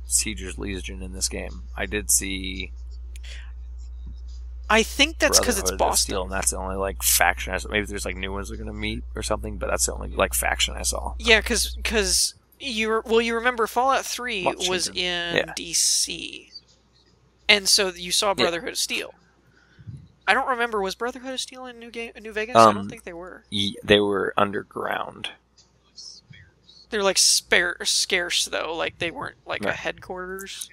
Sieger's Legion in this game. I did see. I think that's because it's Boston, Steel, and that's the only like faction I saw. Maybe there's like new ones they're gonna meet or something, but that's the only like faction I saw. Yeah, because you remember Fallout 3 was in DC, and so you saw Brotherhood of Steel. I don't remember, was Brotherhood of Steel in New Vegas? I don't think they were. They were underground. They're like scarce though, like they weren't like a headquarters.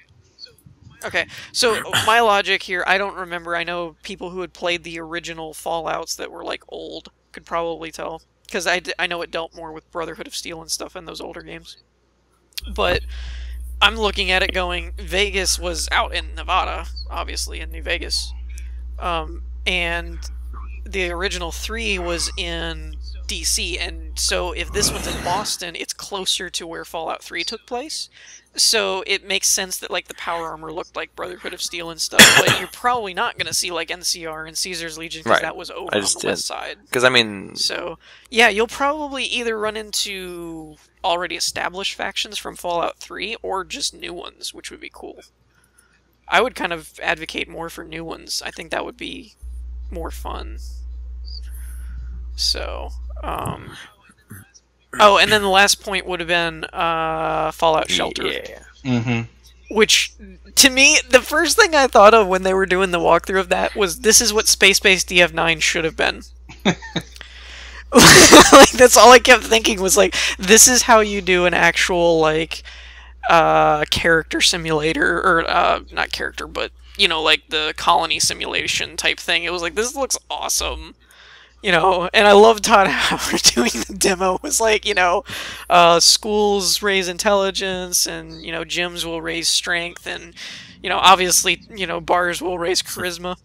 Okay, so my logic here, I don't remember. I know people who had played the original Fallouts that were like old could probably tell, because I know it dealt more with Brotherhood of Steel and stuff in those older games. But I'm looking at it going, Vegas was out in Nevada, obviously in New Vegas, and the original 3 was in DC, and so if this one's in Boston, it's closer to where Fallout 3 took place. So it makes sense that like the power armor looked like Brotherhood of Steel and stuff, but you're probably not going to see like NCR and Caesar's Legion because that was over on the west side. Because I mean, so yeah, you'll probably either run into already established factions from Fallout 3 or just new ones, which would be cool. I would kind of advocate more for new ones. I think that would be more fun. So, oh, and then the last point would have been Fallout Shelter. Yeah. Mm-hmm. Which, to me, the first thing I thought of when they were doing the walkthrough of that was, this is what Space-Based DF9 should have been. Like, that's all I kept thinking was, like, this is how you do an actual, like, character simulator, or, not character, but, you know, like, the colony simulation type thing. It was like, this looks awesome. You know, and I love Todd Howard doing the demo. It was like, you know, schools raise intelligence, and, you know, gyms will raise strength, and, you know, obviously, you know, bars will raise charisma.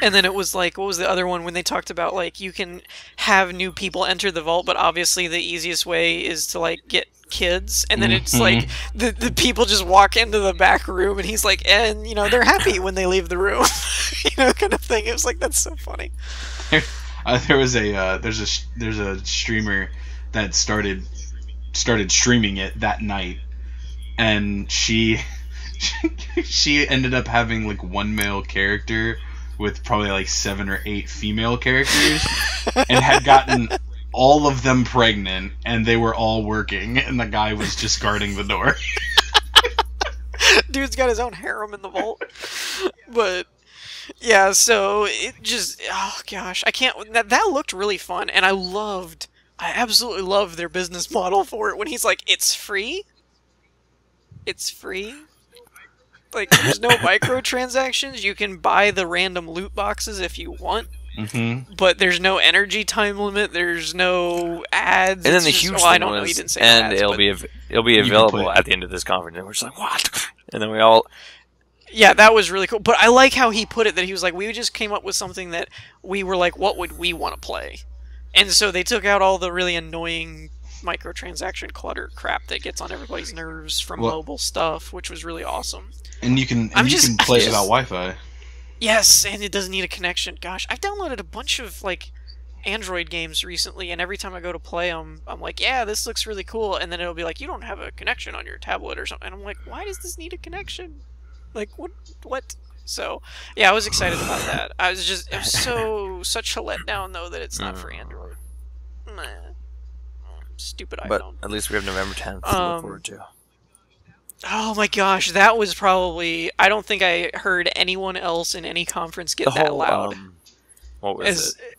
And then it was like, what was the other one when they talked about, like, you can have new people enter the vault, but obviously the easiest way is to, like, get kids, and then it's like the people just walk into the back room, and he's like, and, you know, they're happy when they leave the room. You know, kind of thing. It was like, that's so funny. There's a streamer that started streaming it that night, and she ended up having like one male character with probably like 7 or 8 female characters, and had gotten all of them pregnant, and they were all working, and the guy was just guarding the door. Dude's got his own harem in the vault. But yeah, so it just, oh gosh, I can't, that looked really fun, and I absolutely loved their business model for it when he's like, it's free? It's free? Like, there's no microtransactions, you can buy the random loot boxes if you want, but there's no energy time limit, there's no ads. And then the huge thing was, he didn't say and ads, it'll be available at the end of this conference, and we're just like, what? And then we all... Yeah, that was really cool. But I like how he put it, that he was like, we just came up with something that we were like, what would we want to play? And so they took out all the really annoying microtransaction clutter crap that gets on everybody's nerves from mobile stuff, which was really awesome. And you can play it without Wi-Fi. Yes, and it doesn't need a connection. Gosh, I've downloaded a bunch of like Android games recently, and every time I go to play them, I'm like, yeah, this looks really cool, and then it'll be like, you don't have a connection on your tablet or something. And I'm like, why does this need a connection? Like, what? So, yeah, I was excited about that. It was such a letdown, though, that it's not for Android. Stupid iPhone. But at least we have November 10th to look forward to. Oh my gosh, that was probably... I don't think I heard anyone else in any conference get that loud. What was it?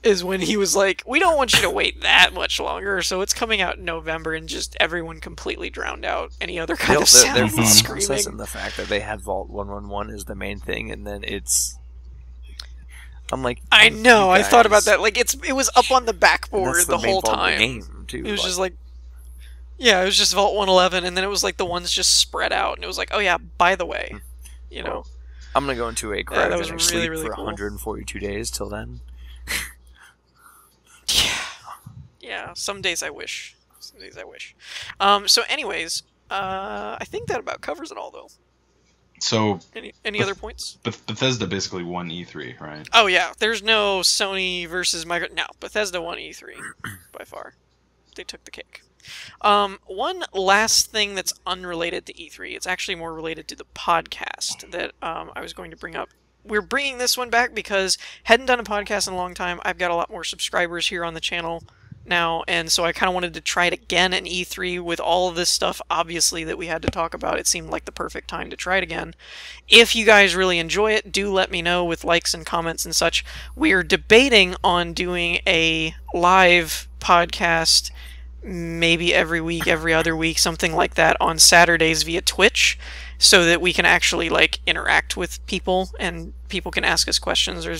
Is when he was like, we don't want you to wait that much longer, so it's coming out in November, and just everyone completely drowned out any other kind of sound and screaming. And the fact that they had Vault 111 is the main thing, and then it's... I'm like... I know, I thought about that. Like, it was up on the backboard the whole time. Game, too, it was just like... Yeah, it was just Vault 111, and then it was like the ones just spread out, and it was like, oh yeah, by the way, you know. I'm going to go into a cryogenic sleep for 142 days till then. Yeah, some days I wish. So anyways, I think that about covers it all, though. So any other points? Bethesda basically won E3, right? Oh yeah, there's no Sony versus Microsoft. No, Bethesda won E3 by far. They took the cake. One last thing that's unrelated to E3. It's actually more related to the podcast that I was going to bring up. We're bringing this one back because hadn't done a podcast in a long time. I've got a lot more subscribers here on the channel now, and so I kind of wanted to try it again in E3 with all of this stuff, obviously, that we had to talk about. It seemed like the perfect time to try it again. If you guys really enjoy it, do let me know with likes and comments and such. We are debating on doing a live podcast maybe every week, every other week, something like that on Saturdays via Twitch, so that we can actually like interact with people and people can ask us questions or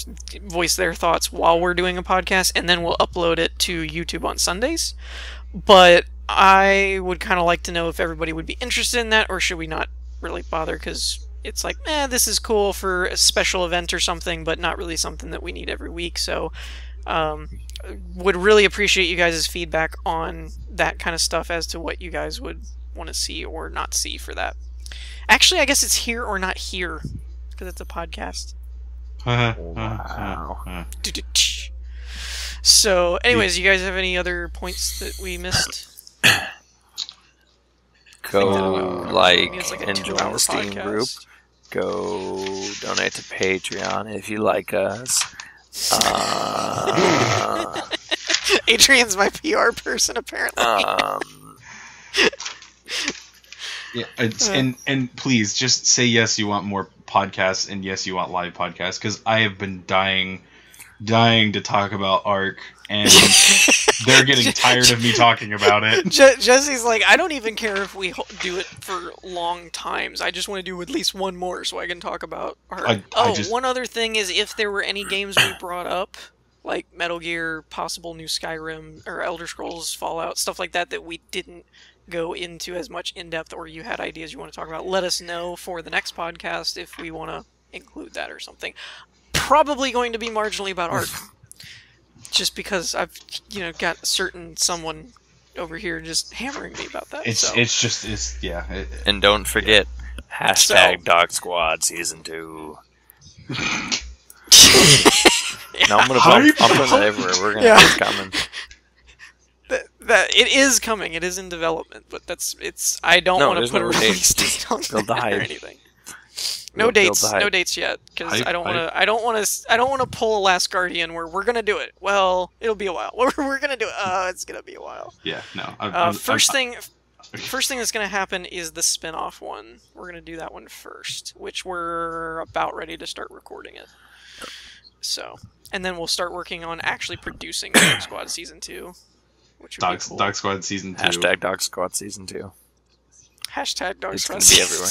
voice their thoughts while we're doing a podcast, and then we'll upload it to YouTube on Sundays. But I would kind of like to know if everybody would be interested in that, or should we not really bother, because it's like, this is cool for a special event or something, but not really something that we need every week. So would really appreciate you guys' feedback on that kind of stuff as to what you guys would want to see or not see for that. Actually, I guess it's here or not here, because it's a podcast. Wow. So, anyways, you guys have any other points that we missed? Go like and join the Steam group. Go donate to Patreon if you like us. Adrian's my PR person, apparently. Yeah, and please just say yes, you want more podcasts, and yes, you want live podcasts, because I have been dying to talk about Ark, and they're getting tired of me talking about it. Jesse's like, I don't even care if we do it for long times. I just want to do at least one more so I can talk about Ark. One other thing is, if there were any games we brought up, like Metal Gear, possible new Skyrim, or Elder Scrolls, Fallout, stuff like that, that we didn't go into as much in-depth, or you had ideas you want to talk about, let us know for the next podcast if we want to include that or something. Probably going to be marginally about Ark, just because I've got a certain someone over here just hammering me about that. And don't forget hashtag Dog Squad Season 2. No, I'm putting that everywhere. We're gonna have it coming. That it is coming. It is in development, but I don't want to put a release date on there or anything. No dates yet, because I don't want to pull a Last Guardian where we're gonna do it. Well, it'll be a while. We're gonna do it. It's gonna be a while. Yeah, no. First thing that's gonna happen is the spin-off one. We're gonna do that one first, which we're about ready to start recording it. So, and then we'll start working on actually producing Dog Squad Season 2. Dog Squad Season 2. Hashtag Dog Squad Season 2. Hashtag Dog Squad Season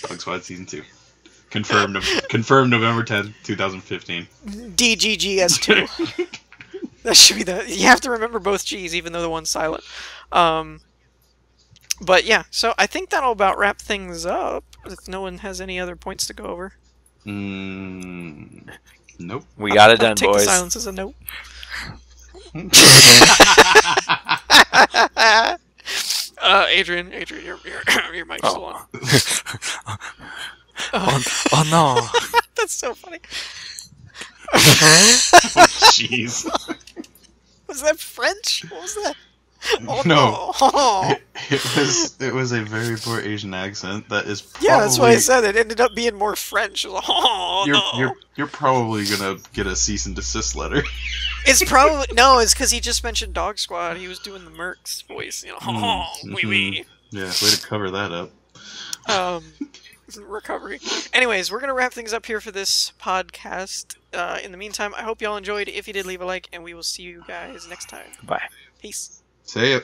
2. Dog Squad Season 2. Confirmed November 10th, 2015. DGGS2. That should be you have to remember both G's, even though the one's silent. But yeah, so I think that'll about wrap things up, if no one has any other points to go over. Nope. We got it done, take boys. The silence as a nope. Adrian, your mic's still on. Oh no! That's so funny. Jeez. Was that French? What was that? Oh, no. Oh. It was a very poor Asian accent. That is probably... Yeah, that's why I said it ended up being more French. You're probably gonna get a cease and desist letter. It's probably it's because he just mentioned Dog Squad. He was doing the Merc's voice. Oui, oui. Yeah, way to cover that up. Recovery. Anyways, we're gonna wrap things up here for this podcast. In the meantime, I hope y'all enjoyed. If you did, leave a like, and we will see you guys next time. Bye. Peace. See ya.